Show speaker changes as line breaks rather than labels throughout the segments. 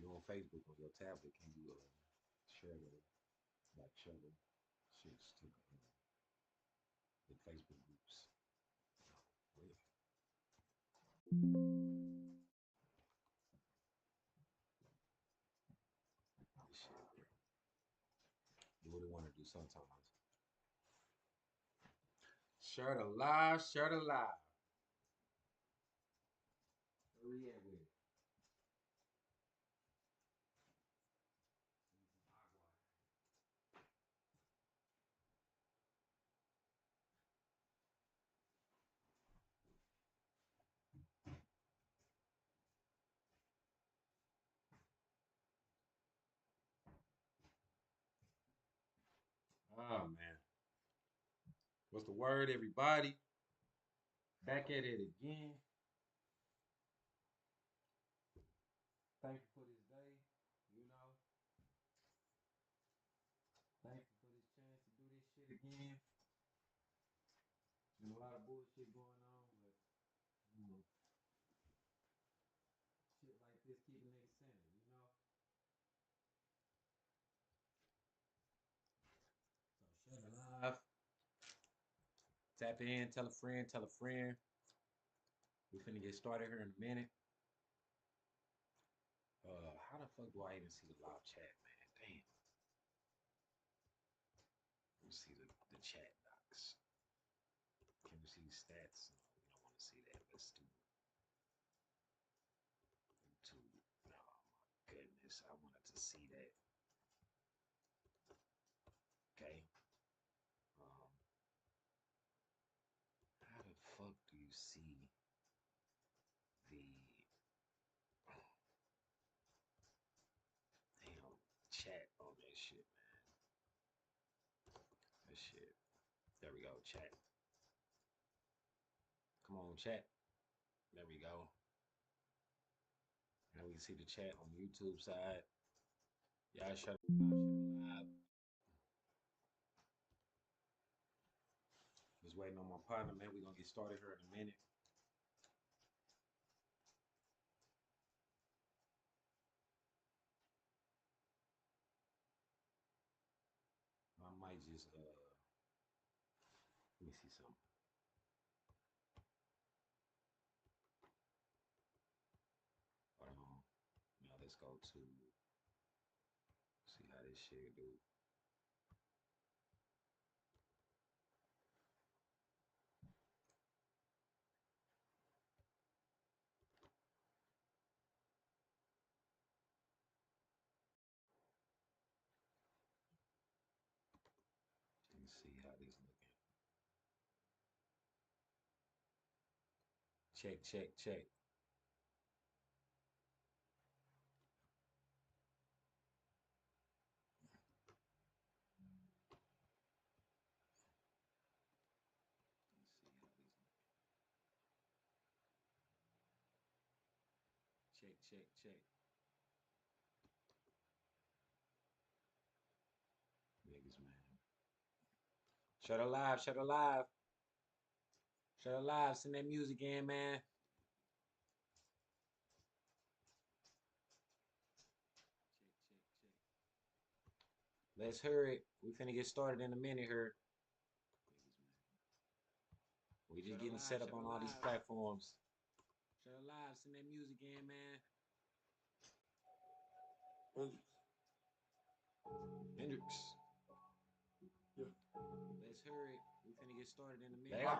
you on Facebook on your tablet, can you share share the shits to the Facebook groups? Well, this shit do what it want to do sometimes. Share the live, share the live. Where we at with it? Oh man, what's the word, everybody? Back at it again. Thank you for this day. You know, thank you for this chance to do this shit again. There's a lot of bullshit going on, but you know, shit like this keep a nigga centered. You know, so shut it live. Tap in, tell a friend, tell a friend. We finna get started here in a minute. How the fuck do I even see the live chat, man? Damn. Let me see the chat docs. Can we see stats? No, we don't want to see that. Let's do YouTube. Oh my goodness, I wanted to see that. Okay. Um, how the fuck do you see the damn chat on that shit, man? That shit. There we go, chat. Come on, chat. There we go. Now we can see the chat on the YouTube side. Y'all shut live. Just waiting on my partner, man. We're gonna get started here in a minute. I might just let me see something. Hold on. Now let's go to see how this shit do. Let's see how this looking. Check, check, check. Let's see how this looking. Check, check, check. Niggas, man. Shut her live, shut her live. Shut her live. Send that music in, man. Check, check, check. Let's hurry. We finna get started in a minute here. We just getting set up on all these platforms. Shut her live. Send that music in, man. Hendrix. Yeah. Let's hurry. We finna get started in a minute here.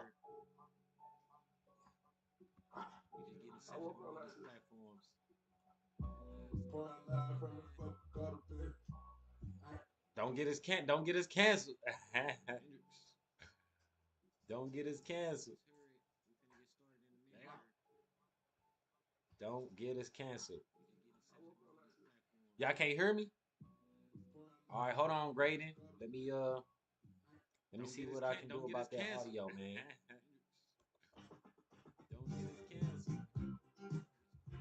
We just getting set up on all these platforms. Don't get us don't get us canceled. Don't get us canceled. Don't get us canceled. Y'all can't hear me? All right, hold on, Graydon. Let me see what I can do about that audio, man. Don't get us canceled.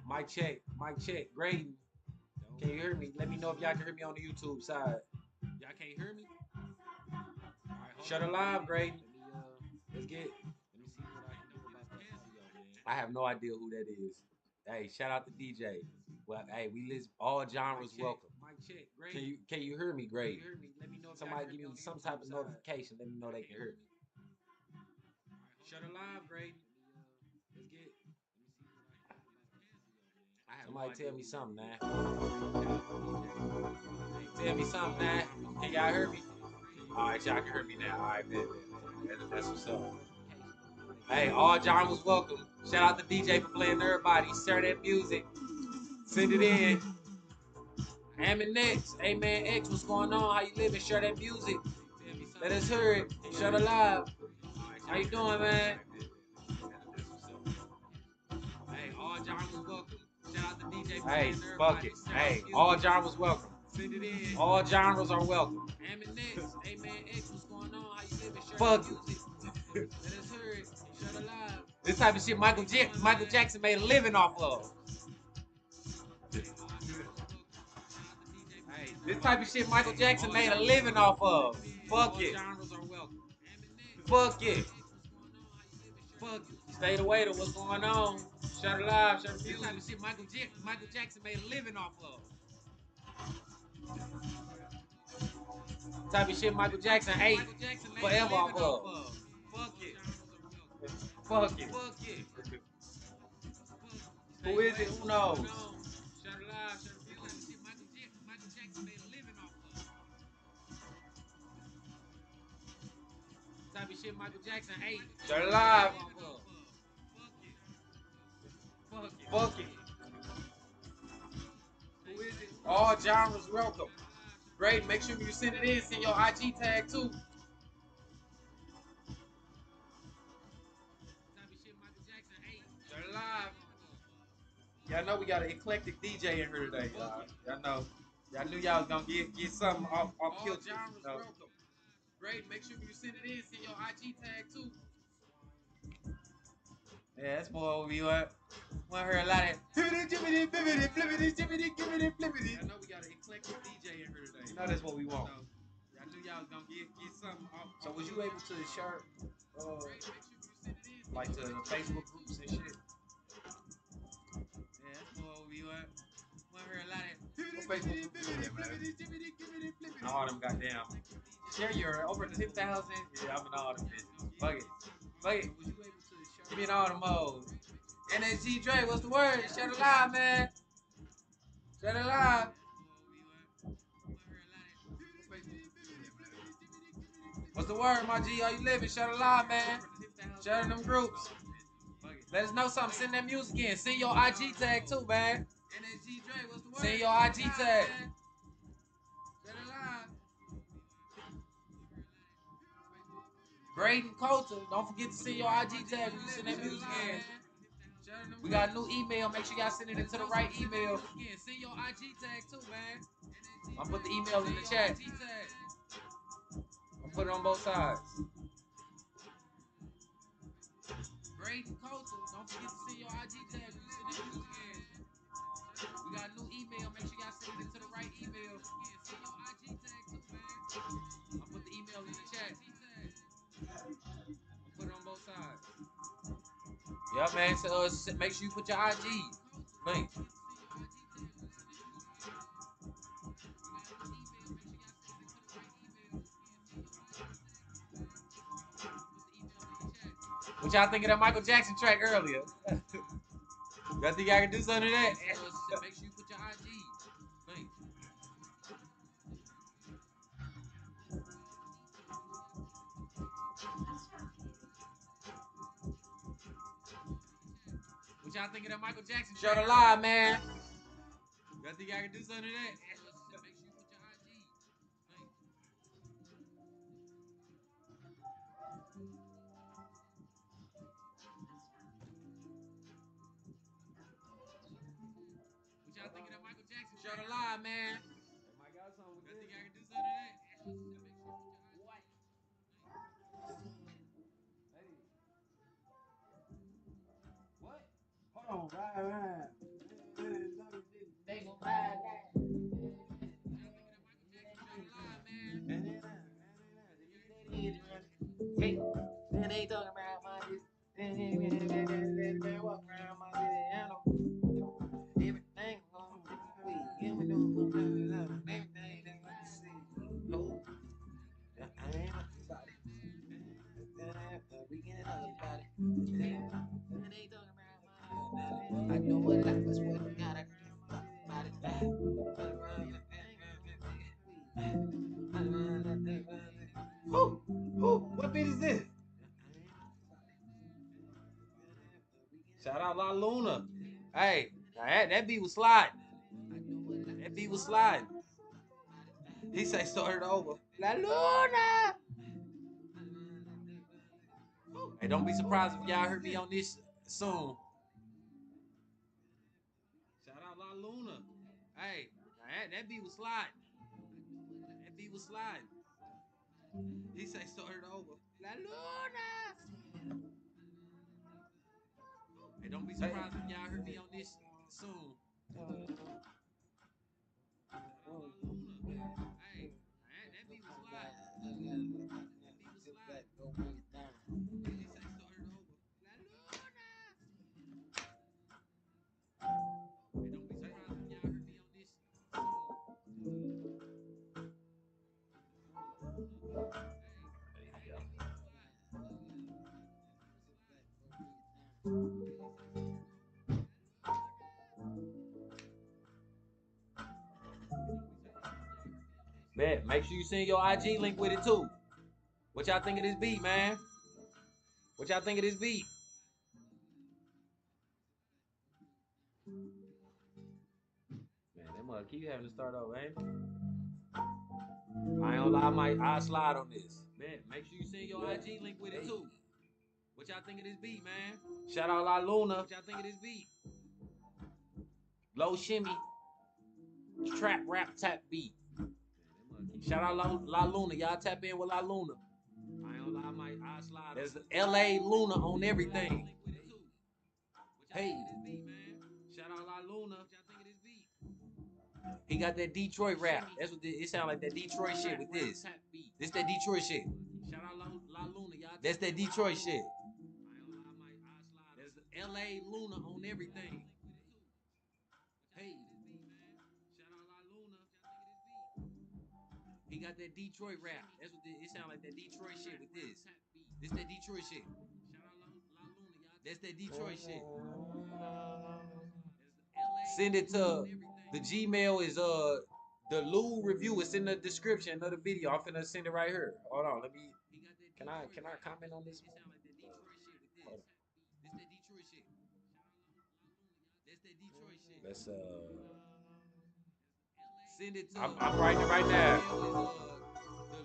Mic check, Graydon. Can you hear me? Let me know if y'all can hear me on the YouTube side. Y'all can't hear me? Right, shut her live, Graydon. Let's get. Let me see what I can do about that audio, man. I have no idea who that is. Hey, shout out to DJ. Well, hey, we list all genres welcome.
Mic check. Great.
Can you hear me?
Can
Great.
you hear me? Let me know if
Somebody
y'all
give
hear
me
on the
some type
YouTube
of
side.
notification. Let me know they can hear me.
Shut her live, Grady. Let's get it. Let me see what I can do. I have
Somebody
no
tell
idea
me
who
something, man.
Hey,
Tell me something, man. Can y'all hear me? All right, y'all can hear me now. All right, man. That's what's up. Hey, all genres welcome. Shout out to DJ for playing everybody. Share that music. Send it in. Amin X, hey man X, what's going on? How you living? Share that music. Let us hear it. Share the live. How you doing, man?
Hey, all genres welcome. Shout out to DJ for
Hey,
playing
fuck
everybody.
it.
Share
Hey,
that music.
all genres welcome.
Send it in.
All genres are welcome.
Amin X, hey man X, what's going on? How you living? Share
Fuck
that
it.
music. Let us hear it. Share the live.
This type of shit Michael Jackson made a living off of.
Hey,
This type of shit Michael Jackson made a living off of. Fuck it.
Genres are welcome.
Fuck it.
Fuck it.
Stay the waiter. What's going on? Share the live. Share the
This type
music.
of shit Michael Jackson made a living off of.
Type of shit Michael Jackson ate forever off of.
Fuck it.
Fuck it.
Fuck it.
Who is it? Who knows?
Shut it live. Shut the music. Michael Jackson made a living off of. Type of shit Michael Jackson ate.
Share the live.
Fuck it.
Fuck it. Who is it? All genres welcome. Great. Make sure you send it in. Send your IG tag too. Share it live. Y'all know we got an eclectic DJ in here today, y'all. Y'all know. Y'all knew y'all was gonna get something off kilter.
Genres
You know?
welcome.
Great. Make sure you send it in. Send your IG tag too. Yeah, that's more what we want. Want to hear a lot of hibbity jibbity bibbity flippity jibbity gibbity flippity.
I know we got an eclectic DJ in here today.
You know that's what we want.
Y'all knew y'all was gonna get something off.
So was you able to share like to the Facebook groups and shit?
Yeah, that's more what we want. Want to hear a lot of
What Facebook groups is that, man? All them goddamn. Share your over 10,000. Yeah, I'm in all them bitches. Fuck it. Fuck it. Give me in all the modes. NSG Dre, what's the word? Share the live, man. Share the live. What's the word, my G? How you living? Share the live, man. Share in them groups. Let us know something. Send that music in. Send your IG tag too, man. Send your IG tag. Braden Coulter. Don't forget to send your IG tag when you send that music in. We got a new email. Make sure y'all send it into the right email.
Send your IG tag too, man.
I'll put the email in the chat. I'll put it on both sides.
Braden Coulter. Don't forget to send your IG tag when you send that music in. We got a new email. Make sure y'all send it into the right email. Send your IG tag too, man. I'll put the email in the chat. I'll put it on both sides.
Yeah, man. So make sure you put your IG link. What y'all think of that Michael Jackson track earlier? Y'all think I can do something to that?
Make sure you put your IG link. What y'all think of that Michael Jackson
Share
track?
the live, man.
Y'all think I can do something to that? What y'all think of that Michael Jackson?
Share the live, man.
Y'all think I can do something to that? What? Hey. What?
Hold on, right. They gon' ride that. Hey, then they talking about my walk around my city. La Luna. Hey, that beat was sliding. That beat was sliding. He say start it over. La Luna. Hey, don't be surprised if y'all heard me on this soon. Shout out La Luna. Hey, that beat was sliding. That beat was sliding. He say start it over. La Luna. Hey, don't be surprised if y'all heard me on this soon. Hey, that beat was sliding. That beat was sliding. He say start it over. La Luna. Hey, don't be surprised if y'all heard me on this soon. Man, make sure you send your IG link with it too. What y'all think of this beat, man? What y'all think of this beat? Man, that mother keep having to start over, ain't it? I ain't gonna lie, I'll slide on this. Man, make sure you send your IG link with it too. What y'all think of this beat, man? Shout out La Luna. What y'all think of this beat? Low shimmy, trap rap tap beat. Shout out La Luna. Y'all tap in with La Luna. I ain't gonna lie, I'll slide. There's LA Luna on everything. Hey, shout out La Luna. What y'all think of this beat? He got that Detroit rap. That's what it sound like, that Detroit shit with this. This that Detroit shit. Shout out La Luna, y'all. That's that Detroit shit. There's LA Luna on everything. Hey, shout out La Luna. He got that Detroit rap. That's what it sound like, that Detroit shit with this. This that Detroit shit. Shout out La Luna, y'all. That's that Detroit shit. Send it to the Gmail is the LouReview. It's in the description of the video. I'm finna send it right here. Hold on, let me. Can I comment on this? Hold on. Let's send it to. I'm writing it right now.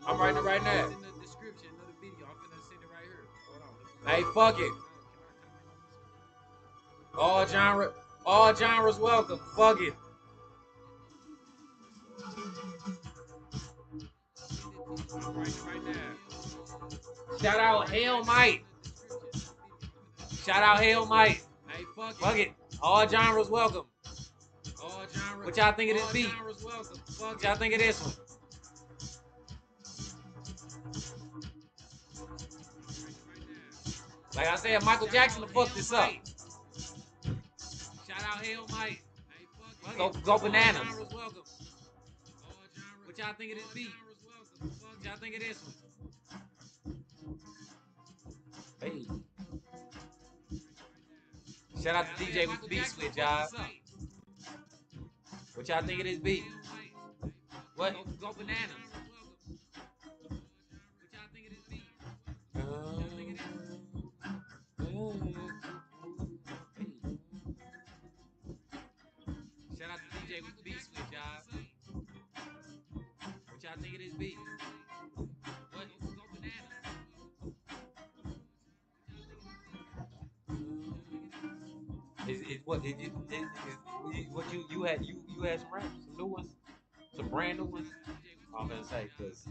I'm writing it right now. It's in the description of the video. I'm finna send it right here. Hold on. Hey, fuck it. All genres welcome. Fuck it. I'm writing it right now. Shout out Hell Mike. Shout out Hell Mike. Hey, fuck it. All genres welcome. All genres. What y'all think of this beat? What y'all think of this one? Like I said, Michael Jackson to fuck this up. Shout out Hell Mike. Go bananas. What y'all think of this beat? What y'all think of this one? Hey. Shout out to DJ with the beat switch, y'all. What y'all think of this beat? What? Go bananas. What y'all think of this beat? Shout out to DJ with the beat switch, y'all. What y'all think of this beat? What? Go bananas. What you had some raps, some new ones, some brand new ones. I'm gonna say because.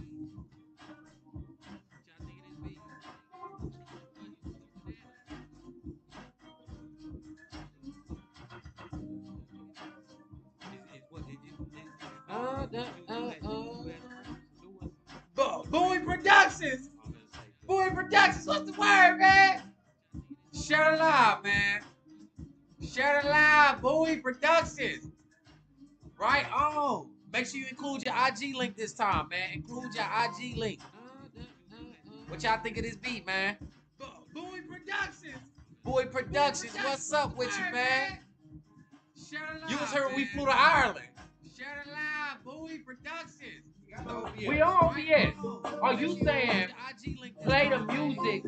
Boy Productions! Boy Productions, what's the word, man? Share it live, man. Share it live, Boy Productions. Right on. Make sure you include your IG link this time, man. Include your IG link. What y'all think of this beat, man? Boy Productions. Boy Productions, what's up with you, man? You was here when we flew to Ireland. Share it live, Boy Productions. We on OBS. Are you saying play the music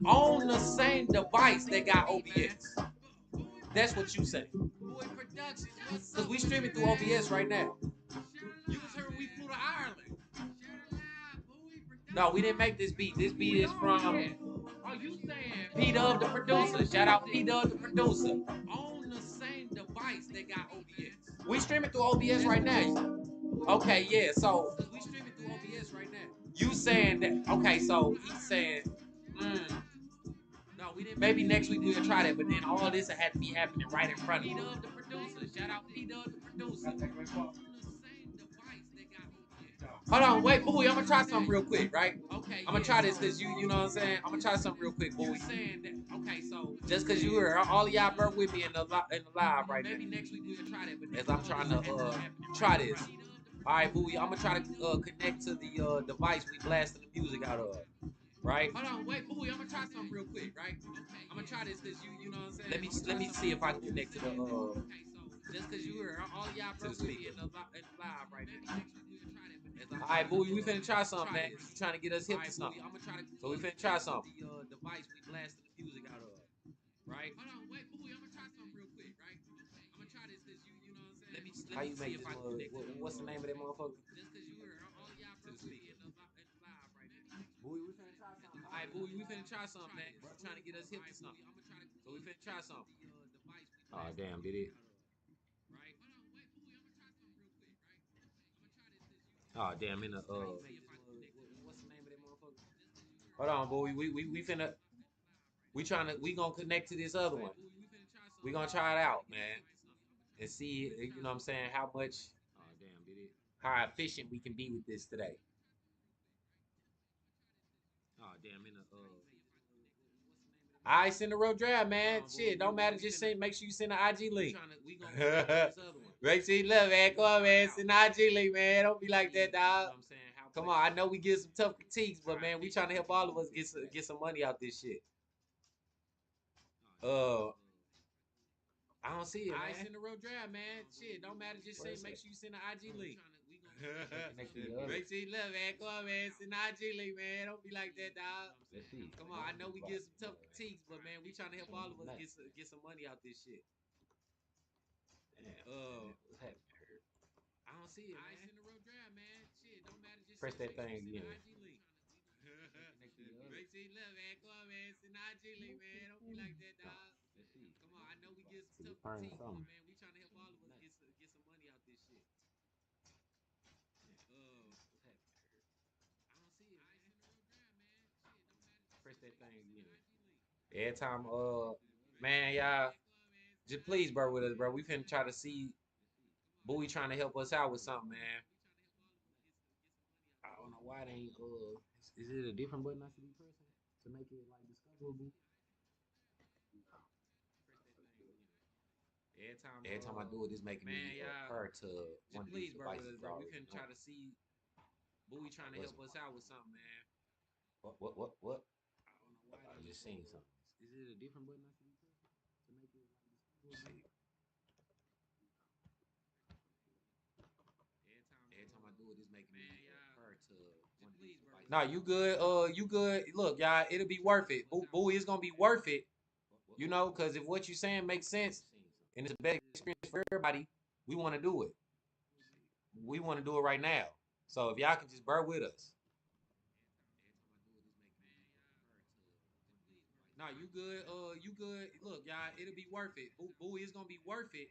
on the same device that got OBS? That's what you say.
Boy Productions, what's
Because
up?
we streaming through OBS right now.
You was here when we flew to Ireland.
No, we didn't make this beat. This beat is from
Are you saying
P-Dub, the producer. Shout out P-Dub, the producer.
on the same device that got OBS?
We streaming through OBS right now. Okay, yeah, so
We streaming through OBS right now.
you saying that, okay, so he's saying,
No, we didn't.
maybe next week we'll try that, but then all this had to be happening right in front of you.
P-Dub, the producer. Shout out P-Dub, the producer. On the same device that got OBS.
Hold on, wait, Bowie, I'm gonna try something real quick, right?
Okay,
I'm gonna try this because you know what I'm saying? I'm gonna try something real quick, Bowie.
saying that, okay, so
Just because you heard, all of y'all bear with me in the live right
maybe
now.
next week we'll try that, but
As I'm trying to try this. All right, Bowie, I'm gonna try to connect to the device we blasting the music out of, right?
Hold on, wait, Bowie, I'm gonna try something real quick, right? Okay, I'm gonna try this because you know what I'm saying?
Let me see if I can connect to the
Okay, so just because you heard, all of y'all
to the
bear with me
speaker.
in the live right now.
All right, Bowie, we finna try something, man. You trying to get us hip to something?
I'm gonna try to.
So we finna try something.
The device we blasting the music out of, right? Hold on, wait, Bowie, I'm gonna try something real quick, right? I'm gonna try this because you know what I'm saying?
How
Let
you
me see
make
if
this
I can
mother?
connect to the.
What's the name of that motherfucker?
Just because you heard, all of y'all
To
bear
the
with me
speaker.
in the live right now.
Bowie, we finna try something. All right, Bowie, we finna try something, man. You trying to get us hip to something? So we finna try something. Oh damn, did it?
Right? Hold on, wait, Bowie, I'm gonna try something real quick, right? I'm gonna try this because you.
Oh damn, in the what's the name of that motherfucker? Hold on, Bowie. We finna we gonna connect to this other one. We gonna try it out, man, and see you know what I'm saying how much. Oh damn, did it? How efficient we can be with this today. Oh damn, in the I send a real draft, man. Shit, don't matter. Just send. Make sure you send the IG link. Make sure you love, man. Come on, man. Send the IG link, man. Don't be like that, dog. Come on, I know we get some tough critiques, but man, we trying to help all of us get some money out this shit. I don't see it, man.
I send a real draft, man. Shit, don't matter. Just say. Make sure you send the IG link. Make sure you love, man. Come on, man. Send the IG link, man. Don't be like that, dog.
Let's see.
Come on, I know we get some tough critiques, but man, we trying to help all of us get some money out this shit.
What's happening here?
I don't see it, man. I send a real draft, man. Shit, don't matter. Just
Press that thing again.
IG link. Make sure you love, man. Come on, man. Send the IG link, man. Don't be like that, dog.
Let's see.
Come on, I know we get some
See,
tough
burning
critiques,
something.
but man, we trying to help all of us get some money out this shit.
What's happening here?
I don't see it, man. I send a real draft, man. Shit, don't matter.
Press that thing again. Every time, man, y'all, just please, bro, with us, bro. We finna try to see Bowie trying to help us out with something, man. I don't know why they ain't, is it a different button I should be pressing to make it, like, discoverable? Every time I do it, it's making me refer to one of these
please, bro, with
devices.
us, bro. We finna try to see Bowie trying to help us out with something, man.
What? I don't know why. I just seen something. Is it a different button I should be pressing to make it, like, discoverable? Every time I do it, it's making me refer to one of these devices. Nah, you good? You good? Look, y'all, it'll be worth it. Bowie is gonna be worth it. You know, because if what you're saying makes sense and it's a better experience for everybody, we want to do it. We want to do it right now. So if y'all can just bear with us. Nah, you good? You good? Look, y'all, it'll be worth it. Bowie is gonna be worth it.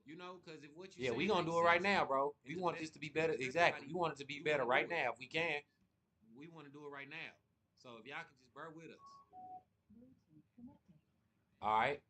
You know, because if what you we gonna do it right now, bro. We want this to be better. Exactly. We want it to be better right now if we can. We want to do it right now. So if y'all can just bear with us. All right.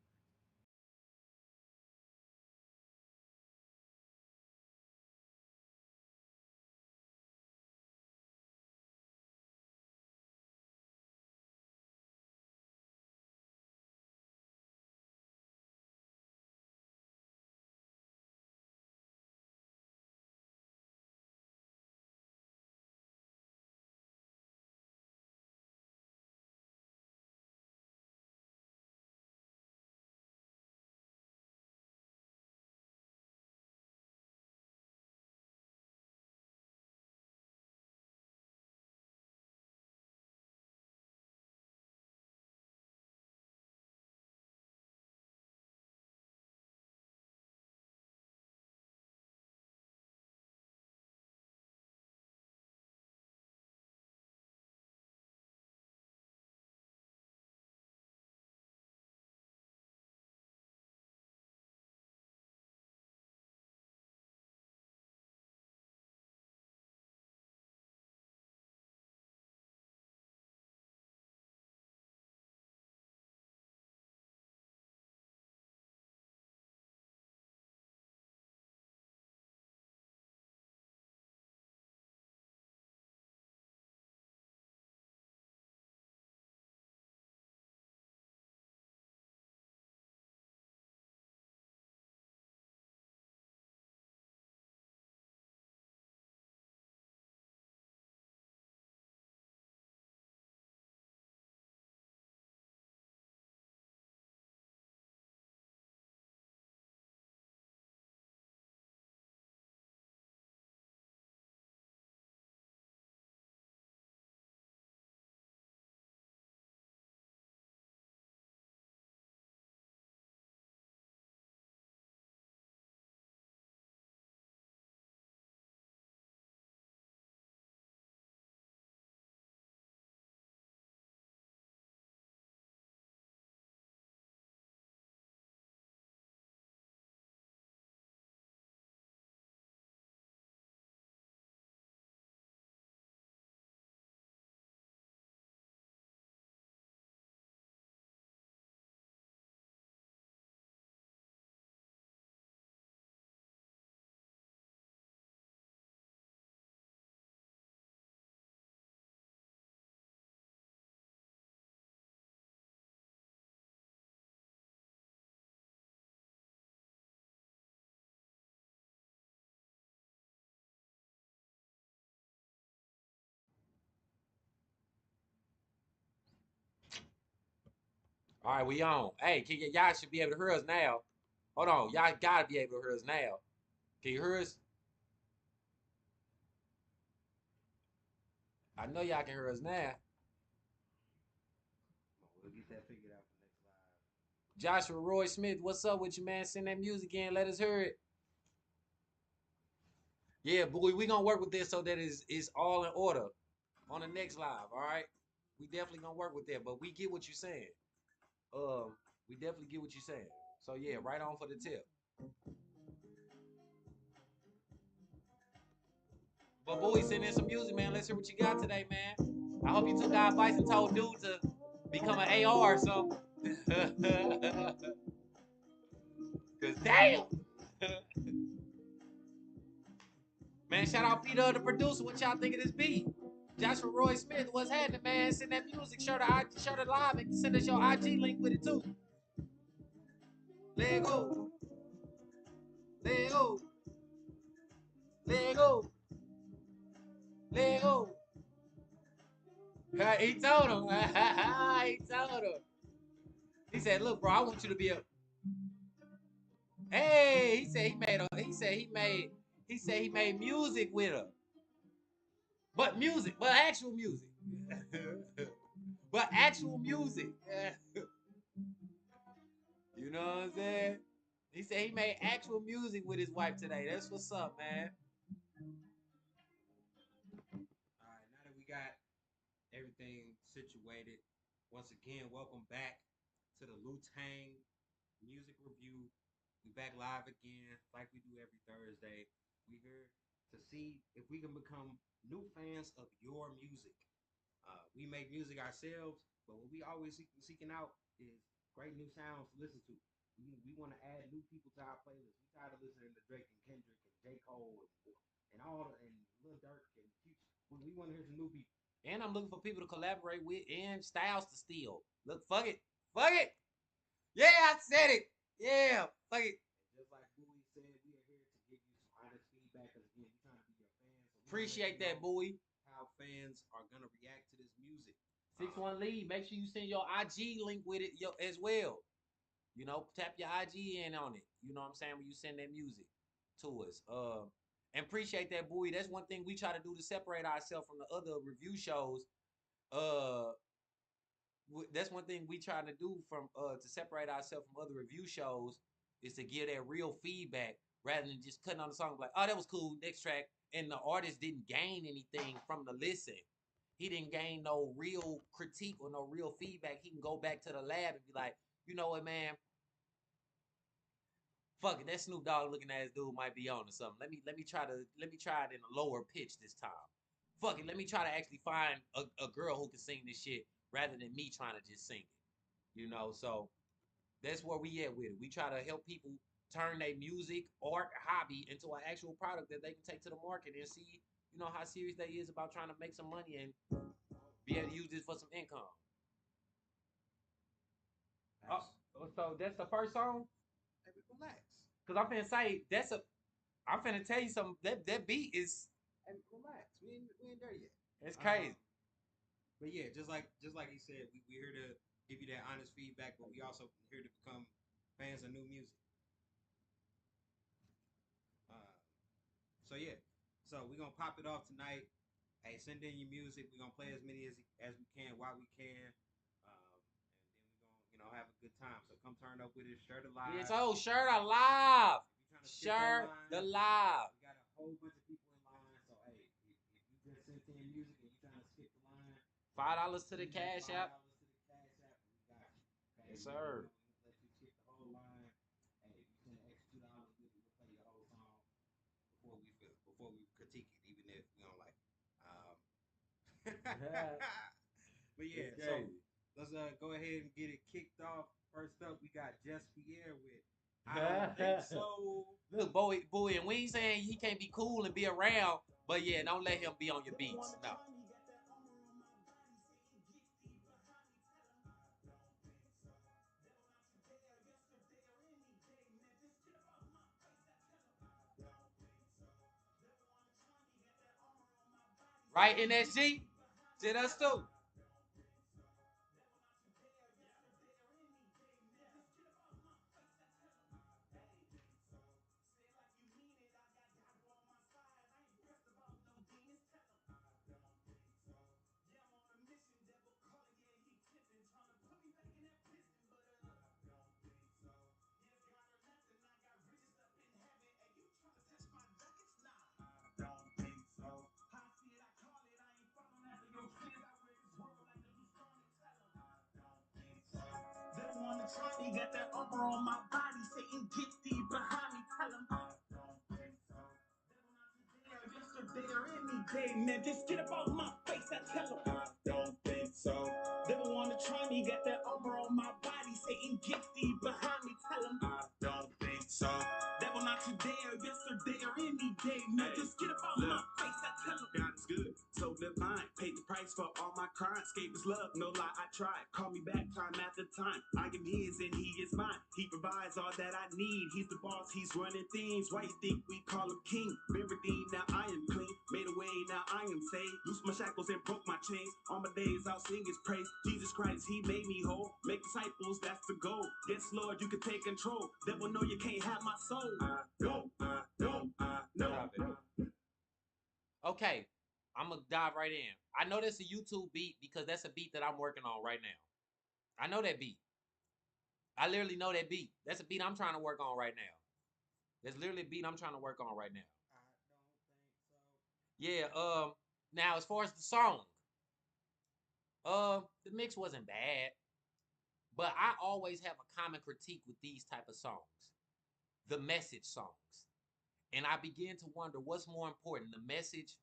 All right, we on. Hey, y'all should be able to hear us now. Hold on, y'all gotta be able to hear us now. Can you hear us? I know y'all can hear us now.
We'll get that figured out for next live.
Joshua Roy Smith, what's up with you, man? Send that music in. Let us hear it. Yeah, boy, we gonna work with this so that it's all in order on the next live. All right, we definitely gonna work with that. But we get what you're saying. We definitely get what you're saying. So yeah, right on for the tip. But boy, send in some music, man. Let's hear what you got today, man. I hope you took our advice and told dude to become an AR or something. Cause damn. Man, shout out Peter, the producer. What y'all think of this beat? Joshua Roy Smith, what's happening, man? Send that music, share the live, and send us your IG link with it too. Let go. Let go. Let go. Let go. He told him. He told him. He said, "Look, bro, I want you to be a." Hey, he said he made. He said he made music with her. But music, but actual music. But actual music. You know what I'm saying? He said he made actual music with his wife today. That's what's up, man.
All right, now that we got everything situated, once again, welcome back to the Liu Tang Music Review. We back live again, like we do every Thursday. We here to see if we can become new fans of your music. We make music ourselves, but what we always seeking out is great new sounds to listen to. We want to add new people to our playlist. We tired of listening to Drake and Kendrick and J. Cole and all the, and Lil Durk and Future. We want to hear some new people.
And I'm looking for people to collaborate with and styles to steal. Look, fuck it. Fuck it. Yeah, I said it. Yeah, fuck it.
And just like Bowie said, we are here to give you some honest feedback. Because again, we're trying to be your fans. So
appreciate that, Bowie.
How fans are gonna react to this music.
6-1 lead. Make sure you send your IG link with it as well. You know, tap your IG in on it. You know what I'm saying? When you send that music to us. And appreciate that, Bowie. That's one thing we try to do to separate ourselves from the other review shows. That's one thing we try to do from to separate ourselves from other review shows is to give that real feedback rather than just cutting on the song like, oh, that was cool, next track, and the artist didn't gain anything from the listen. He didn't gain no real critique or no real feedback. He can go back to the lab and be like, you know what, man, fuck it, that Snoop Dogg looking ass dude might be on or something. Let me try it in a lower pitch this time. Fuck it, let me try to actually find a girl who can sing this shit rather than me trying to just sing it. You know, so that's where we at with it. We try to help people turn their music, art, hobby into an actual product that they can take to the market and see, you know, how serious they is about trying to make some money and be able to use this for some income. Oh, so that's the first song?
Hey, relax.
Cause I'm finna say I'm finna tell you something. That beat is.
Hey, relax. We ain't there yet.
It's crazy.
But yeah, just like he said, we're here to give you that honest feedback, but we also here to become fans of new music. So yeah, so we're gonna pop it off tonight. Hey, send in your music. We're gonna play as many as we can while we can, and then we're gonna have a good time. So come turn up with it. Share the live.
It's share the live. Share the live.
We got a whole bunch of people in line. So hey, if you just sent in music and you trying to skip the line,
$5 to the Cash App.
$5 to the Cash App. We got you. Okay?
Yes, sir.
Let you skip the whole line. Hey, if you send an extra $2, we'll play the whole song before we critique it, even if we don't like it. But yeah, so let's go ahead and get it kicked off. First up, we got Jess Pierre with I Don't Think So.
Look, Bowie, and we ain't saying he can't be cool and be around, but yeah, don't let him be on your beats. No. Right, NSG? Did us too.
to try me, got that armor on my body. Satan, get thee behind me. Tell him I don't think so. Yesterday or any day, man, just get up out my face. I tell him I don't think so. Devil wanna try me, got that armor on my body. Satan, get thee behind me. Tell him I don't think so. Devil not today or yesterday or any day, man, just get up out my face. I tell him God is good, so divine. Paid the price for all my crimes. Gave his love, no lie, I tried. Call me back time after time. I am his and he is mine. He provides all that I need. He's the boss, he's running things. Why you think we call him king? Been redeemed, now I am clean. Made a way, now I am saved. Loose my shackles and broke my chains. All my days I'll sing his praise. Jesus Christ, he made me whole. Make disciples, that's the goal. Yes, Lord, you can take control. Devil know you can't have my soul.
Okay, I'm gonna dive right in. I know that's a YouTube beat because that's a beat that I'm working on right now. I know that beat. I literally know that beat. That's a beat I'm trying to work on right now. That's literally a beat I'm trying to work on right now.
I don't think so.
Yeah, now as far as the song, the mix wasn't bad, but I always have a common critique with these type of songs. The message songs. And I begin to wonder what's more important, the message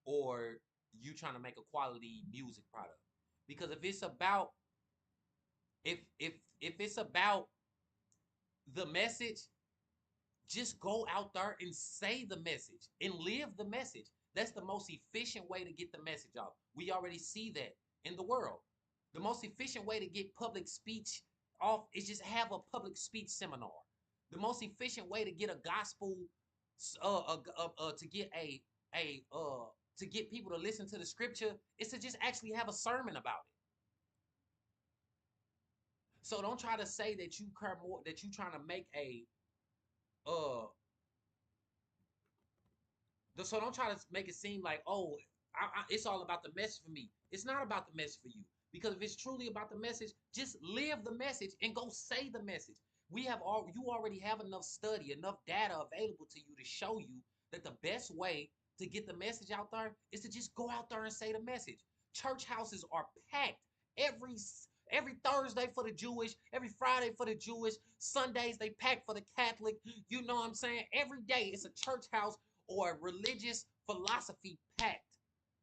or you trying to make a quality music product. Because if it's about if it's about the message, just go out there and say the message and live the message. That's the most efficient way to get the message out. We already see that in the world. The most efficient way to get public speech off is just have a public speech seminar. The most efficient way to get a gospel, to get to get people to listen to the scripture is to just actually have a sermon about it. So don't try to say that you care more, that you trying to make a uh so don't try to make it seem like, oh, it's all about the message for me. It's not about the message for you. Because if it's truly about the message, just live the message and go say the message. You already have enough study, enough data available to you to show you that the best way to get the message out there is to just go out there and say the message. Church houses are packed every every Thursday for the Jewish, every Friday for the Jewish, Sundays they pack for the Catholic. You know what I'm saying? Every day it's a church house or a religious philosophy packed.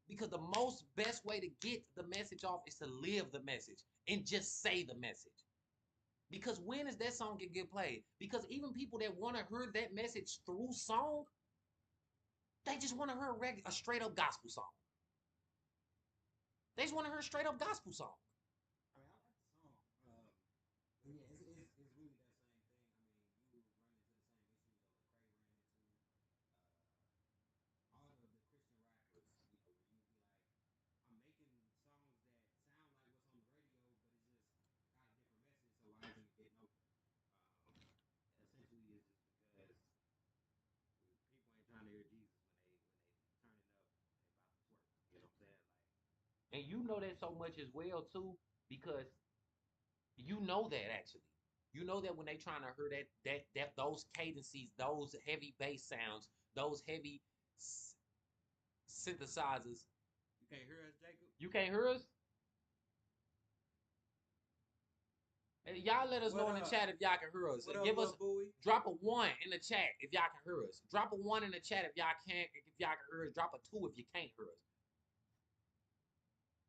Because the most best way to get the message off is to live the message and just say the message. Because when is that song gonna get played? Because even people that want to hear that message through song, they just want to hear a straight up gospel song. They just want to hear a straight up gospel song.
I mean, I like the song. But yeah, it's really that same thing. I mean, you run into the same issues that Lecrae ran into. All of the Christian rappers, where you be like, I'm making songs that sound like what's on the radio, but it's just got a different message. So why isn't it getting over there? Essentially, it's just because people ain't trying to hear Jesus when they turning up, they about to twerk. You know what I'm saying? Like,
And you know that so much as well too, because you know that actually. You know that when they trying to hear that those cadences, those heavy bass sounds, those heavy synthesizers.
you can't hear us, Jacob.
You can't hear us? Hey, y'all let us know in the chat if y'all can hear us.
What up,
Give us
Bowie?
drop a 1 in the chat if y'all can hear us. Drop a 1 in the chat if y'all can hear us. Drop a 2 if you can't hear us.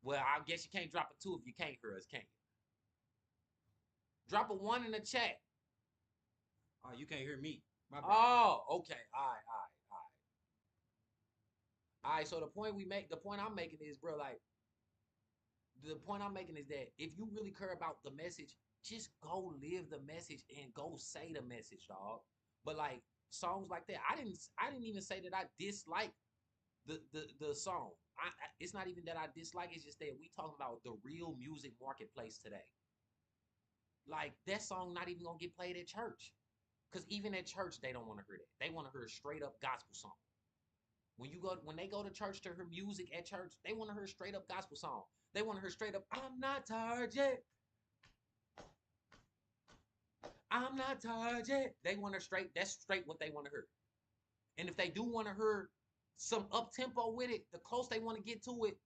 Well, I guess you can't drop a 2 if you can't hear us, can you? Drop a 1 in the chat.
Oh, you can't hear me. My bad.
Oh, okay. All right. So the point I'm making is, bro, like, the point I'm making is that if you really care about the message, just go live the message and go say the message, dog. But like songs like that, I didn't even say that I dislike the song. It's not even that I dislike. It's just that we talking about the real music marketplace today. Like that song not even gonna get played at church, cause even at church they don't want to hear that. They want to hear a straight up gospel song. When they go to church to hear music at church, they want to hear a straight up gospel song. They want to hear straight up, I'm not tired yet. I'm not tired yet. They want to that's straight what they want to hear. And if they do want to hear some up tempo with it, the close they want to get to it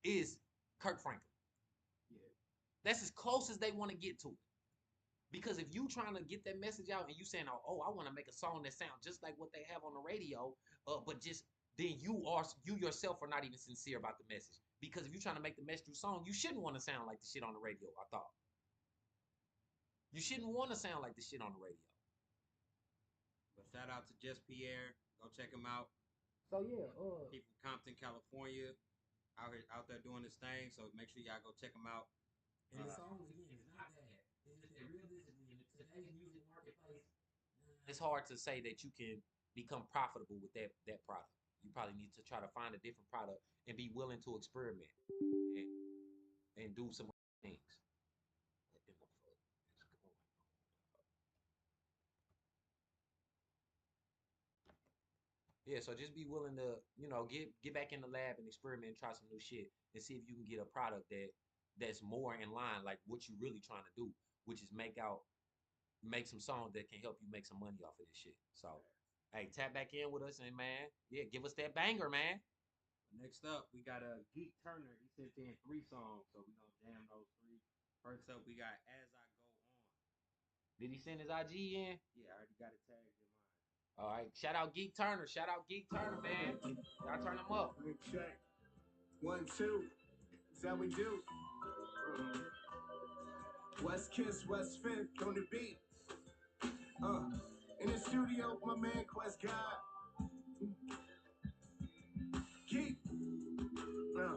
is Kirk Franklin.
Yeah.
That's as close as they want to get to it. Because if you trying to get that message out and you saying, oh, I want to make a song that sounds just like what they have on the radio, but just then you yourself are not even sincere about the message. Because if you're trying to make the message through song, you shouldn't want to sound like the shit on the radio. I thought you shouldn't want to sound like the shit on the radio.
But shout out to Just Pierre. Go check him out.
So yeah,
He from Compton, California, out there doing his thing. So make sure y'all go check him out.
And the songs again, it's not bad. It's just that realistically in today's music marketplace,
it's hard to say that you can become profitable with that product. You probably need to try to find a different product and be willing to experiment and do some things. Yeah, so just be willing to, get back in the lab and experiment and try some new shit and see if you can get a product that's more in line like what you really trying to do, which is make some songs that can help you make some money off of this shit. So, hey, tap back in with us and man, yeah, give us that banger, man.
Next up, we got a Geek Turner. He sent in 3 songs, so we gonna jam those 3. First up, we got As I Go On.
Did he send his IG in?
Yeah, I already got it tagged in mine.
All right, shout out Geek Turner. Shout out Geek Turner, man. Y'all turn him up.
Check. 1, 2. Is that we do? West Kiss, West Fifth on the beat. In the studio, my man Quest God. Geek. Yeah.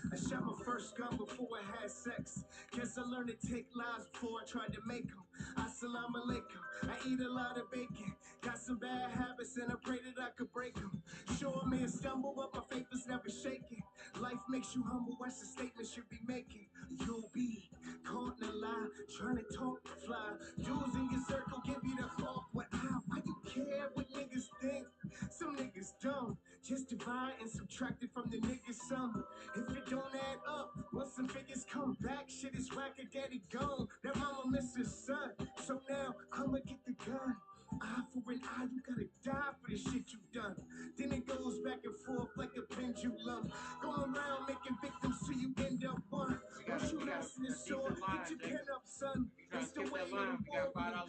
I shot my first gun before I had sex. Guess I learned to take lives before I tried to make them. Assalamu alaikum. I eat a lot of bacon. Got some bad habits and I pray that I could break them. Sure, I may have stumbled, but my faith is never shaking. Life makes you humble, that's the statement you be making. You'll be caught in a lie, trying to talk fly. Dudes in your circle give you the why you care what niggas think? Some niggas dumb. Just divide and subtract it from the niggas sum. If it don't add up, once some figures come back, shit is whack and daddy gone. That mama miss her son. So now I'ma get the gun. Eye for an eye, you gotta die for the shit you done. Then it goes back and forth like a pendulum. Going around making victims till you end up one. Once you last in the sword, get your pen up, son. It's the way of the war,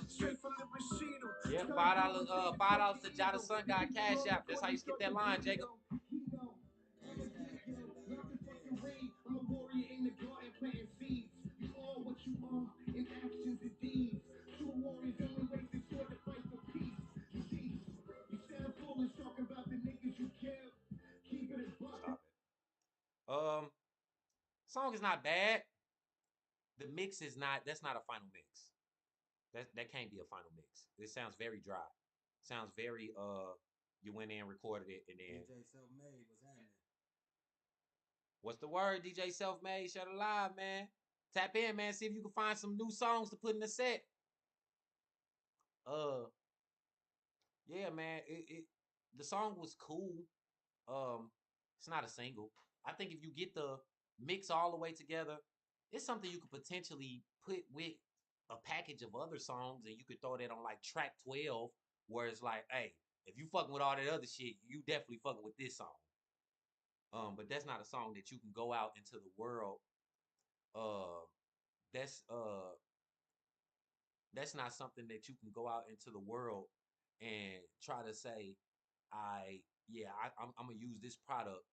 straight from the Bushido.
Yep, $5 to jathesongod Cash App. That's how you get that line, Jacob.
I'm a warrior in the garden planting seeds. You are what you are in actions and deeds. True warriors only raise the sword to fight for peace. You see, you sound foolish talking about the niggas you killed. Keep it a buck.
Stop it. Song is not bad. The mix is not. That's not a final mix. That can't be a final mix. It sounds very dry. Sounds very You went in, recorded it, and then
DJ Self-Made was happening.
What's the word? DJ Self-Made, shut it live, man. Tap in, man. See if you can find some new songs to put in the set. Yeah, man. The song was cool. It's not a single. I think if you get the mix all the way together, it's something you could potentially put with a package of other songs, and you could throw that on like track 12, where it's like, hey, if you fucking with all that other shit, you definitely fucking with this song. But that's not a song that you can go out into the world. Uh, that's uh, that's not something that you can go out into the world and try to say, I'm gonna use this product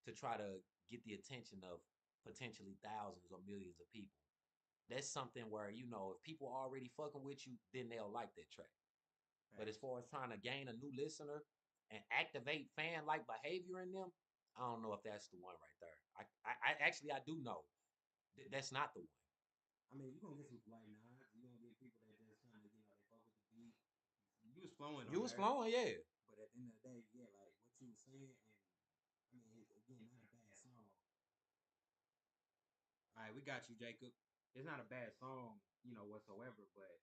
to try to get the attention of potentially thousands or millions of people. That's something where if people are already fucking with you, then they'll like that track. But as far as trying to gain a new listener and activate fan-like behavior in them, I don't know if that's the one right there. I actually I do know that's not the one.
I mean, you're gonna get some white nods. You're gonna get people that just kind of, they fuck with the beat.
You was flowing.
You was flowing, yeah.
But at the end of the day, yeah, like what you were saying, and I mean, again, not a bad song.
All right, we got you, Jacob. It's not a bad song, whatsoever, but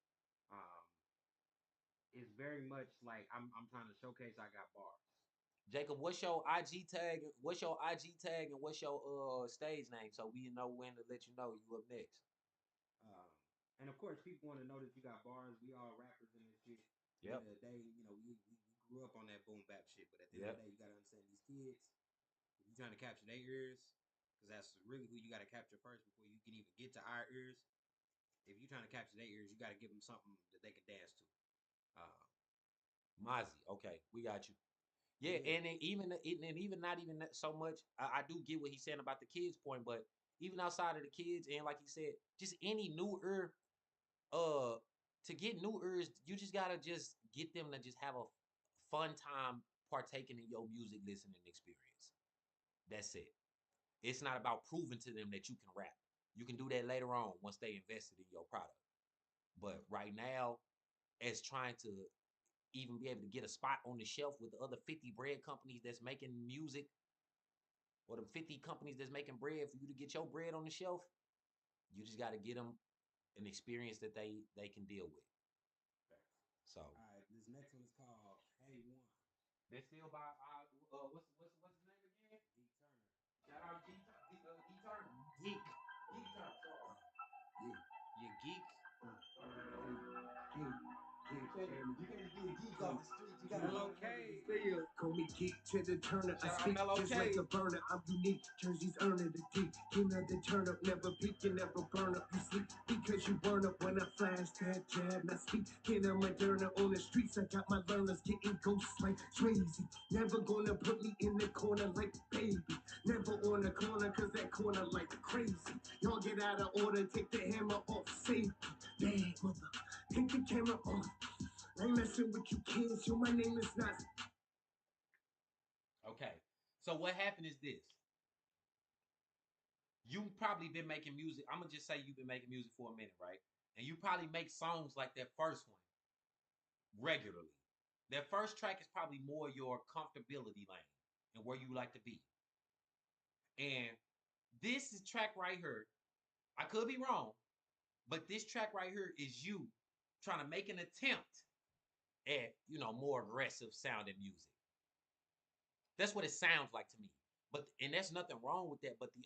it's very much like I'm trying to showcase I got bars.
Jacob, what's your IG tag? What's your IG tag and what's your stage name so we know when to let you know you up next?
And of course, people want to know that you got bars. We all rappers in this shit.
Yep.
At the end of the day, we grew up on that boom bap shit. But at the end of the day, you gotta understand these kids. If you trying to capture their ears, because that's really who you got to capture first before you can even get to our ears. If you're trying to capture their ears, you got to give them something that they can dance to.
Mozzie, okay, we got you. Yeah,
Yeah.
and even not even so much. I do get what he's saying about the kids point, but even outside of the kids, and like he said, just any new ear, to get new ears, you just gotta just get them to just have a fun time partaking in your music listening experience. That's it. It's not about proving to them that you can rap. You can do that later on once they invested in your product. But right now, as trying to even be able to get a spot on the shelf with the other 50 bread companies that's making music, or the 50 companies that's making bread for you to get your bread on the shelf, you just got to get them an experience that they can deal with. So
All right, this next one is called Hey One.
they're still by what's his name again?
Geek Turner.
Shout out Geek Turner.
Geek.
Geek Turner. Sorry.
You geek.
You can't get geek off the street. You gotta
Mellow
let
K.
it feel.
Call me geek to the turner. I
Shout out
speak
Mellow
just
K.
like a burner. I'm unique. Jersey's earning the deep. You know the turn up, never peak, you never burn up. You sleep because you burn up when I flash that jab. I speak, get a Moderna on the streets. I got my learners getting ghosts like crazy. Never gonna put me in the corner like baby. Never on the corner, cause that corner like crazy. Y'all get out of order, take the hammer off safety. Bad mother, take the camera off. I ain't messing with you kids, yo, my name is not.
Okay. So what happened is this. You've probably been making music. I'm gonna just say you've been making music for a minute, right? And you probably make songs like that first one regularly. That first track is probably more your comfortability lane and where you like to be. And this is track right here. I could be wrong, but this track right here is you trying to make an attempt at, more aggressive sounding music. That's what it sounds like to me. But and there's nothing wrong with that. But the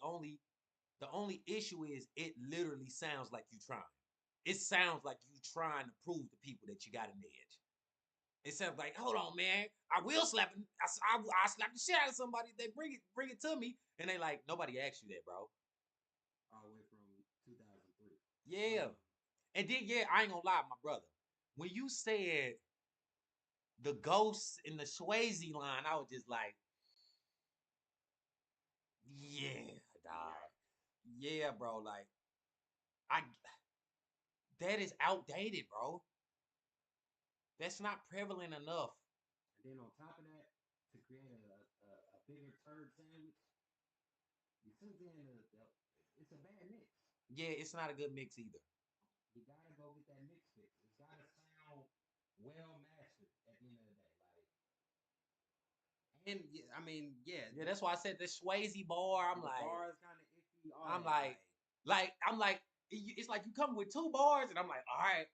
only issue is it literally sounds like you trying. It sounds like you trying to prove to people that you got an edge. It sounds like, hold on, man, I will slap him. I slap the shit out of somebody. They bring it to me, and they like nobody asked you that, bro.
All the way from 2003.
Yeah, and then I ain't gonna lie, my brother. When you said the ghosts in the Swayze line, I was just like, yeah, dog. Yeah, bro. Like, I that is outdated, bro. That's not prevalent enough.
And then on top of that, to create a bigger turd sandwich, you sent in it's a bad mix.
Yeah, it's not a good mix either.
You gotta go get that mix fix. It's gotta sound well mastered at the end of the day. And yeah, I mean, yeah,
Yeah, that's why I said the Swayze bar.
the bar is kind of iffy.
I'm like, it's like you come with two bars, and I'm like, all right,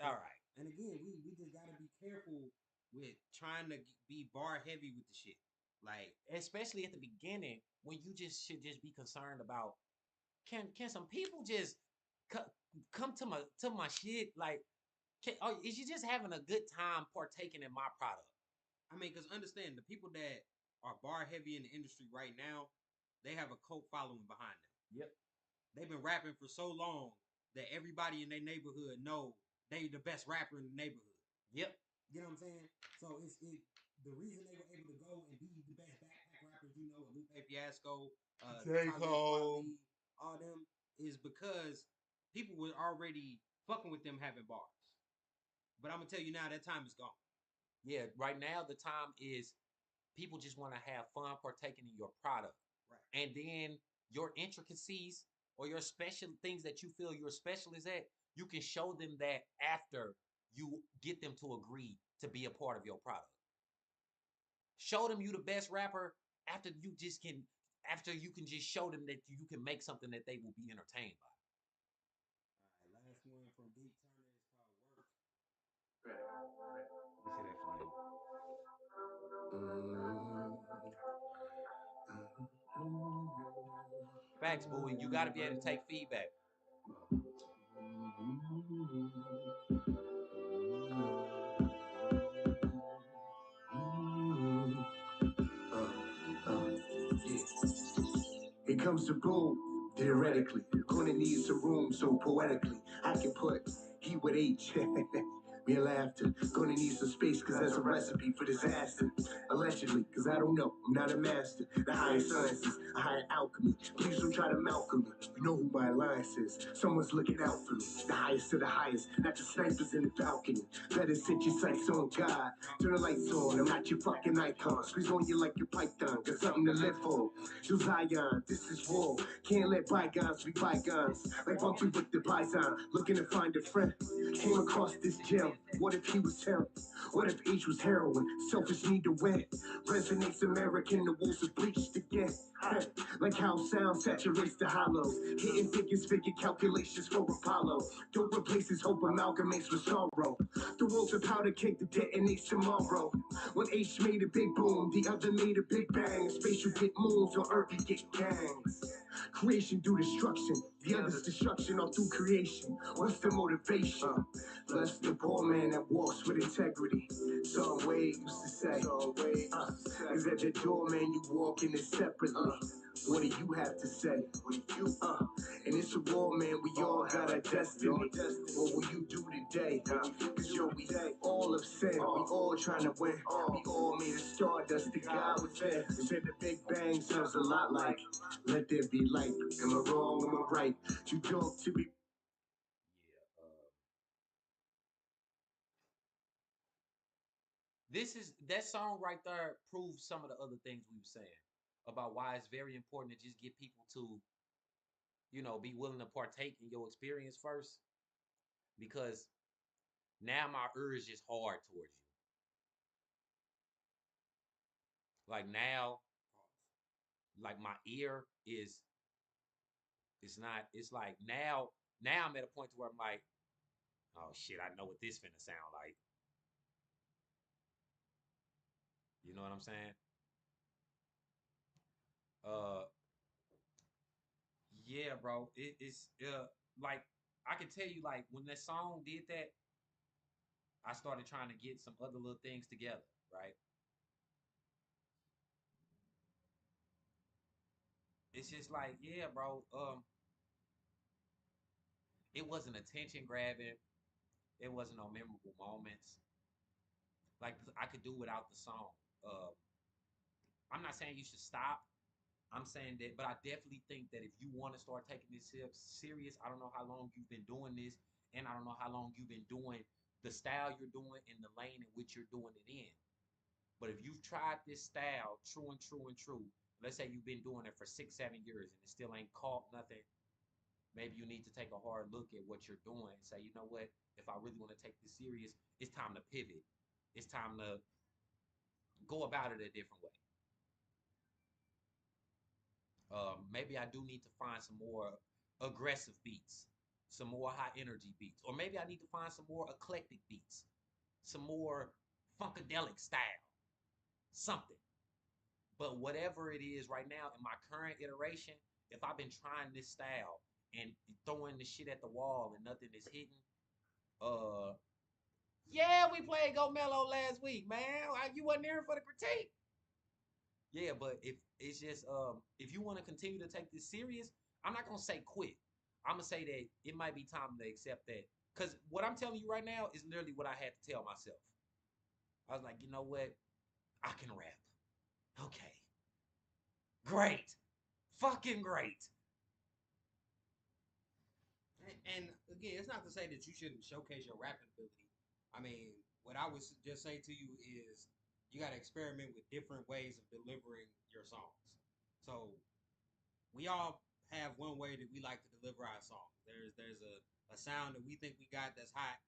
all right.
And again, we just gotta be careful with trying to be bar heavy with the shit. Like,
Especially at the beginning when you just should just be concerned about can some people just come to my shit like is you just having a good time partaking in my product?
I mean, because understand the people that are bar heavy in the industry right now, they have a cult following behind them.
Yep.
They've been rapping for so long that everybody in their neighborhood know they the best rapper in the neighborhood.
Yep.
You know what I'm saying? So it's the reason they were able to go and be the best backpack rappers, Lupe Fiasco,
J. Cole.
all them, is because people were already fucking with them having bars. But I'm gonna tell you now, that time is gone.
Yeah, right now the time is people just want to have fun partaking in your product.
Right.
And then your intricacies or your special things that you feel you're specialist at, you can show them that after you get them to agree to be a part of your product. Show them you the best rapper after you can just show them that you can make something that they will be entertained by.
All right, last one from Geek Turner is called Work.
Let me see that flame. Facts, Bowie. You got to be able to take feedback.
comes to boom, theoretically, gonna need some room, so poetically, I can put he with H. Me laughter. Gonna need some space, cause that's a recipe for disaster. Allegedly, cause I don't know, I'm not a master. The higher sciences, a higher alchemy. Please don't try to Malcolm me. You know who my alliance is. Someone's looking out for me. The highest of the highest, not the snipers in the balcony. Better set your sights on God. Turn the lights on, I'm not your fucking icon. Squeeze on you like your python, got something to live for. To Zion, this is war. Can't let bygones be bygones. Like Bumpy with the bison, looking to find a friend. Came across this gem. What if he was him? What if H was heroin? Selfish need to win. Resonates American, the wolves are bleached again. Like how sound saturates the hollows. Hitting figures, figure calculations for Apollo. Don't replace his hope, amalgamates with sorrow. The world's a powder cake that detonates tomorrow. When H made a big boom, the other made a big bang. Space you get moons, on Earth you get gangs. Creation through destruction, the other's destruction all through creation. What's the motivation? Bless the poor man that walks with integrity. Some way used to say, is at the door, man, you walking it separately. What do you have to say? And it's a war, man, we all got a destiny. What will you do today? Cause yo, we all have sinned, we all trying to win. We all made a stardust, the God within. Said the Big Bang sounds a lot like, let there be light. Am I wrong, am I right? You talk to me.
This is that song right there proves some of the other things we were saying about why it's very important to just get people to, be willing to partake in your experience first. Because now my urge is hard towards you. Like now, like my ear is it's not, it's like now I'm at a point to where I'm like, oh shit, I know what this finna sound like. You know what I'm saying? Uh yeah, bro. It's like I can tell you like when that song did that, I started trying to get some other little things together, right? It's just like, yeah, bro. It wasn't attention grabbing. It wasn't no memorable moments. Like I could do without the song. Uh, I'm not saying you should stop. I'm saying that, but I definitely think that if you want to start taking this serious, I don't know how long you've been doing this, and I don't know how long you've been doing the style you're doing in the lane in which you're doing it in. But if you've tried this style true and true and true, let's say you've been doing it for 6, 7 years and it still ain't caught nothing, maybe you need to take a hard look at what you're doing and say, you know what, if I really want to take this serious, it's time to pivot. It's time to go about it a different way. Maybe I do need to find some more aggressive beats, some more high energy beats, or maybe I need to find some more eclectic beats, some more funkadelic style, something. But whatever it is right now in my current iteration, if I've been trying this style and throwing the shit at the wall and nothing is hitting, uh, yeah, we played Go Mellow last week, man. You wasn't there for the critique. Yeah, but if it's just if you want to continue to take this serious, I'm not gonna say quit. I'm gonna say that it might be time to accept that. Cause what I'm telling you right now is literally what I had to tell myself. I was like, you know what? I can rap. Okay. Great. Fucking great.
And again, it's not to say that you shouldn't showcase your rapping ability. I mean, what I would just say to you is you got to experiment with different ways of delivering your songs. So we all have one way that we like to deliver our songs. There's a sound that we think we got that's hot,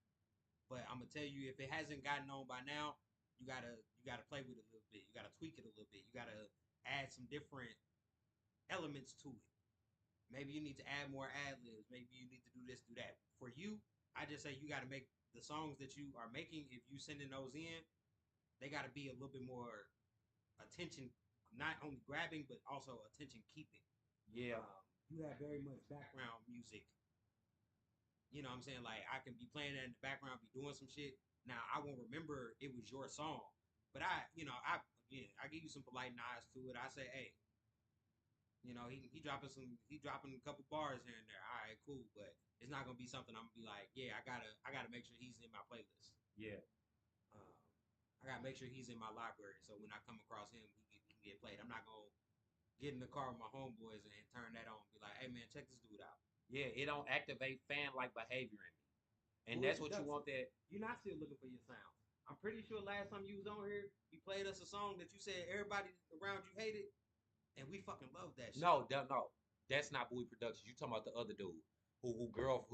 but I'm gonna tell you if it hasn't gotten on by now, you gotta play with it a little bit. You gotta tweak it a little bit. You gotta add some different elements to it. Maybe you need to add more ad libs. Maybe you need to do this, do that. For you, I just say you got to make the songs that you are making. If you sending those in, they got to be a little bit more attention, not only grabbing but also attention keeping.
Yeah.
You have very much background music. You know what I'm saying? Like I can be playing that in the background, be doing some shit. Now I won't remember it was your song, but I, again, I give you some polite nods to it. I say, hey,
You know, he dropping a couple bars here and there. All right, cool, but it's not gonna be something I'm gonna be like, yeah, I gotta make sure he's in my playlist.
Yeah.
Um, I gotta make sure he's in my library, so when I come across him, he can get played. I'm not gonna get in the car with my homeboys and turn that on and be like, hey man, check this dude out.
Yeah, it don't activate fan-like behavior in me. And
Who
that's
is
what you
Dutton?
want that. You're not still looking for your sound. I'm pretty sure last time you was on here,
He played us a song that you said everybody around you hated, and we fucking loved that shit.
no. That's not Bowie Productions. You talking about the other dude who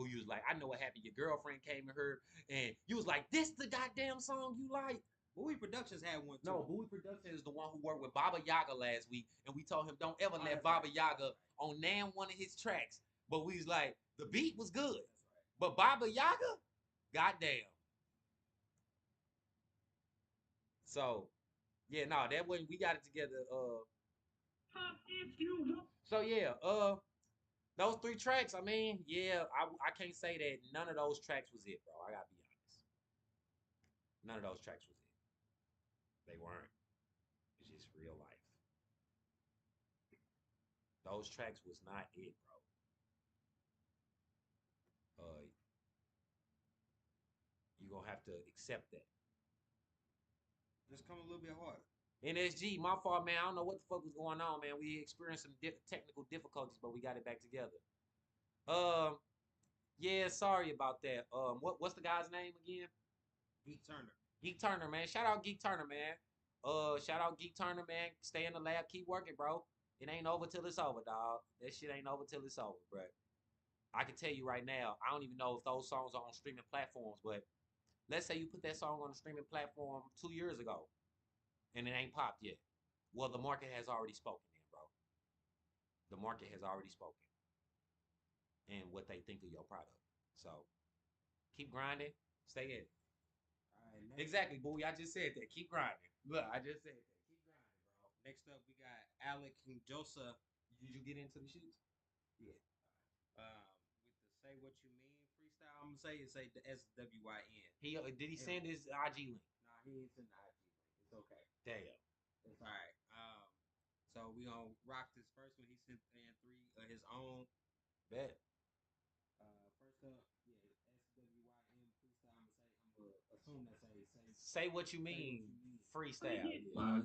you was like, I know what happened. Your girlfriend came to her and you was like, this the goddamn song you like.
Bowie Productions had one too.
No, Bowie Productions is the one who worked with Baba Yaga last week, and we told him don't ever let Baba Yaga on nan one of his tracks. But we was like, the beat was good, but Baba Yaga, goddamn. So, yeah, no, that wasn't. We got it together. So yeah, those 3 tracks. I mean, yeah, I can't say that none of those tracks was it, bro. I gotta be honest. None of those tracks was it. They weren't. It's just real life. Those tracks was not it, bro. You gonna have to accept that.
Just come a little bit harder.
NSG, my fault, man. I don't know what the fuck was going on, man. We experienced some technical difficulties, but we got it back together. Yeah, sorry about that. What's the guy's name again?
Geek Turner.
Geek Turner, man. Shout out Geek Turner, man. Shout out Geek Turner, man. Stay in the lab, keep working, bro. It ain't over till it's over, dog. That shit ain't over till it's over, bro. I can tell you right now, I don't even know if those songs are on streaming platforms, but let's say you put that song on a streaming platform 2 years ago and it ain't popped yet. Well, the market has already spoken then, bro. The market has already spoken and what they think of your product. So keep grinding, stay in it.
All right,
Exactly, boy. I just said that. Keep grinding. Look, I just said that. Keep grinding, bro.
Next up, we got Alec and Josa.
Did you get into the shoots?
Yeah. With the Say What You Mean freestyle, I'm gonna say the SWYN.
He did he send his IG link?
Nah, he ain't send the IG link. It's okay.
Damn.
It's all right. So we gonna rock this first one. He sent in 3 of his own.
Bet.
First up, yeah, SWYN freestyle. I'm gonna assume that's a
Say what you mean. Freestyle.
Wow.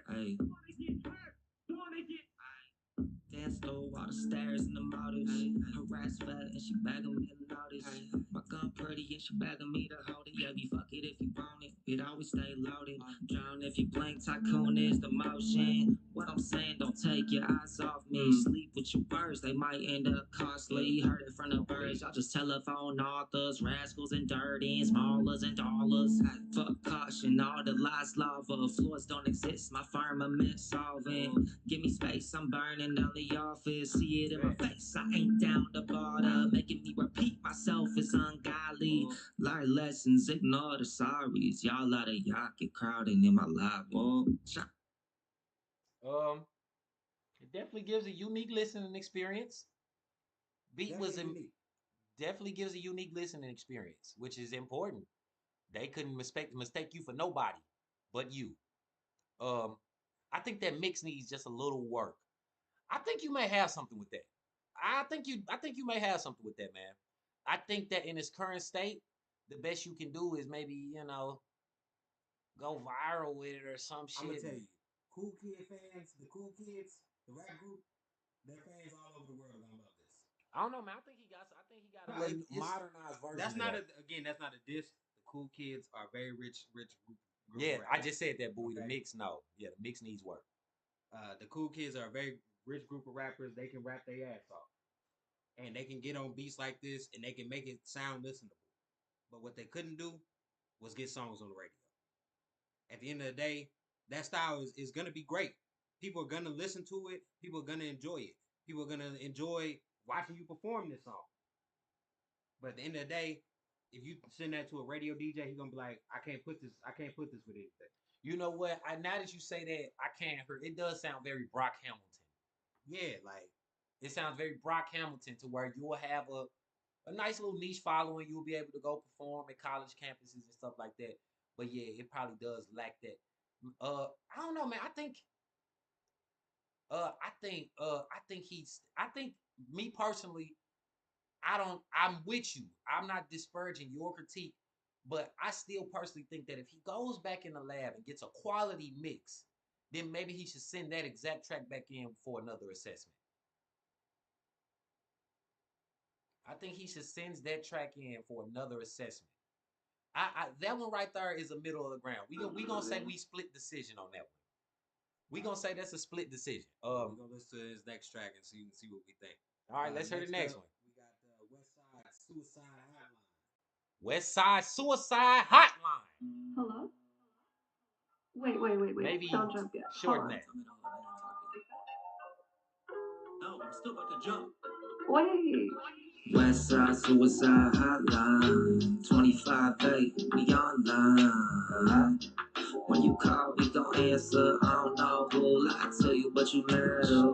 Hey. Dance through all the stairs and the motives. Harass fat and she bagging me to notice. My gun pretty and she bagging me to hold it. Yeah, we fuck it if you want it. It always stay loaded. Drown if you blink. Tycoon is the motion. What I'm saying, don't take your eyes off me. Sleep with your birds, they might end up costly. Heard it from the birds. Y'all just telephone authors, rascals and dirty, smallers and dollars. Fuck caution, all the lies lava. Floors don't exist. My firmament solving. Give me space, I'm burning down the office. See it in my face, I ain't down the border. Making me repeat myself is ungodly. Learn lessons, ignore the sorries. Y'all out of y'all get crowding in my lobby.
It definitely gives a unique listening experience. Beat was definitely gives a unique listening experience, which is important. They couldn't mistake you for nobody but you. I think that mix needs just a little work. I think you may have something with that. I think you may have something with that, man. I think that in its current state, the best you can do is maybe, go viral with it or some shit.
I'm gonna tell you, Cool Kid fans, the Cool Kids, the rap group, their fans all over the world are gonna love this.
I don't know, man. I think he got
A modernized version.
That's
of
not
that.
that's not a diss. The Cool Kids are a very rich group.
Yeah, I just said that, boy. Okay. The mix, no. Yeah, the mix needs work.
The Cool Kids are a very rich group of rappers. They can rap their ass off. And they can get on beats like this and they can make it sound listenable. But what they couldn't do was get songs on the radio. At the end of the day, that style is going to be great. People are going to listen to it. People are going to enjoy it. People are going to enjoy watching you perform this song. But at the end of the day, if you send that to a radio DJ, he's going to be like, I can't put this with anything.
You know what? Now that you say that, I can't hear. It does sound very Brock Hamilton.
Yeah, like it sounds very Brock Hamilton to where you will have a nice little niche following. You'll be able to go perform at college campuses and stuff like that. But yeah, it probably does lack that. I don't know, man. I think me personally, I'm with you. I'm not disparaging your critique, but I still personally think that if he goes back in the lab and gets a quality mix, then maybe he should send that exact track back in for another assessment. I think he should send that track in for another assessment. That one right there is a middle of the ground. We gonna say we split decision on that one. We gonna say that's a split decision.
We're gonna listen to his next track and see what we think.
All right, let's hear the next one.
We got the West Side Suicide Hotline.
West Side Suicide Hotline.
Hello? Wait.
Maybe
Don't jump yet.
shorten
Hold
that.
No, I'm still about to jump.
Wait.
West Side Suicide Hotline, 25-8, we online. When you call, we gon' answer. I don't know who lied to you, but you matter.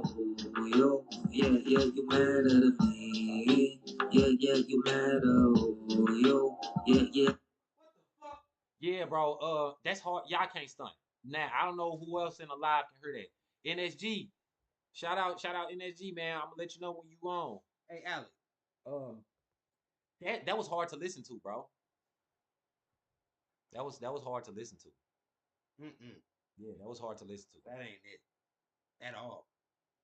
You, yeah, you matter to me. Yeah, you matter. You, yeah.
Yeah, bro. That's hard. Y'all can't stunt. Now I don't know who else in the live can hear that. NSG. Shout out NSG, man. I'm gonna let you know when you on.
Hey, Alec.
That was hard to listen to, bro. That was hard to listen to. Yeah, that was hard to listen to.
That ain't it at all.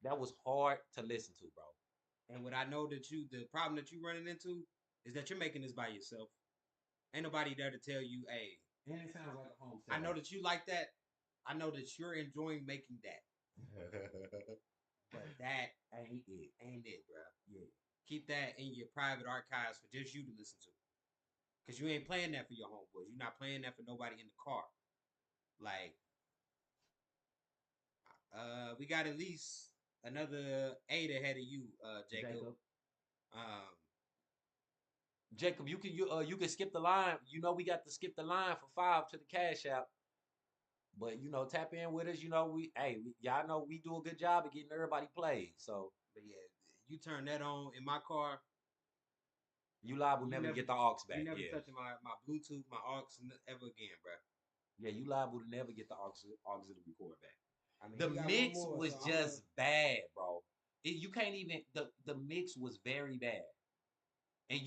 That was hard to listen to, bro.
And what I know the problem that you running into is that you're making this by yourself. Ain't nobody there to tell you, hey.
And it sounds like a home.
I know that you like that. I know that you're enjoying making that. But that ain't it, bro.
Yeah.
Keep that in your private archives for just you to listen to. Because you ain't playing that for your homeboys. You're not playing that for nobody in the car. Like, we got at least another 8 ahead of you, Jacob.
Jacob, you can skip the line. You know we got to skip the line for 5 to the Cash App. But tap in with us. Y'all know we do a good job of getting everybody played. So,
but yeah, you turn that on in my car.
You live will never get the aux back.
You never touching my Bluetooth, my aux ever again, bro.
Yeah, you live will never get the auxiliary record back. I mean, the mix was just bad, bro. You can't even the mix was very bad. And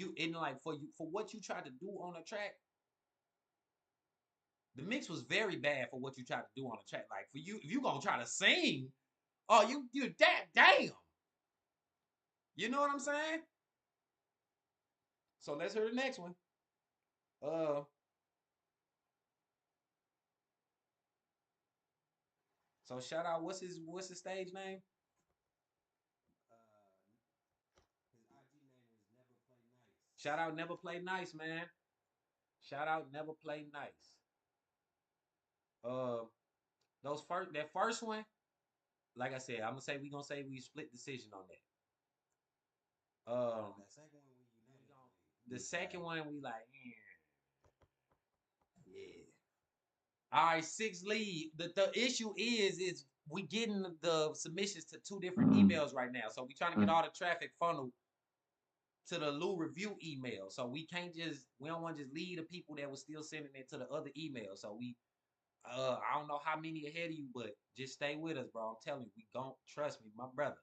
for what you tried to do on the track, the mix was very bad for what you tried to do on the track. Like for you, if you gonna try to sing, oh you damn. You know what I'm saying? So let's hear the next one. So shout out, what's his stage name?
His IG name is Never Play Nice.
Shout out Never Play Nice, man. Shout out Never Play Nice. That first one, like I said, I'm gonna say we split decision on that.
That second one we united.
The second one we like, yeah. All right, 6 lead. The issue is we getting the submissions to 2 different emails right now. So we trying to get all the traffic funneled to the LouReview email. So we don't want to just leave the people that was still sending it to the other email. So I don't know how many ahead of you, but just stay with us, bro. I'm telling you, we gon' trust me, my brother.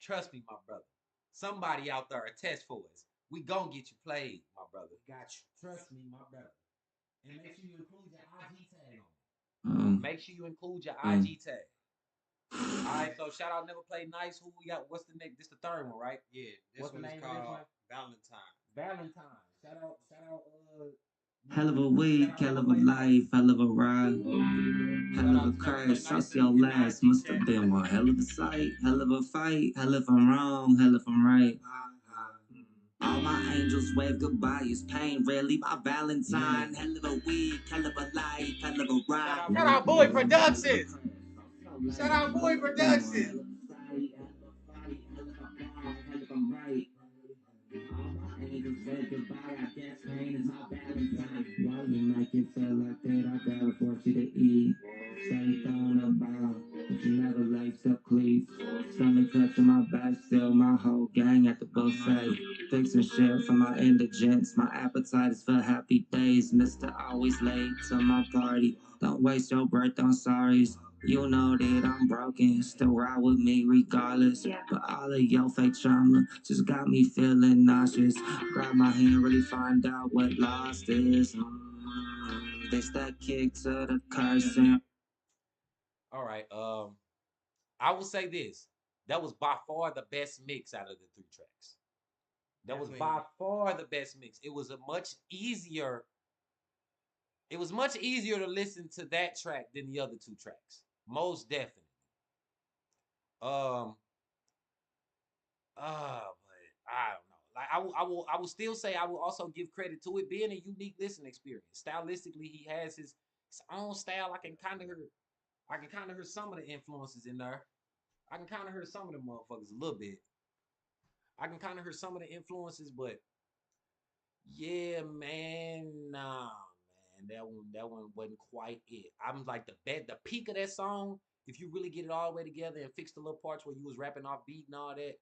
Trust me, my brother. Somebody out there attest for us. We gonna get you played, my brother.
Got you.
Trust me, my brother. And make sure you include your IG tag on it. Make sure you include your IG tag. All right, so shout out Never Play Nice. Who we got? What's the next? This the third one, right?
Yeah,
what's the name of this one?
Valentine.
Valentine. Shout out.
Hell of a week, hell of a life, hell of a ride, hell of a crash. Trust your last must have been one hell of a sight, hell of a fight, hell if I'm wrong, hell if I'm right. All my angels wave goodbye. It's pain, rarely my Valentine. Hell of a week, hell of a life, hell of a ride.
Shout out Boy Productions. Shout out Boy Productions.
Angels say goodbye, I guess pain is my Valentine. Why you make it feel like that? I gotta force you to eat. Say throwing a bomb. Never laced up cleats. Stomach touching my back, still my whole gang at the buffet. Fixing shit for my indigents. My appetite is for happy days. Mr. Always late to my party. Don't waste your breath on sorries. You know that I'm broken. Still ride with me regardless. But all of your fake trauma just got me feeling nauseous. Grab my hand, really find out what lost is. This that kick to the cursing.
All right. I will say this. That was by far the best mix out of the 3 tracks. That was by far the best mix. It was a much easier. It was much easier to listen to that track than the other 2 tracks. Most definitely. Um. But I don't know. Like I will still say I will also give credit to it being a unique listening experience. Stylistically, he has his own style. I can kind of hear some of the influences in there. I can kind of hear some of the motherfuckers a little bit. I can kind of hear some of the influences, but yeah, man, nah, man, that one wasn't quite it. I'm like the peak of that song. If you really get it all the way together and fix the little parts where you was rapping off beat and all that,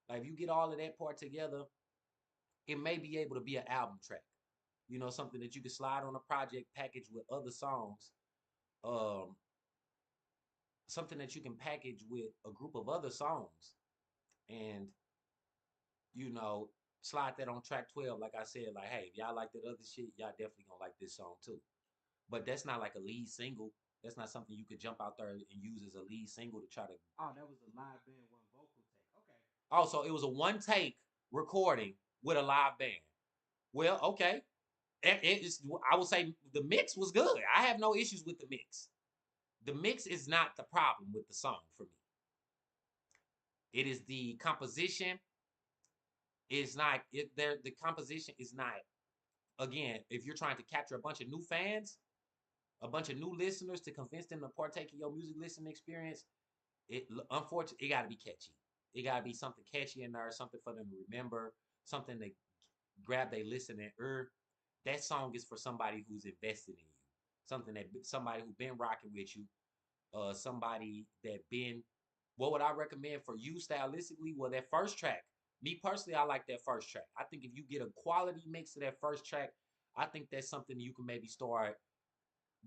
like if you get all of that part together, it may be able to be an album track. You know, something that you can slide on a project package with other songs. Um, something that you can package with a group of other songs and you know, slide that on track 12. Like I said, like, hey, if y'all like that other shit, y'all definitely gonna like this song too. But that's not like a lead single. That's not something you could jump out there and use as a lead single to try to.
Oh, that was a live band, one vocal take. Okay.
Also, it was a one take recording with a live band. Well, okay. It is, I would say the mix was good. I have no issues with the mix. The mix is not the problem with the song for me. It is the composition. Is not it there. The composition is not again, if you're trying to capture a bunch of new fans, a bunch of new listeners to convince them to partake in your music listening experience, it unfortunately it got to be catchy. It got to be something catchy in there, something for them to remember, something to grab they listening ear. That song is for somebody who's invested in you, something that somebody who's been rocking with you, somebody that been. What would I recommend for you stylistically? Well, that first track. Me personally, I like that first track. I think if you get a quality mix of that first track, I think that's something you can maybe start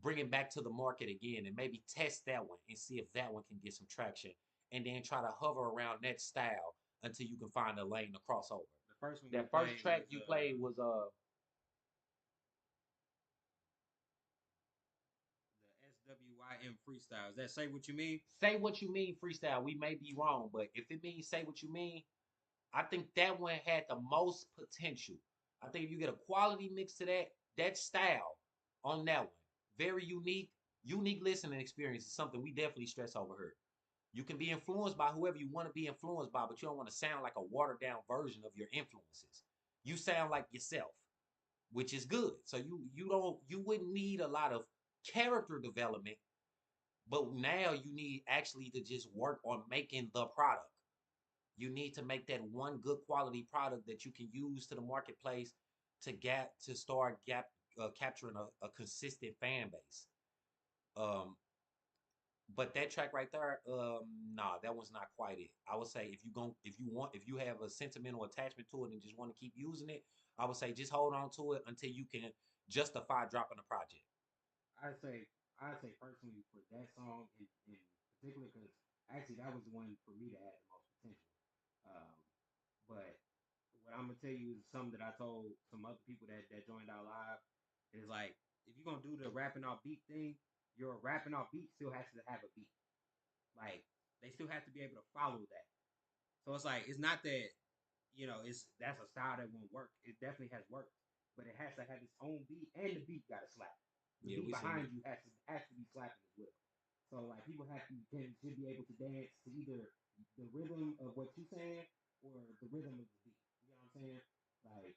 bringing back to the market again and maybe test that one and see if that one can get some traction. And then try to hover around that style until you can find a lane to cross over.
The first one you
That first
played
track
was
you played was
the SWYM freestyles. That say what you mean?
Say What You Mean freestyle. We may be wrong, but if it means Say What You Mean, I think that one had the most potential. I think if you get a quality mix to that style on that one, very unique listening experience is something we definitely stress over here. You can be influenced by whoever you want to be influenced by, but you don't want to sound like a watered down version of your influences. You sound like yourself, which is good. So you wouldn't need a lot of character development, but now you need actually to just work on making the product. You need to make that one good quality product that you can use to the marketplace to start capturing a consistent fan base. Um, but that track right there, nah, that was not quite it. I would say if you have a sentimental attachment to it and just want to keep using it, I would say just hold on to it until you can justify dropping the project.
I'd say I'd say personally for that song in particular because actually that was the one for me that had the most potential. Um, but what I'm gonna tell you is something that I told some other people that joined our live is like if you're gonna do the rapping off beat thing, your rapping off beat still has to have a beat. Like they still have to be able to follow that. So it's like it's not that it's that's a style that won't work. It definitely has worked, but it has to have its own beat, and the beat got to slap. The
Yeah,
beat
we seen
behind
it.
you has to be slapping as well. So like people should be able to dance to either the rhythm of what you're saying or the rhythm of the beat. You know what I'm saying? Like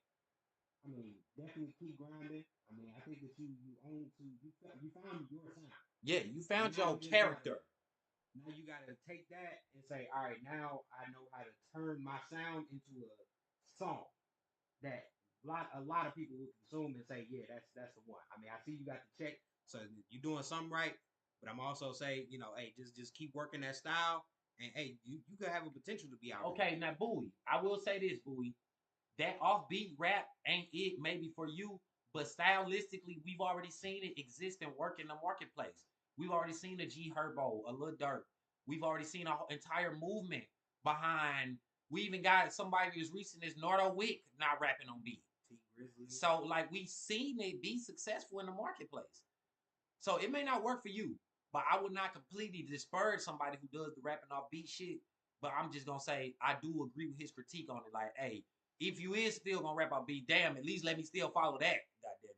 I mean, definitely keep grinding. I mean, I think that you own to you found your sound.
Yeah, you
So
found
now
your
you just gotta
character.
now you gotta take that and say, all right, now I know how to turn my sound into a song that a lot of people will consume and say, yeah, that's the one. I mean, I see you got the check, so you're doing something right. But I'm also say, you know, hey, just keep working that style, and hey, you could have a potential to be out.
Okay, now Bowie, I will say this, Bowie, that offbeat rap ain't it maybe for you, but stylistically, we've already seen it exist and work in the marketplace. We've already seen a G Herbo, a Lil Durk. We've already seen an entire movement behind. We even got somebody as recent as Nardo Wick not rapping on beat. So like we've seen it be successful in the marketplace. So it may not work for you, but I would not completely disparage somebody who does the rapping off beat shit. But I'm just gonna say I do agree with his critique on it. Like, hey, if you is still gonna rap off beat, damn, at least let me still follow that. God damn it.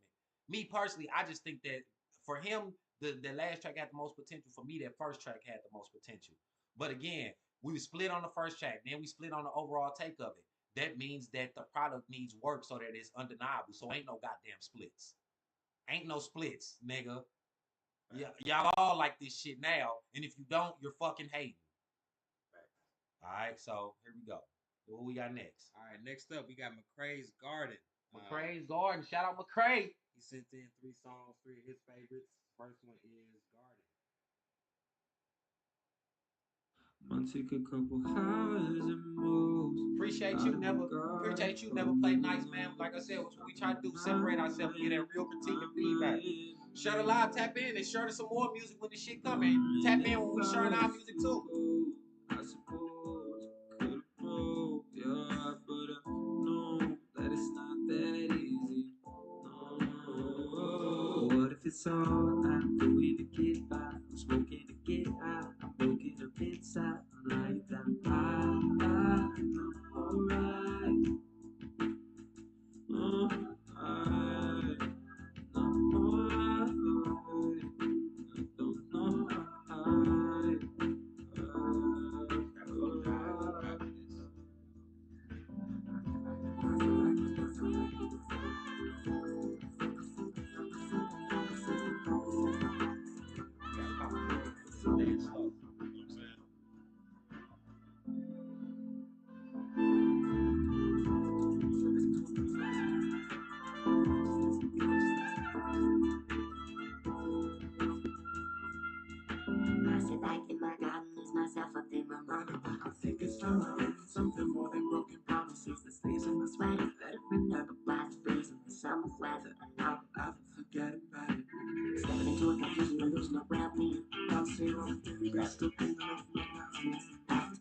Me personally, I just think that for him, the last track had the most potential. For me, that first track had the most potential. But again, we split on the first track, then we split on the overall take of it. That means that the product needs work so that it's undeniable. So ain't no goddamn splits. Ain't no splits, nigga. Yeah, y'all all like this shit now, and if you don't, you're fucking hating. All right, so here we go. What we got next?
All right, next up we got McCrae's Garden.
McCrae's Garden. Shout out McCrae.
He sent in 3 songs, 3 of his favorites. First one is Garden.
Might take a couple highs and lows.
Appreciate you never play nice, man. Like I said, what we try to do, separate ourselves and get that real critique and feedback. Share the live, tap in, and share some more music when the shit coming. Tap in when we sharing our music too.
I suppose could've broke your heart, but I know that it's not that easy. No. What if it's all I'm doing to get by? I'm smoking to get high. I'm broken up inside. I'm lying down. I'm alright. Alright. I'm alright. I don't know how. I sit back in my garden, lose myself up in my mind. I think it's time I learn something more than broken promises that stays in the sweater. Let it remember why it's freezing the summer weather. And now I forget about it. Stepping into a confusion to lose my well-being. I'll see you still thinking of my life.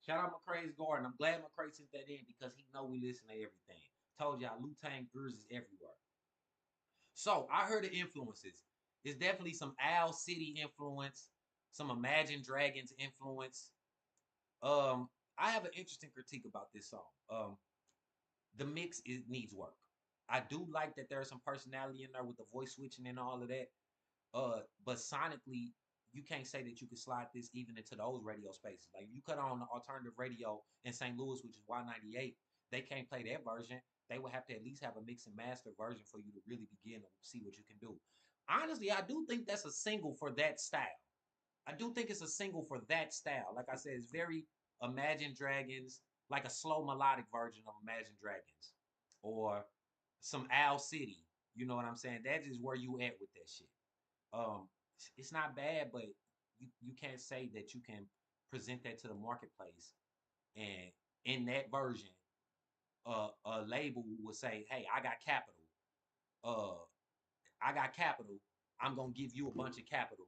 Shout out McCrae's Garden. I'm glad McCrae sent that in because he know we listen to everything. Told y'all, Wu-Tang ears is everywhere. So I heard the influences. There's definitely some Owl City influence, some Imagine Dragons influence. I have an interesting critique about this song. The mix needs work. I do like that there's some personality in there with the voice switching and all of that. But sonically, you can't say that you could slide this even into those radio spaces. Like you cut on the alternative radio in St. Louis, which is Y98, they can't play that version. They would have to at least have a mix and master version for you to really begin to see what you can do. Honestly, I do think that's a single for that style. I do think it's a single for that style. Like I said, it's very Imagine Dragons, like a slow melodic version of Imagine Dragons, or some Owl City. You know what I'm saying? That is where you at with that shit. Um, it's not bad, but you can't say that you can present that to the marketplace and in that version, a label will say, "Hey, I got capital. Uh, I got capital. I'm gonna give you a bunch of capital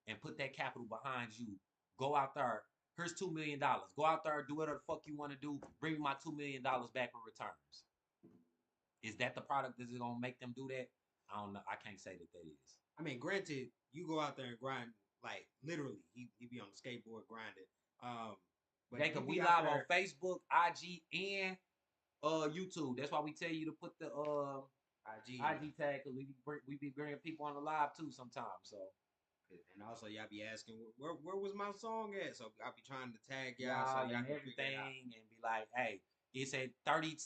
and put that capital behind you. Go out there. Here's $2 million. Go out there, do whatever the fuck you want to do. Bring me my $2 million back in returns." Is that the product that's gonna make them do that? I don't know. I can't say that is.
I mean, granted, you go out there and grind, like literally, he be on the skateboard grinding. But
Jacob, we live on Facebook, IG, and YouTube. That's why we tell you to put the IG tag, because we be bringing people on the live too sometimes. So,
and also y'all be asking where was my song at? So I'll be trying to tag y'all,
so
y'all
and
can
everything, and be like, hey, it's at 30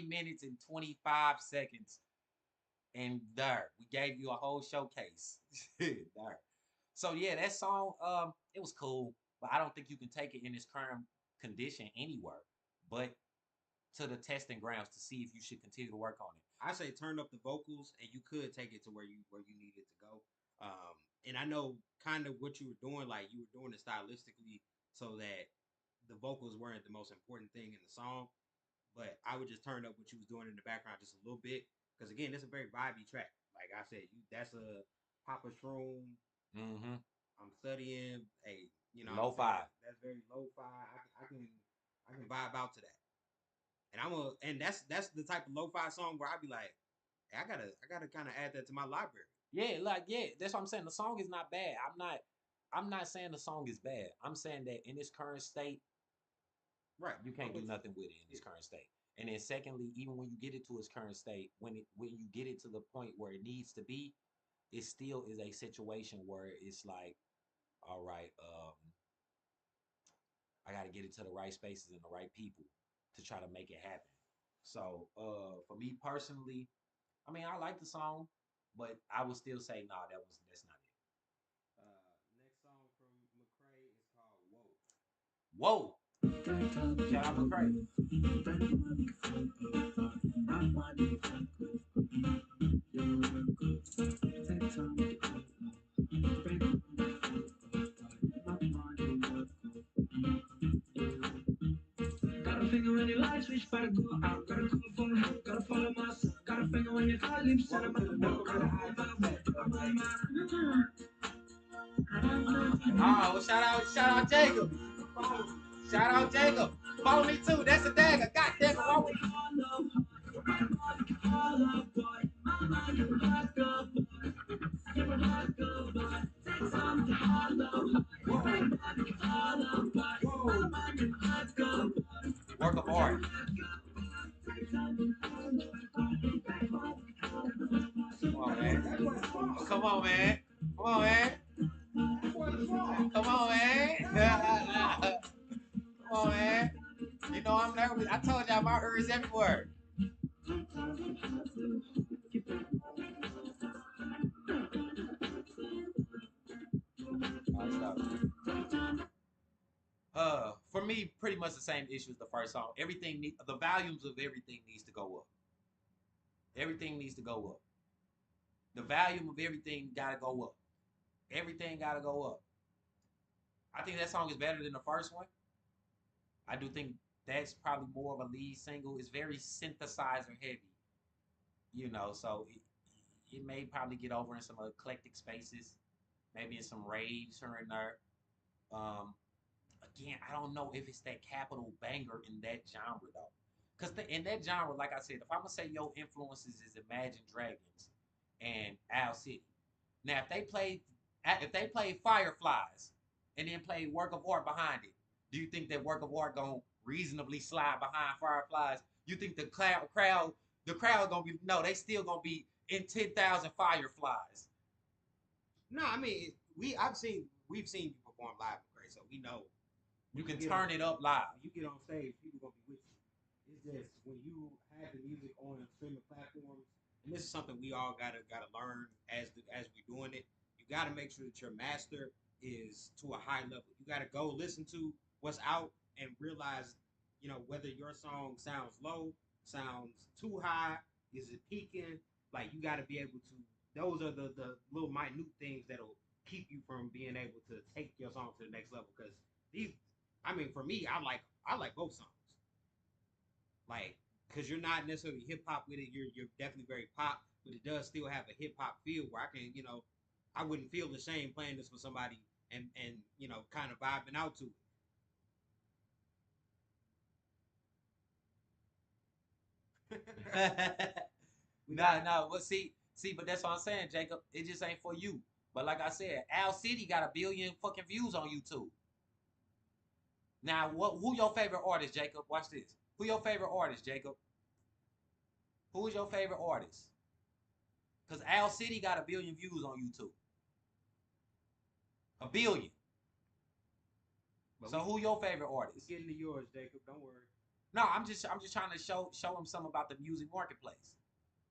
minutes and 25 seconds, and there we gave you a whole showcase. There. So yeah, that song, it was cool, but I don't think you can take it in its current condition anywhere, but to the testing grounds to see if you should continue to work on it.
I say turn up the vocals, and you could take it to where you need it to go. and I know kind of what you were doing, like you were doing it stylistically so that the vocals weren't the most important thing in the song. But I would just turn up what you was doing in the background just a little bit, because again, it's a very vibey track. Like I said, that's a Papa Shroom.
Mm-hmm.
I'm studying. Hey, you know,
Lo-fi.
that's very lo-fi. I can vibe out to that. And that's the type of lo-fi song where I'd be like, hey, I gotta kind of add that to my library.
Yeah, that's what I'm saying. The song is not bad. I'm not saying the song is bad. I'm saying that in its current state,
Right.
you can't do nothing with it in its current state. And then secondly, even when you get it to its current state, when you get it to the point where it needs to be, it still is a situation where it's like, all right, I got to get it to the right spaces and the right people to try to make it happen. So, for me personally, I mean, I like the song, but I would still say, nah, that's not it.
Next song from McCrae is called "Whoa."
Whoa, shout out McCray.
Got a finger when your light switch, better go out. Gotta go for help, gotta follow myself. Got a finger when your tight lips, and I'm at the door. Gotta hide my way.
Oh, well, shout out Jacob. Shout out Jacob. Follow me too. That's a dagger. God damn it, why we? Work of art. Come on, man. Come on, man. Come on, man. Come on, man. Come on, man. You know I'm nervous. I told y'all my ears everywhere. For me, pretty much the same issue as the first song. The volumes of everything needs to go up. Everything needs to go up. The volume of everything gotta go up. Everything gotta go up. I think that song is better than the first one. I do think that's probably more of a lead single. It's very synthesizer heavy, so it may probably get over in some eclectic spaces, maybe in some raves here and there. Um, Again, I don't know if it's that capital banger in that genre though, because in that genre, like I said, if I'm gonna say your influences is Imagine Dragons and Owl City. Now, if they played Fireflies and then played Work of Art behind it, do you think that Work of Art gonna reasonably slide behind Fireflies? You think the crowd gonna be no? They still gonna be in 10,000 Fireflies.
No, I mean we've seen you perform live, McCrae, so we know
You can
get
turn it up live.
when you get on stage, people gonna be with you. It's just when you have the music on streaming platforms, and this is something we all gotta learn as we doing it. You gotta make sure that your master is to a high level. You gotta go listen to what's out and realize, whether your song sounds low, sounds too high, is it peaking? Like you gotta be able to. Those are the little minute things that'll keep you from being able to take your song to the next level. Because these, I mean, for me, I like both songs. Like, because you're not necessarily hip hop with it. You're definitely very pop, but it does still have a hip hop feel where I can, I wouldn't feel ashamed playing this for somebody and kind of vibing out to
Nah, nah. Well, see, but that's what I'm saying, Jacob. It just ain't for you. But like I said, Owl City got 1 billion fucking views on YouTube. Now, who your favorite artist, Jacob? Watch this. Who your favorite artist, Jacob? Who is your favorite artist? Cause Owl City got 1 billion views on YouTube. 1 billion.
But
So who your favorite artist?
We're getting to yours, Jacob. Don't worry.
No, I'm just trying to show him something about the music marketplace.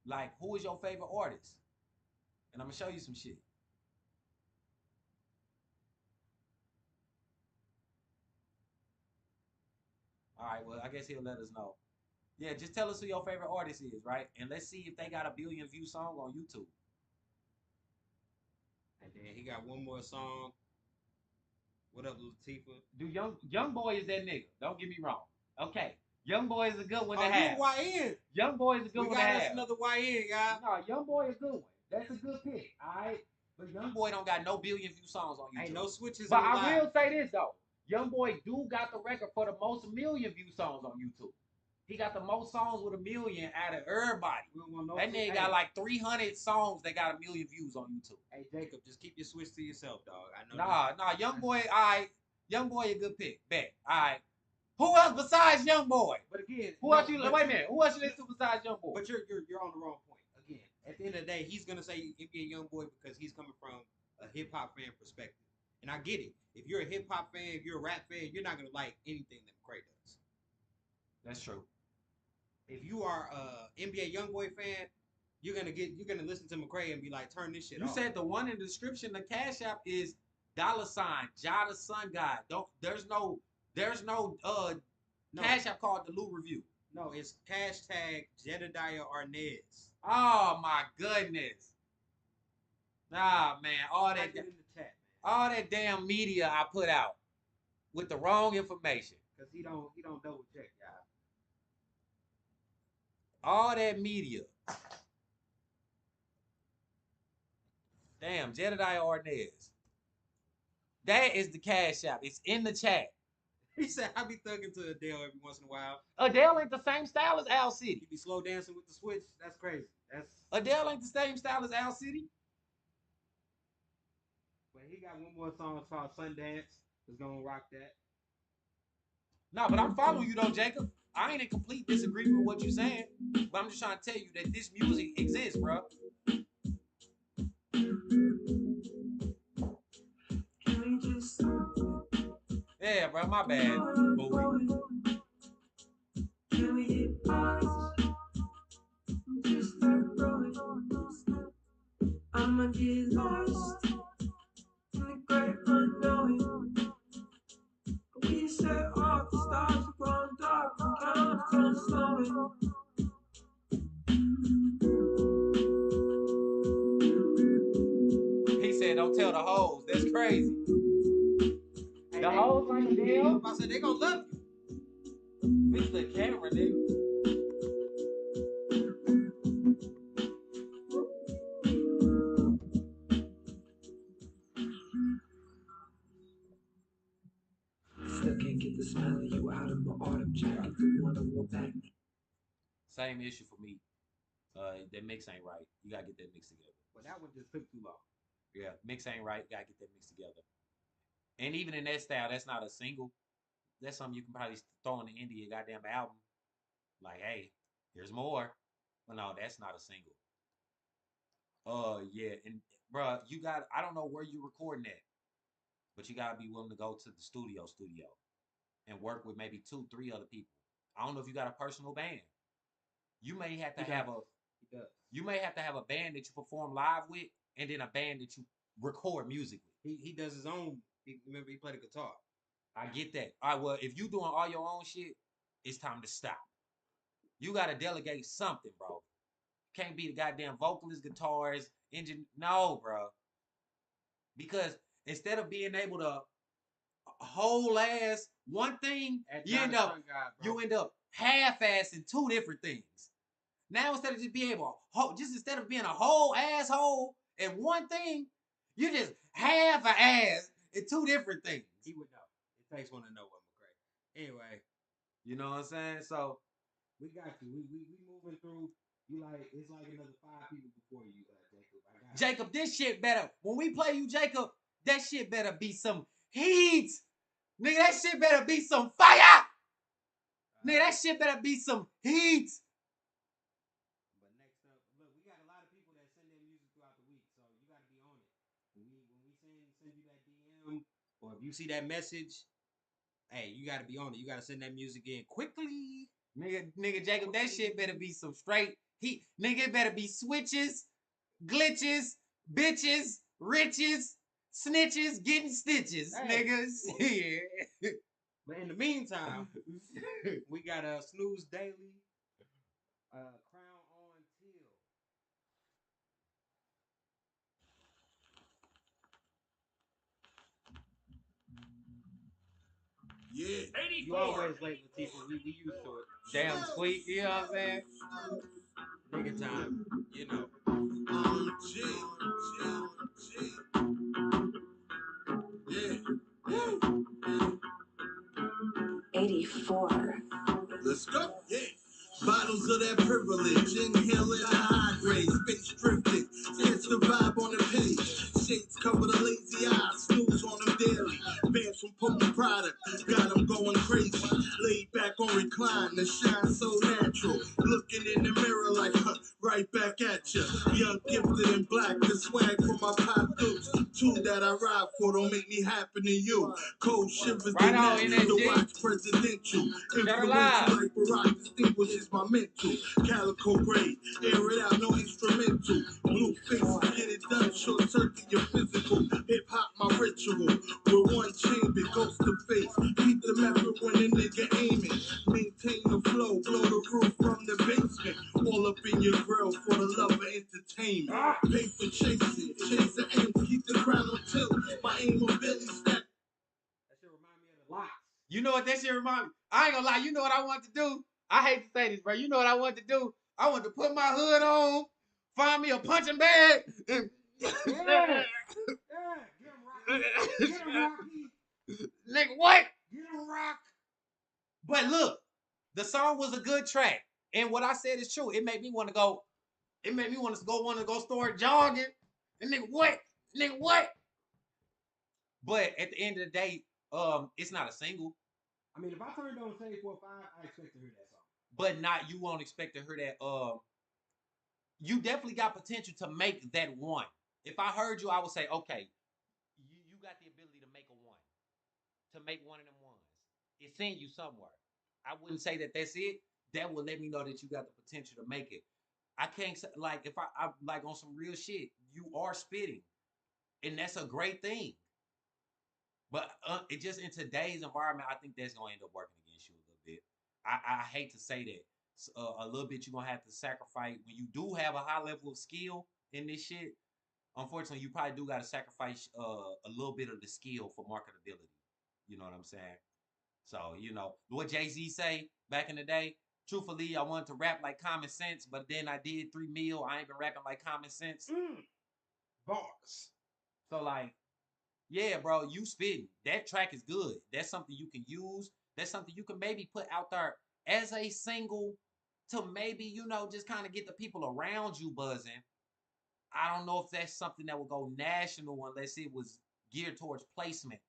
Like, who is your favorite artist? And I'm gonna show you some shit. All right, well, I guess he'll let us know. Yeah, just tell us who your favorite artist is, right? And let's see if they got 1 billion view song on YouTube.
And then he got one more song. What up, Latifah?
Do young boy is that nigga? Don't get me wrong. Okay, young boy is a good one to
Oh,
have.
you YN.
Young boy is a good
We
one to
got
have.
us another YN, guy.
No, young boy is a good one. That's a good pick. All right, but young boy don't got no billion view songs on YouTube.
Ain't no switches.
But
on
I
live.
will say this though, young boy do got the record for the most million view songs on YouTube. He got the most songs with a million out of everybody. That nigga got like 300 songs that got a million views on YouTube.
Hey Jacob, just keep your switch to yourself, dog. I know.
Nah, young boy, alright. Young boy a good pick. Bet. Alright. Who else besides young boy?
But again,
Who else you wait a minute? Who else you listen to besides young boy?
But you're on the wrong point. Again, at the end of the day, he's gonna say NBA young boy because he's coming from a hip hop fan perspective. And I get it. If you're a hip hop fan, if you're a rap fan, you're not gonna like anything that McCray does.
That's true.
If you are a NBA YoungBoy fan, you're gonna listen to McCray and be like, turn this shit off.
You said the one in the description, the Cash App is $jathesongod. There's no Cash App called the LouReview.
No, it's hashtag Jedediah Arnez.
Oh my goodness. Nah, man, all that
in the chat, man.
All that damn media I put out with the wrong information.
Cause he don't double check, y'all.
All that media. Damn, Jedediah Arnez. That is the Cash App. It's in the chat.
He said, I be thugging to Adele every once in a while.
Adele ain't the same style as Owl City.
He be slow dancing with the switch. That's crazy.
Adele ain't the same style as Owl City.
But he got one more song called Sundance. It's gonna rock that.
No, but I'm following you though, Jacob. I ain't in complete disagreement with what you're saying, but I'm just trying to tell you that this music exists, bro. Yeah, bro, my bad.
I'ma get lost in the great unknowing. We set off the stars are growing dark and countdown slowing.
He said, "Don't tell the hoes." That's crazy.
Hey,
the hoes like Adele.
I said they gonna love you.
Fix the camera, nigga.
Still can't get the smell of you out of my autumn jacket. The one I want back.
Same issue for me. That mix ain't right. You gotta get that mix together.
But that one just took too long.
Yeah, mix ain't right. You gotta get that mix together. And even in that style, that's not a single. That's something you can probably throw in the end of your goddamn album. Like, hey, here's more. But no, that's not a single. Yeah, and bruh, I don't know where you're recording at, but you gotta be willing to go to the studio and work with maybe 2, 3 other people. I don't know if you got a personal band. You may have to You may have to have a band that you perform live with, and then a band that you record music with.
He does his own. Remember, he played the guitar.
I get that. All right, well, if you doing all your own shit, it's time to stop. You gotta delegate something, bro. Can't be the goddamn vocalist, guitarist, engine. No, bro. Because instead of being able to whole ass one thing, you end up half-assing 2 different things. Now instead of just being instead of being a whole asshole in one thing, you just half a ass in 2 different things.
He would know. It takes one to know what McCray. Anyway,
you know what I'm saying? So
we got you. We moving through. It's like another 5 people before you, Jacob.
Jacob, this shit better. When we play you, Jacob, that shit better be some heat. Nigga, that shit better be some fire. Nigga, that shit better be some heat.
But next up, look, we got a lot of people that send their music throughout the week, so you got to be on it. When we send you that DM, or if you see that message, hey, you got to be on it. You got to send that music in quickly.
Nigga, Jacob, that shit better be some straight heat. Nigga, it better be switches, glitches, bitches, riches, snitches, getting stitches, niggas. Yeah.
But in the meantime, we got a Snooze Daily, Crown on Till. You always late, Latifah. We used to it.
Damn sweet, you know what I'm saying?
Nigga time.
You know.
Yeah. 84. Let's go. Yeah. Bottles of that privilege, inhaling the high grade, space drifting, sense the vibe on the page. Shades cover the lazy eyes, snooze on them daily. Bands from Potent Product, got them going crazy. Laid back on recline, the shine so natural. Looking in the mirror like, right back at ya. Young, gifted, and black, the swag from my pop dukes. Two that I ride for don't make me happen to you. Cold shivers,
Right
the
on,
net,
NSG.
the watch presidential. Influential like Barack distinguishes my mental. Calico gray, air it out, no instrumental. Blue face, get it done, short circuit your physical. Hip hop, my ritual. With one chamber, ghost to face. Keep the method when a nigga aiming. Maintain the flow, blow the roof from the basement. All up in your grill for the love of entertainment. Paper chasing, chase the aim, keep the crown on tilt. My aim on belly step.
That shit remind me of the locks.
You know what that shit remind me? I ain't gonna lie, you know what I want to do? I hate to say this, bro. You know what I want to do? I want to put my hood on, find me a punching bag, and
Yeah. Yeah. Get him, Rocky. Get him, Rocky.
nigga, what?
Get him, Rock.
But look, the song was a good track. And what I said is true. It made me want to go, start jogging. And nigga, what? Nigga, what? But at the end of the day, it's not a single.
I mean, if I turned on 74.5, I expect to hear that song.
But not you won't expect to hear that. You definitely got potential to make that one. If I heard you, I would say, okay, you got the ability to make a one, to make one of them ones. It's in you somewhere. I wouldn't say that that's it. That would let me know that you got the potential to make it. I can't say, like, if I like on some real shit, you are spitting, and that's a great thing. But it just in today's environment, I think that's gonna end up working against you a little bit. I hate to say that. A little bit you're gonna have to sacrifice when you do have a high level of skill in this shit. Unfortunately, you probably do got to sacrifice a little bit of the skill for marketability. You know what I'm saying? So you know what Jay-Z say back in the day. Truthfully, I wanted to rap like Common Sense, but then I did 3 mil. I ain't been rapping like Common Sense.
Bars.
So like, yeah, bro, you spitting. That track is good. That's something you can use. That's something you can maybe put out there as a single to maybe, just kind of get the people around you buzzing. I don't know if that's something that would go national unless it was geared towards placement,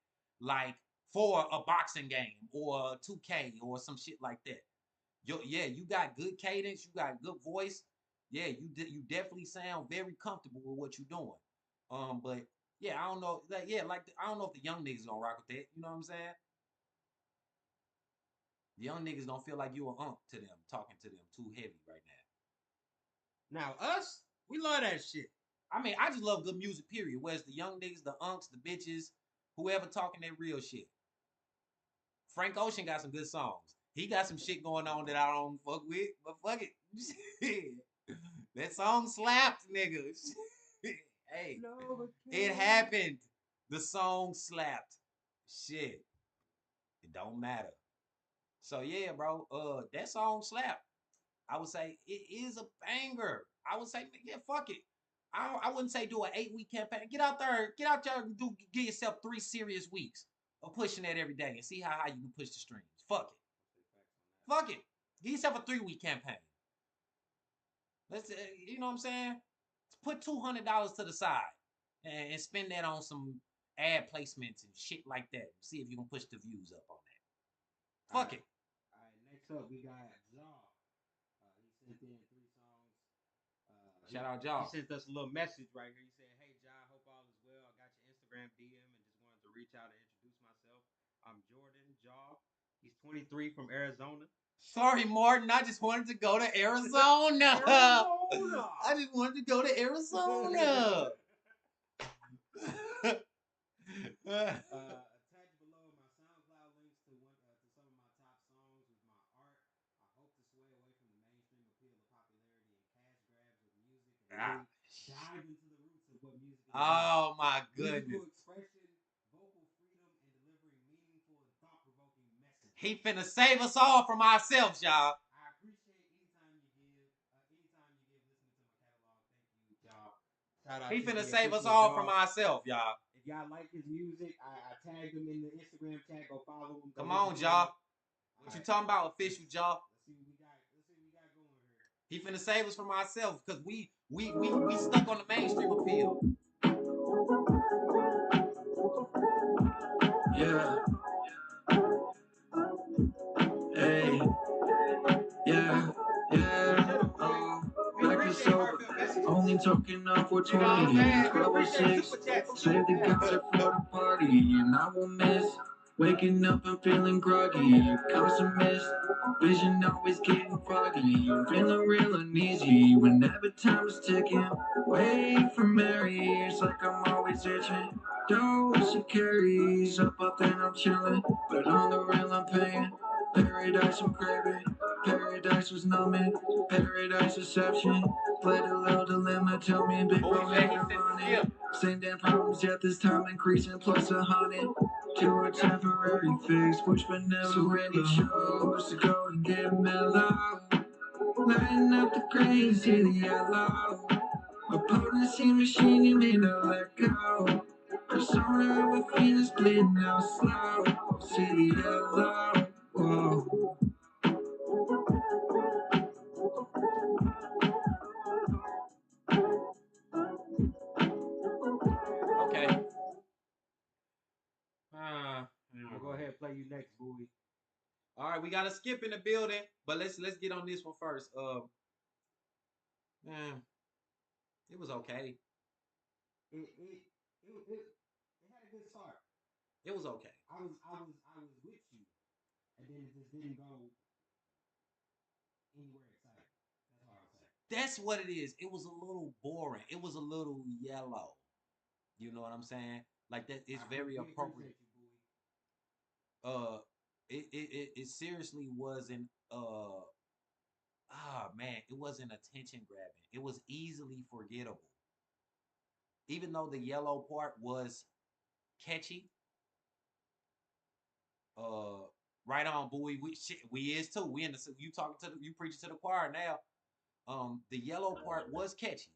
like for a boxing game or 2K or some shit like that. Yeah, you got good cadence, you got good voice. Yeah, you definitely sound very comfortable with what you're doing. But yeah, I don't know, I don't know if the young niggas gonna rock with that. You know what I'm saying? The young niggas don't feel like you a unk to them, talking to them too heavy right now.
Now, us, we love that shit.
I mean, I just love good music, period. Whether it's the young niggas, the unks, the bitches, whoever talking that real shit. Frank Ocean got some good songs. He got some shit going on that I don't fuck with, but fuck it. That song slapped, niggas. Hey, it happened. The song slapped. Shit. It don't matter. So yeah, bro. That song slapped. I would say it is a banger. I would say, yeah, fuck it. I wouldn't say do an 8 week campaign. Get out there and get yourself 3 serious weeks of pushing that every day and see how high you can push the streams. Fuck it. Fuck it. Get yourself a 3 week campaign. Let's you know what I'm saying? Put $200 to the side and spend that on some ad placements and shit like that. See if you can push the views up on that. Fuck it.
All right, next up we got Jaw. He sent in 3 songs.
Shout out Jaw.
He sent us a little message right here. He said, "Hey Jaw, hope all is well. I got your Instagram DM and just wanted to reach out and introduce myself. I'm Jordan Jaw. He's 23 from Arizona.
Sorry, Martin. I just wanted to go to Arizona. I just wanted to go to Arizona.
Attached below my SoundCloud links to some of my top songs with my art. I hope to sway away from the mainstream appeal of popularity and cash grabs with music and really dive into the roots of what music is about.
Oh my goodness.
Musical expression, vocal freedom, and delivering meaningful and thought-provoking messages."
He finna save us all from ourselves, y'all.
I appreciate anytime you give listening to my catalog. Thank you, y'all. Shout out
He
to
finna
the
save us
official
all
dog.
from ourselves, y'all.
If y'all like his music, I tagged him in the Instagram chat. Go follow him. Go
Come on,
listen to him.
y'all. What you talking about, official, y'all?
Let's see what we got. Let's see what we got going here.
He finna save us from ourselves because we stuck on the mainstream appeal.
Yeah. Hey. Yeah. Yeah. Back to sober. Only talking on 420. 1206. Save the concert for the party. And I won't miss. Waking up and feeling groggy. Constant mist. Vision always getting foggy. I'm feeling real uneasy whenever time is ticking. Wait for Mary. It's like I'm always itching. Dose it carries up then I'm chilling. But on the real I'm paying. Paradise I'm craving. Paradise was numbing. Paradise reception. Played a little dilemma. Tell me big bro had to run it. Same damn problems yet this time increasing plus 100 to a temporary fix, which but never really chose to go and get mellow. Lighting up the green, see the yellow. A potency machine you may not let go. Persona of a phoenix bleeding out slow. See the yellow. Whoa.
Okay.
I'm gonna go ahead and play you next, Bowie.
All right, we got a skip in the building, but let's get on this one first. Man, it was okay.
It had a good start.
It was okay.
I was with you, and then it just didn't go anywhere exciting. That's all I'll say.
That's what it is. It was a little boring. It was a little yellow. You know what I'm saying? Like that. It's very appropriate. It seriously wasn't. Man, it wasn't attention grabbing. It was easily forgettable. Even though the yellow part was catchy. Uh, right on, boy. We is too. We in the you talking to you preaching to the choir now. The yellow part was catchy,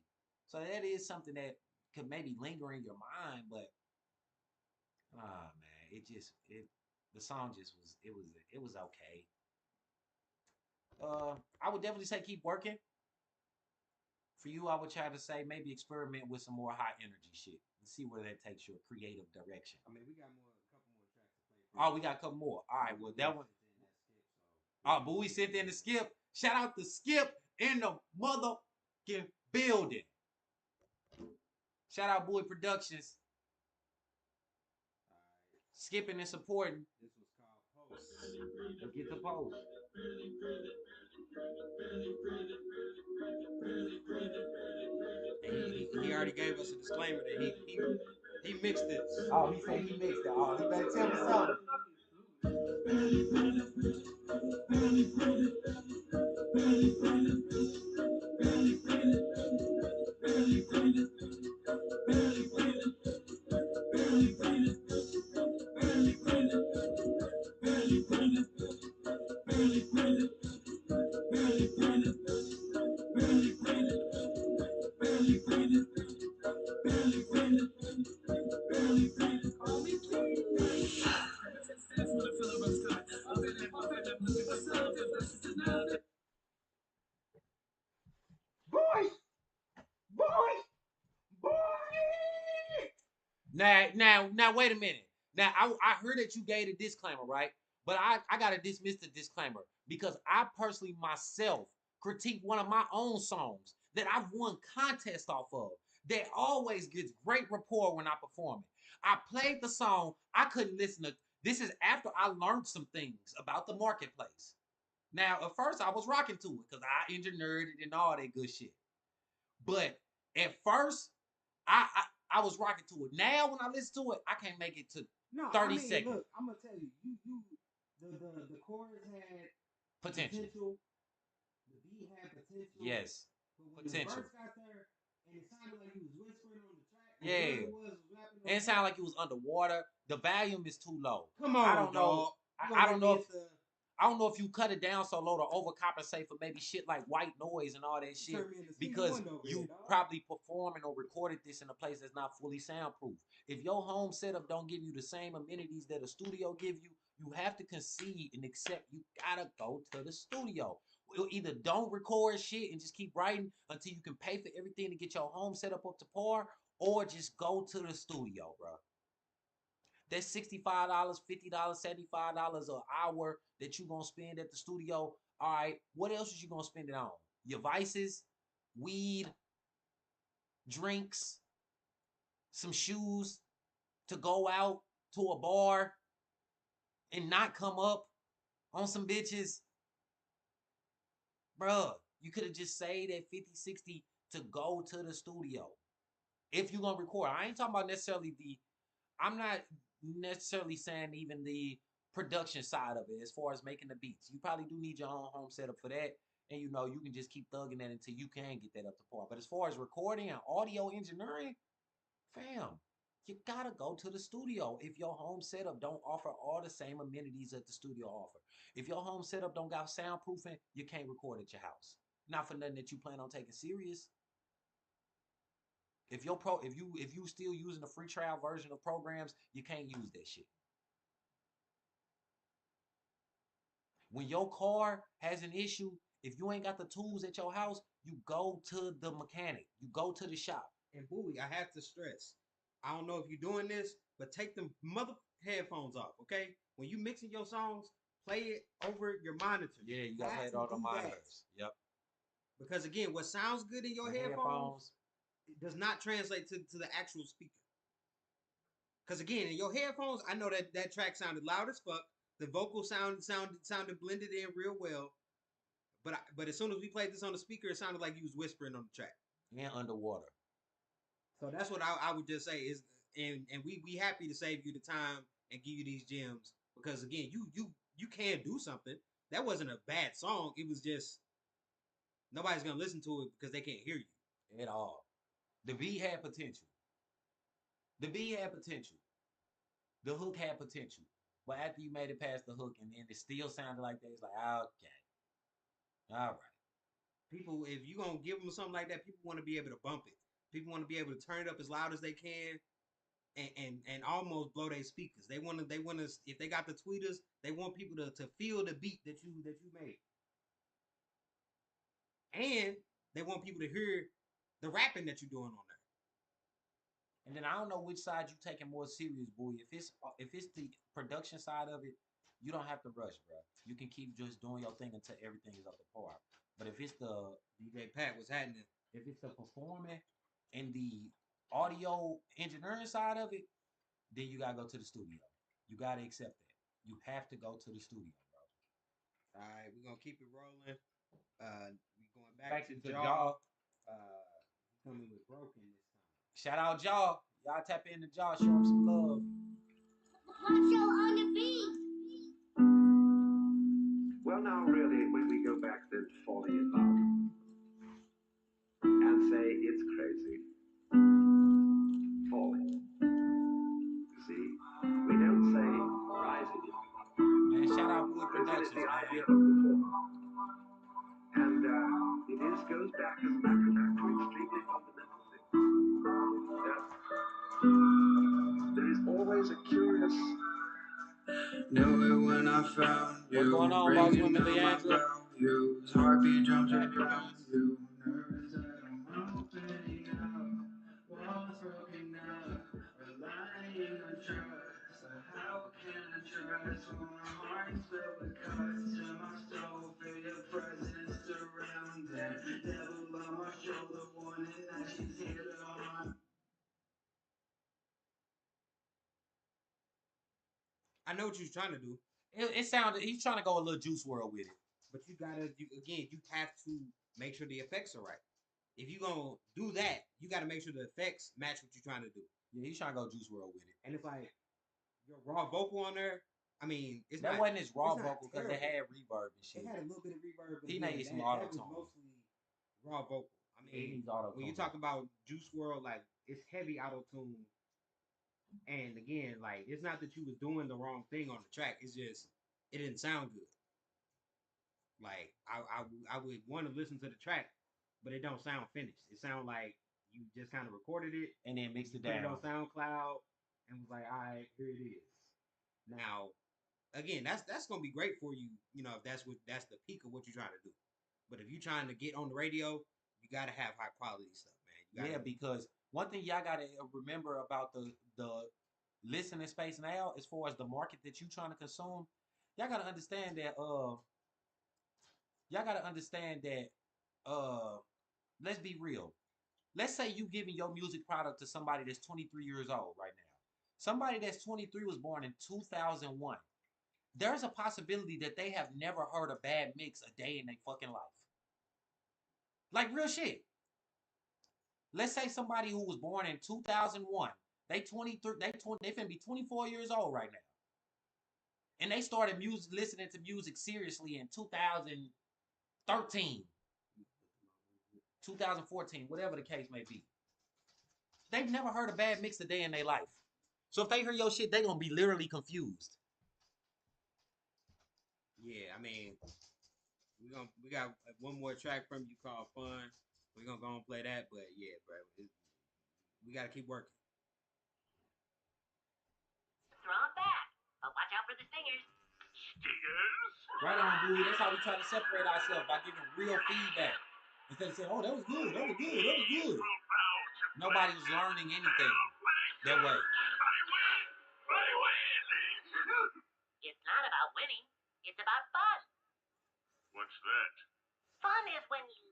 so that is something that could maybe linger in your mind. But man, the song just was it was okay. I would definitely say keep working. For you, I would try to say maybe experiment with some more high energy shit and see where that takes your creative direction.
I mean, we got a couple more tracks to play.
Oh, we got a couple more. All right, well that one. Oh, but we sent in the Skip. Shout out to Skip in the motherfucking building. Shout out Boy Productions. Skipping and supporting.
This was called Post.
Let's get to Post.
He already gave us a disclaimer that he mixed it.
Oh, he said he mixed it. Oh, he better tell me something. Boy, boy, boy. Now, wait a minute. Now, I heard that you gave a disclaimer, right? But I gotta dismiss the disclaimer because I personally myself critique one of my own songs that I've won contests off of that always gets great rapport when I perform it. I played the song, I couldn't listen to this is after I learned some things about the marketplace. Now, at first I was rocking to it because I engineered it and all that good shit. But at first, I was rocking to it. Now when I listen to it, I can't make it to 30 seconds.
Look, I'm gonna tell you, the chorus had
Potential.
The beat had potential.
Yes.
But when
Potential.
the verse got there, and it sounded like he was whispering on the track.
Yeah.
Was
And it sounded like he was underwater. The volume is too low.
Come on, I don't know.
I don't know if I don't know if you cut it down so low to overcompensate for maybe shit like white noise and all that shit, because you probably performing or recorded this in a place that's not fully soundproof. If your home setup don't give you the same amenities that a studio give you, you have to concede and accept you gotta go to the studio. Either don't record shit and just keep writing until you can pay for everything to get your home set up to par, or just go to the studio, bro. That's $65, $50, $75 an hour that you gonna spend at the studio. All right, what else is you gonna spend it on? Your vices, weed, drinks, some shoes to go out to a bar and not come up on some bitches. Bruh, you could have just saved that 50, 60 to go to the studio. If you're gonna record, I ain't talking about necessarily I'm not necessarily saying even the production side of it as far as making the beats. You probably do need your own home setup for that. And you know, you can just keep thugging that until you can get that up to par. But as far as recording and audio engineering, fam, you gotta go to the studio if your home setup don't offer all the same amenities that the studio offer. If your home setup don't got soundproofing, you can't record at your house. Not for nothing that you plan on taking serious. If you still using the free trial version of programs, you can't use that shit. When your car has an issue, if you ain't got the tools at your house, you go to the mechanic. You go to the shop.
And Bowie, I have to stress, I don't know if you're doing this, but take them mother headphones off, okay? When you mixing your songs, play it over your monitor.
Yeah, you gotta play it on the monitors. Yep.
Because again, what sounds good in your headphones does not translate to the actual speaker. Because again, in your headphones, I know that track sounded loud as fuck. The vocal sounded blended in real well. But as soon as we played this on the speaker, it sounded like you was whispering on the track.
And underwater.
So that's what I would just say is, and we happy to save you the time and give you these gems, because again, you can do something. That wasn't a bad song. It was just nobody's gonna listen to it because they can't hear you
at all. The beat had potential. The beat had potential. The hook had potential. But after you made it past the hook and it still sounded like that, it's like, okay. All right.
People, if you gonna give them something like that, people want to be able to bump it. People want to be able to turn it up as loud as they can, and almost blow their speakers. They want to if they got the tweeters, they want people to feel the beat that you made, and they want people to hear the rapping that you're doing on there.
And then I don't know which side you taking more serious, boy. If it's the production side of it, you don't have to rush, bro. You can keep just doing your thing until everything is up to par. But if it's the
DJ Pat, what's happening?
If it's the performing and the audio engineering side of it, then you gotta go to the studio. You gotta accept that. You have to go to the studio, bro.
All right, we're gonna keep it rolling. We going back to
Jaw.
Coming with broken this time.
Shout out Jaw. Y'all tap into Jaw, show him some love.
On the beat. Well, now, really, when we go back to falling in love and say it's crazy, falling. You see, we don't say rising in love.
Man, shout out Wood Productions,
the
man.
idea of the form. And it goes back, as a matter of fact, to extremely fundamental things. There is always a curious.
Knew it when I found you.
What's going on, boss women, Leandra?
Heartbeat drums around you. Nervous that I'm opening up. Walls broken up. Relying on trust. So how can I trust when my heart's filled with cuts? To my soul, feel your presence surrounding. Devil on my shoulder, warning that she's here to harm.
I know what you're trying to do.
It sounded he's trying to go a little Juice WRLD with it.
But you have to make sure the effects are right. If you're gonna do that, you gotta make sure the effects match what you're trying to do.
Yeah, he's trying to go Juice WRLD with it.
And it's like your raw vocal on there. I mean,
that wasn't his raw vocal because it had reverb and shit.
It had a little bit of reverb. But
he needed some
auto tone.
That was
mostly raw vocal. I mean, when you're talking about Juice WRLD, like it's heavy auto tune. And again, like it's not that you was doing the wrong thing on the track. It's just it didn't sound good. Like I would want to listen to the track, but it don't sound finished. It sound like you just kind of recorded it
and then mixed it
put it
down.
on SoundCloud, and was like, all right, here it is. Now, again, that's gonna be great for you, if that's the peak of what you're trying to do. But if you're trying to get on the radio, you gotta have high quality stuff, man.
Yeah, because one thing y'all gotta remember about the listening space now, as far as the market that you trying to consume, y'all gotta understand that let's be real. Let's say you giving your music product to somebody that's 23 years old right now. Somebody that's 23 was born in 2001. There's a possibility that they have never heard a bad mix a day in their fucking life. Like real shit. Let's say somebody who was born in 2001, they 23, they finna be 24 years old right now. And they started listening to music seriously in 2013, 2014, whatever the case may be. They've never heard a bad mix a day in their life. So if they hear your shit, they gonna be literally confused.
Yeah, I mean, we got one more track from you called "Fun." We're gonna go and play that, but yeah, bro, we gotta keep working.
Throw it back, but watch out for the stingers.
Stingers?
Right on, Bowie. That's how we try to separate ourselves, by giving real feedback. Instead of saying, oh, that was good, that was good, that was good. Nobody's learning anything that way.
It's not about winning. It's about fun.
What's that?
Fun is when you...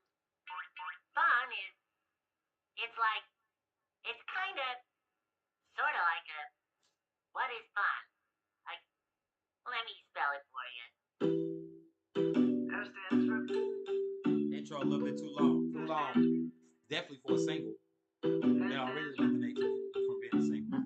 Fun is... It's like... It's kind of... Sort of like a... What is fun? Like... Let me spell it for you.
That stands for...
Intro a little bit too long.
Too long. Definitely for a single. That already eliminates you from being a single.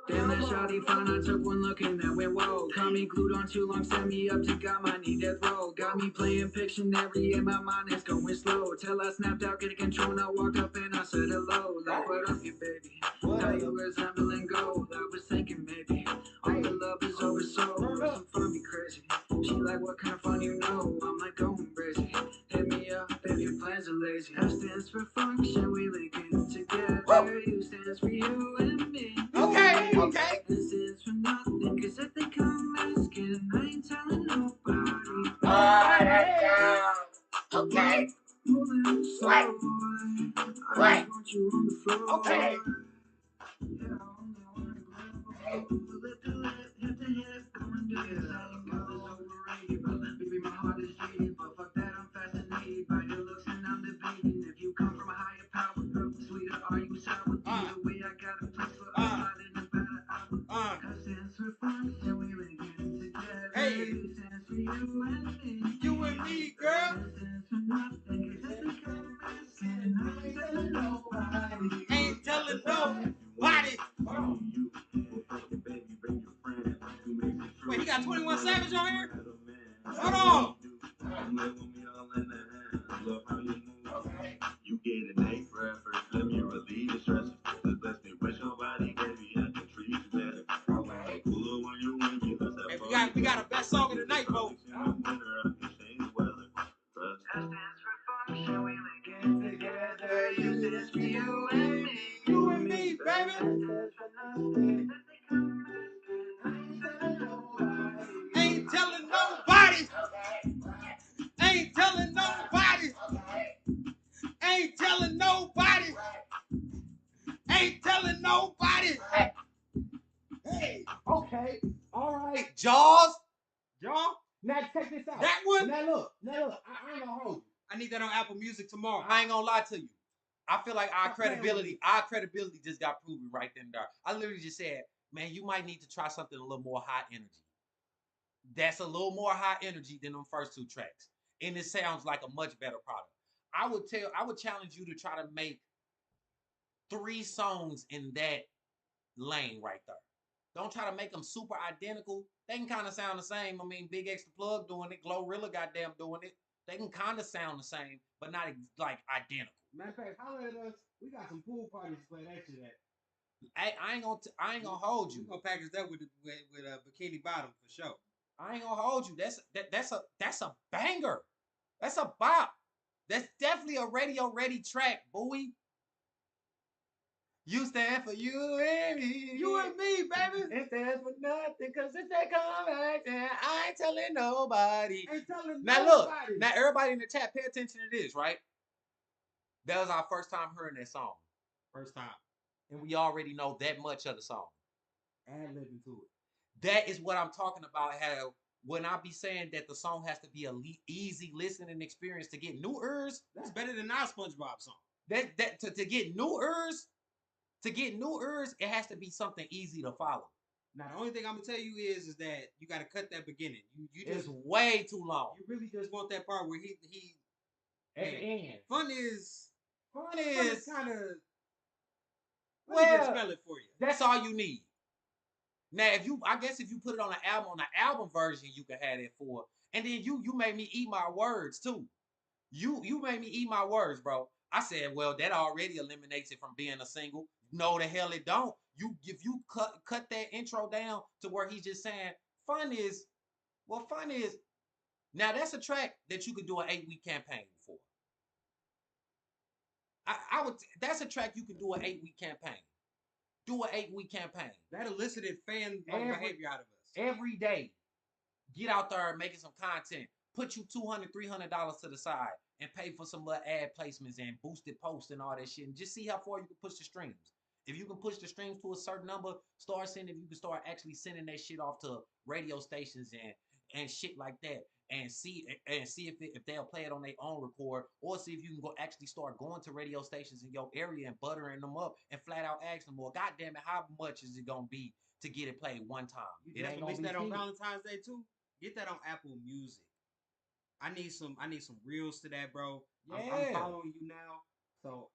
Damn, that shawty fine, I took one look and then went whoa. Caught me glued on too long, set me up to got my knee death roll. Got me playing Pictionary and my mind is going slow. Till I snapped out, getting control, and I walked up and I said hello. Like, what up, you baby? Now you resembling gold. I was thinking maybe all the love is over, so some fun be crazy. She like, what kind of fun you know? I'm like, going crazy. Hit me up if your plans are lazy. F stands for function, we linking together. U stands for you and me.
Okay.
This is for nothing, cause if they come asking, I ain't telling nobody.
Okay.
Moving slow. I just want you on the floor.
Okay.
Yeah, I only wanna grow. Lip to lip, hip to hip, going do your thing. Girl is overrated, but baby, my heart is jaded. But fuck that, I'm fascinated by your looks and I'm debating if you come from a higher power. Sweeter, are you sour? Either way, I got a place for us, sliding about an hour. Cause stands for function, we linking together.
Hey.
U stands for you and me.
You and me, girl.
S stands for nothing, cause if they come asking, I ain't telling nobody.
Ain't telling nobody. Wait, he got 21 Savage on here? Hold on.
You get an A for effort. Let me relieve the stress. The best thing with your body, baby, I can treat you better. Cooler when you win, you let's have
Hey, we got a best song of the night, folks.
S stands for function, we link it together. U stands for you and me.
You and me, baby.
S stands for nothing. If they come asking, I ain't telling nobody.
Ain't telling nobody. Ain't telling nobody. Ain't telling nobody. Ain't telling nobody. Hey, okay, all right.
Jaws.
Jaw, now check this out.
That one?
Now look, I ain't gonna hold you. I need that on Apple Music tomorrow.
I ain't gonna lie to you. I feel like our
Stop playing with me.
credibility just got proven right then and there. I literally just said, man, you might need to try something a little more high energy. That's a little more high energy than them first two tracks. And it sounds like a much better product. I would challenge you to try to make 3 songs in that lane right there. Don't try to make them super identical. They can kind of sound the same. I mean, Big X the Plug doing it, Glorilla goddamn doing it. They can kind of sound the same, but not like identical.
Matter of fact, holler at us. We got some pool parties to play that shit at.
I ain't gonna hold you.
We gonna package that with a bikini bottom for sure.
I ain't gonna hold you. That's a banger. That's a bop. That's definitely a radio ready track, boy. You stand for you and me.
You and me, baby.
It stands for nothing, cause it's that conversation. I ain't telling nobody.
Ain't telling
Now
nobody.
look, now everybody in the chat, pay attention to this, right? That was our first time hearing that song.
First time.
And we already know that much of the song.
Ad-libbing to it.
That is what I'm talking about. How when I be saying that the song has to be a easy listening experience to get new ears,
that's better than our SpongeBob song.
That to get new ears, it has to be something easy to follow.
Now the only thing I'm gonna tell you is that you gotta cut that beginning. You
it's
just
way too long.
You really just want that part where he
at the end.
Fun is kind of
well,
spell it for you.
That's all you need. Now, if you put it on the album version, you can have it for. And then you made me eat my words too. You made me eat my words, bro. I said, well, that already eliminates it from being a single. No, the hell it don't. If you cut that intro down to where he's just saying fun is. Now that's a track that you could do an 8-week campaign for. I would. That's a track you could do an 8-week campaign. Do an 8-week campaign.
That elicited fan behavior out of us.
Every day, get out there and making some content. Put you $200, $300 to the side and pay for some little ad placements and boosted posts and all that shit. And just see how far you can push the streams. If you can push the streams to a certain number, start sending. If you can start actually sending that shit off to radio stations and shit like that, and see if they'll play it on their own record, or see if you can go actually start going to radio stations in your area and buttering them up and flat out ask them, well, God damn it, how much is it gonna be to get it played one time?
You just release that on Valentine's Day too. Get that on Apple Music. I need some reels to that, bro. Yeah. I'm following you now, so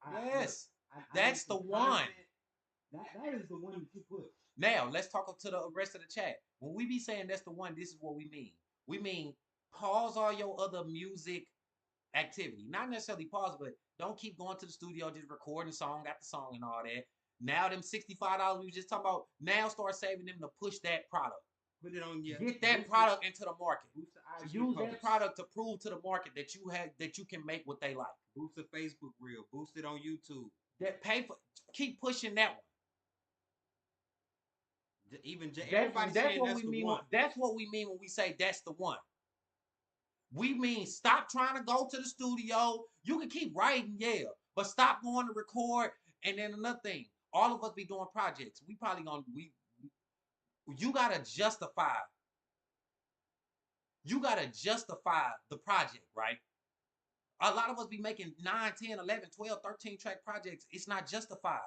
that's the one.
That is the one that you push.
Now let's talk to the rest of the chat. When we be saying that's the one, this is what we mean. We mean pause all your other music activity. Not necessarily pause, but don't keep going to the studio just recording song after song and all that. Now them $65 we were just talking about, now start saving them to push that product.
Put it on your
get that product into the market. Use that product to prove to the market that you can make what they like.
Boost the Facebook reel. Boost it on YouTube.
Keep pushing that one.
That's what we
mean. That's what we mean when we say that's the one. We mean stop trying to go to the studio. You can keep writing, yeah, but stop going to record. And then another thing, all of us be doing projects. We probably gonna you gotta justify. You gotta justify the project, right? A lot of us be making 9, 10, 11, 12, 13 track projects. It's not justified.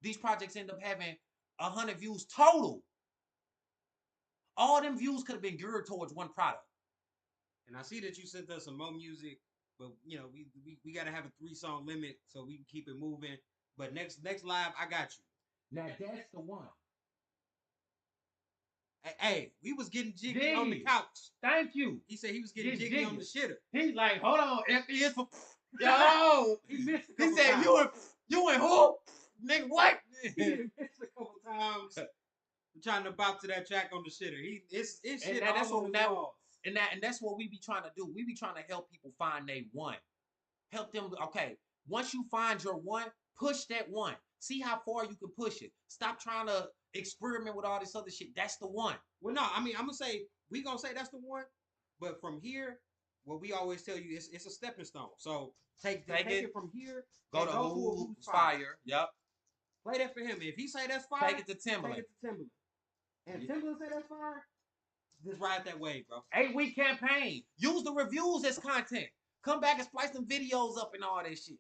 These projects end up having 100 views total. All them views could have been geared towards one product.
And I see that you sent us some more music, but you know we gotta have a 3-song limit so we can keep it moving. But next live, I got you.
Now that's the one.
Hey, we was getting jiggy on the couch.
Thank you.
He said he was getting jiggy on the shitter.
He's like, hold on, F is for yo.
He missed.
He said times. You and who? Nigga, what?
He missed a couple times. I'm trying to bop to that track on the shitter. It's shit all that's on the walls.
And that's what we be trying to do. We be trying to help people find their one. Help them. Okay, once you find your one, push that one. See how far you can push it. Stop trying to experiment with all this other shit. That's the one.
Well, no, I mean, I'm gonna say that's the one, but from here, what we always tell you is it's a stepping stone. So take it from here.
Go to Who's Fire. Yep.
Play that for him. If he say that's fire,
take it to Timberland.
And Timberland say that's fire, just ride that wave, bro.
8-week campaign. Use the reviews as content. Come back and splice them videos up and all that shit.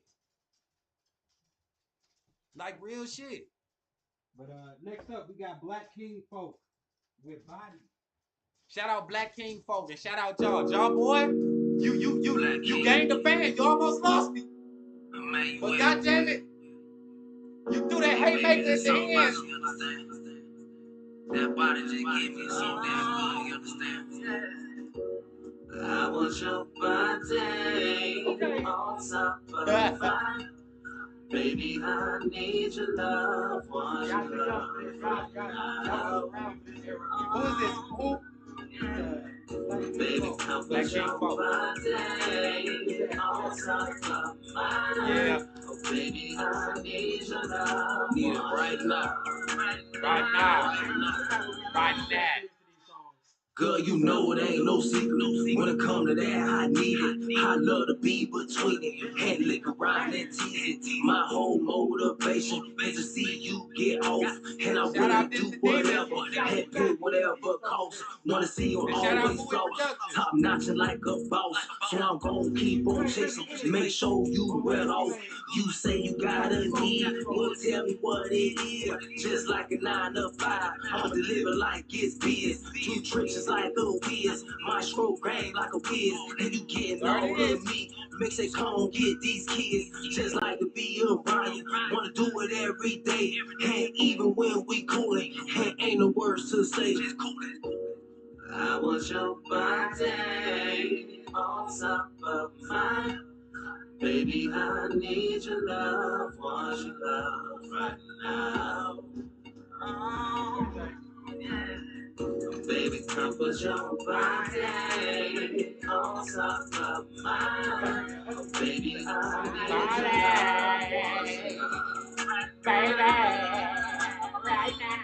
Like real shit.
But next up, we got Black King Folk with Body.
Shout out Black King Folk and shout out y'all. Y'all boy, you gained a fan. You almost lost me. But goddamn it, you threw that haymaker at the end.
That body just give me so damn good, you understand? I want your body on top of the fire.
Baby, I need your love. Want
Y'all too
your
young
love
for this.
right
Y'all was
now.
around for this era.
Who is this? Who?
Baby,
13
come
Black
put
King
your
Folk.
body on top of mine.
Yeah.
Oh, baby, I need your love. Need it right now.
Right now. Right now.
Girl, you know it ain't no secret. When it come to that, I need it. I love to be between it. Hand lick around and tease it. My whole motivation is to see you get off. And I
Shout out
will do
Mr.
whatever
Demon.
and pay whatever costs. Wanna see you
And shout out
always
Bowie
floss.
Productions.
Top notching like a boss. So I'm gon' keep on chasing. Make sure you well off. You say you got a need. Well, tell me what it is. Just like a 9 to 5. I'ma deliver like it's biz. Two trenches like a whiz. My stroke gang like a whiz. And you getting all of me. Makes it come on, get these kids. Just like to be a Ryan. Wanna do it every day. And even when we coolin'. And ain't no words to say. Just coolin'. I want your body on top of mine. Baby, I need your love. Want your love right now. Oh, baby, come put your body on top of mine. Oh, baby, I need your love.
Baby. Right now.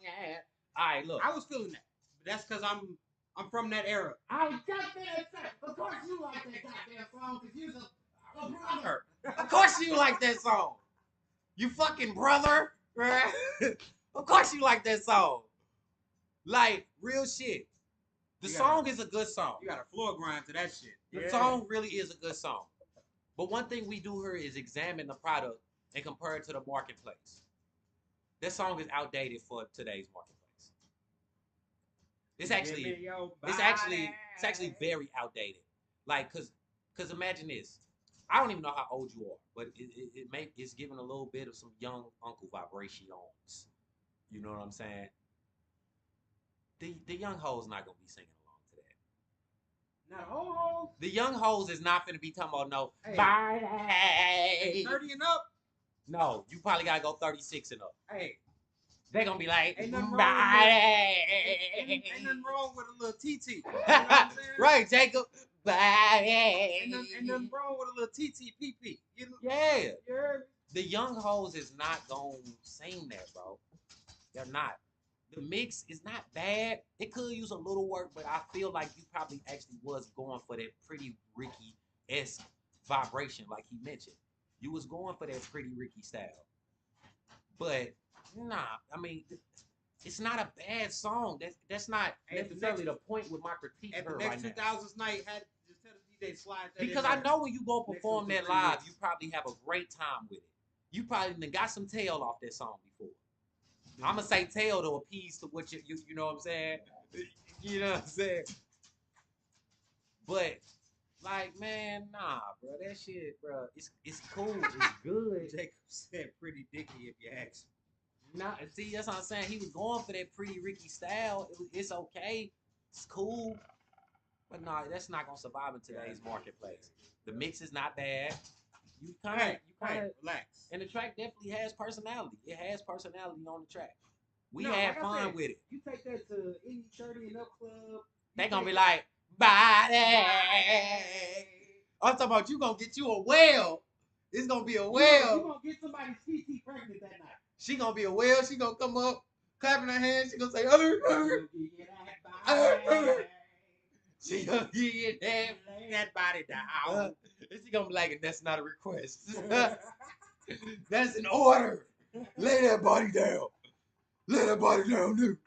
Yeah. Alright, look.
I was feeling that. But that's because I'm from that era. I was just gonna say, of course you like that goddamn song because you're a brother.
Of course you like that song. You fucking brother. Right? Of course you like that song. Like, real shit. The song is a good song.
You got a floor grind to that shit.
The song really is a good song. But one thing we do here is examine the product and compare it to the marketplace. This song is outdated for today's marketplace. It's actually very outdated. Like, cause imagine this. I don't even know how old you are, but it's giving a little bit of some young uncle vibrations. You know what I'm saying? The young hoes not gonna be singing along to that.
Not old hoes.
The young hoes is not gonna be talking about no
Hey, 30 and up.
No, you probably gotta go 36 and up.
Hey,
they gonna be like,
ain't nothing wrong with a little TT. You know what I'm saying?
Right, Jacob.
Ain't nothing wrong with a little TTPP. You know?
Yeah.
You heard me?
The young hoes is not gonna sing that, bro. They're not. The mix is not bad. It could use a little work, but I feel like you probably actually was going for that Pretty Ricky-esque vibration, like he mentioned. You was going for that Pretty Ricky style. But nah, I mean, it's not a bad song. That's not necessarily the point with my critique
at
her
the next
right
2000s night, had just tell the DJ slide that
because
in
I
there.
know when you go perform
Next
that live, you probably have a great time with it. You probably done got some tail off that song before. I'm gonna say tail to appease to what you know what I'm saying. You know what I'm saying. But like, man, nah, bro, that shit, bro, it's cool, it's good.
Jacob said pretty dicky if you ask him.
Nah, see, that's what I'm saying. He was going for that Pretty Ricky style. It's okay, it's cool, but nah, that's not gonna survive in today's marketplace. The mix is not bad. You kind of
relax.
And the track definitely has personality. It has personality on the track. We had fun with it.
You take that to any 30 and up club.
They gonna be like, body. I'm talking about you gonna get you a whale. It's gonna be a whale.
You gonna get somebody's TT pregnant that night.
She gonna be a whale. She gonna come up, clapping her hands. She gonna say, she gonna get
that body down.
And she gonna be like, that's not a request. That's an order. Lay that body down. Lay that body down, dude.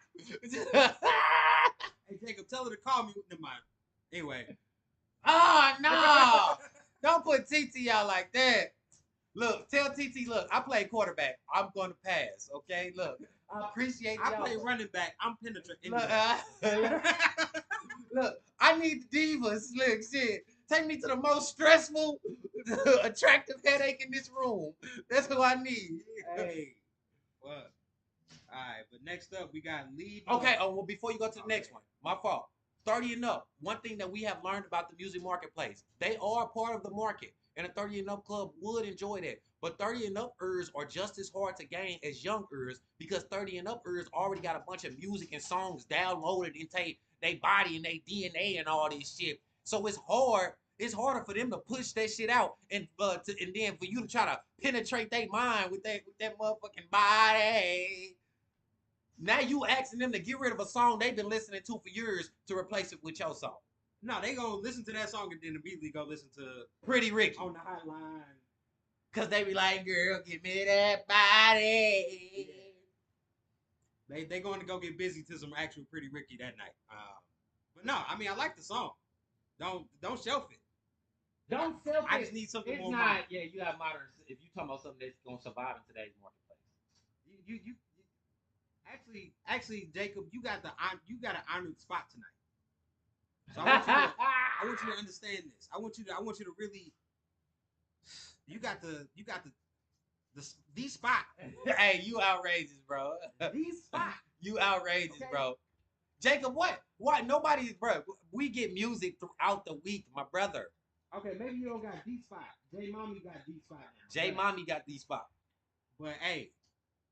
Hey, Jacob, tell her to call me. Never mind. Anyway.
Oh, no. Don't put TT out like that. Look, tell TT, look, I play quarterback. I'm going to pass, okay? Look, I appreciate y'all.
I play running back. I'm penetrating.
Look, I need the divas. Look, shit. Take me to the most stressful, attractive headache in this room. That's who I need.
Hey, what? All right, but next up we got lead.
Okay, well, before you go to the next one, my fault. 30 and up. One thing that we have learned about the music marketplace, they are part of the market. And a 30 and up club would enjoy that. But 30 and up ers are just as hard to gain as young ers because 30 and up ers already got a bunch of music and songs downloaded into they body and they DNA and all this shit. So it's hard. It's harder for them to push that shit out and and then for you to try to penetrate their mind with that motherfucking body. Now you asking them to get rid of a song they've been listening to for years to replace it with your song.
No, they gonna listen to that song and then immediately go listen to
Pretty Ricky
on the hotline.
Cause they be like, girl, give me that body.
Yeah. They going to go get busy to some actual Pretty Ricky that night. But no, I mean I like the song. Don't shelf it.
Don't sell it.
I just need something
it's
more
not,
modern.
Yeah, you have modern. If you talking about something that's gonna survive in today's marketplace.
You actually, Jacob, you got an honored spot tonight. So I want you to understand this. I want you to really. You got the spot.
Hey, you outrageous, bro.
The spot.
You outrageous,
Okay.
bro. Jacob, what? Why nobody's, bro? We get music throughout the week, my brother.
Okay, maybe you don't got D spot. J Mommy got D spot.
J Mommy got these spot.
But hey,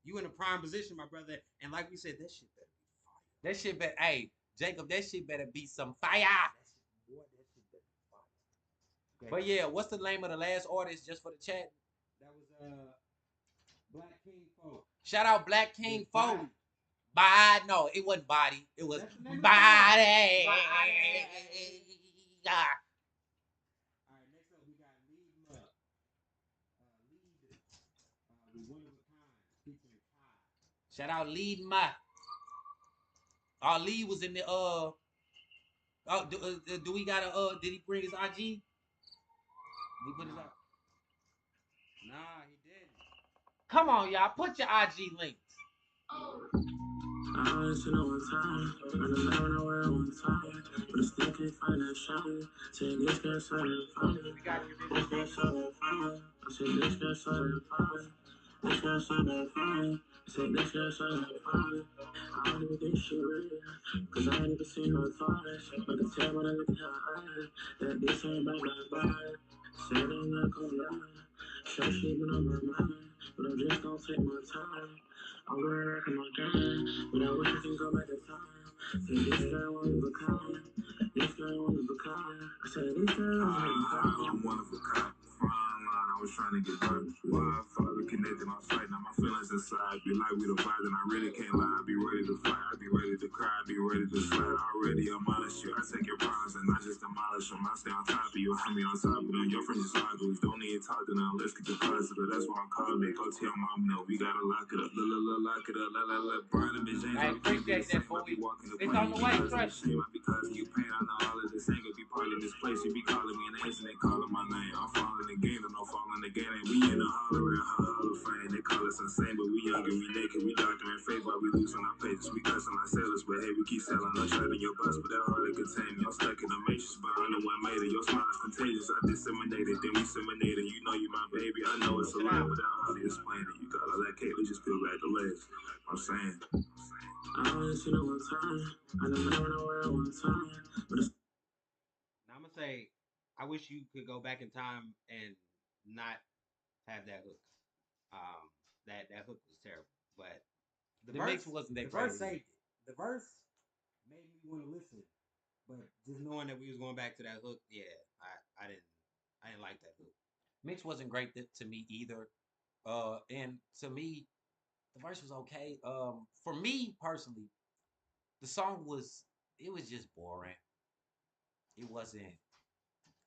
you in a prime position, my brother. And like we said, that shit better be fire.
That shit better. Hey, Jacob, that shit better be some fire.
That shit better be fire. Okay.
But yeah, what's the name of the last artist just for the chat?
That was Black King Folk.
Shout out Black King
With
Folk.
Body.
Body. No, it wasn't Body. It was
That's the name of the
Body.
song.
Yeah.
All right, next up we got Lead Mud. Lead with One of a Kind featuring Kai.
Shout out Lead Ma. Our lead was in the Oh, do we got a did he bring his IG? Did he put his IG?
Nah, he didn't.
Come on, y'all. Put your IG links.
I always know one time, I don't know where one time, but I still can't find that shine. Say this girl so damn fine,
We got you,
this girl so damn fine. I said this girl so damn fine, this girl so damn fine. I said this girl so damn fine. I don't even think she real, cause I ain't even seen her twice. But I can tell when I look at her eyes, that this ain't about my vibe. Said I'm not gonna lie, sure she been on my mind, but I'm just gonna take my time. I'm going back on my game, but I wish I could go back in time. Say this girl one of a kind, this girl one of a kind. I said this girl one of a kind. I'm one of a kind. Fine line, I was trying to get hurt. Wi-Fi, we connected my fight. Now my feelings inside be like we the vibe, and I really can't lie. I be ready to fight, I be ready to cry, I be ready to slide. Already admonish you, I take your problems and I just demolish them. I stay on top of you, I be on top of them. Your friends just ugly, don't need to talk to them. Let's get the positive, that's why I'm calling it. Go tell mom no, we gotta lock it up. Lock it up, let Brian and James.
I appreciate that, boy. It's on the way, trust me.
Because you pain, I know all of this ain't gonna be part of this place. You be calling me an ace and they calling my name. I'm falling again, don't falling again. And we in the hall of fame. They call us insane, but we young and we naked. We doctor in faith while we losing our pages. We cussing like sailors, but hey, we keep selling. I'm shutting your bus, but that hardly contain me. I'm stuck in the matrix, but I'm the one made it. Your smile is contagious. I disseminated, then we disseminated. You know you my baby. I know it's a lie, but that hardly explain it. You gotta let Kayla just peel back the legs. I'm saying. I only seen it one time. I never know where one time. But it's
Now I'm gonna say, I wish you could go back in time and not have that hook. That hook was terrible, but
The mix wasn't that
the verse
crazy.
saved it. The verse made me want to listen, but just knowing that we was going back to that hook, yeah, I didn't like that hook.
Mix wasn't great to me either. And to me, the verse was okay. For me personally, the song was just boring. It wasn't.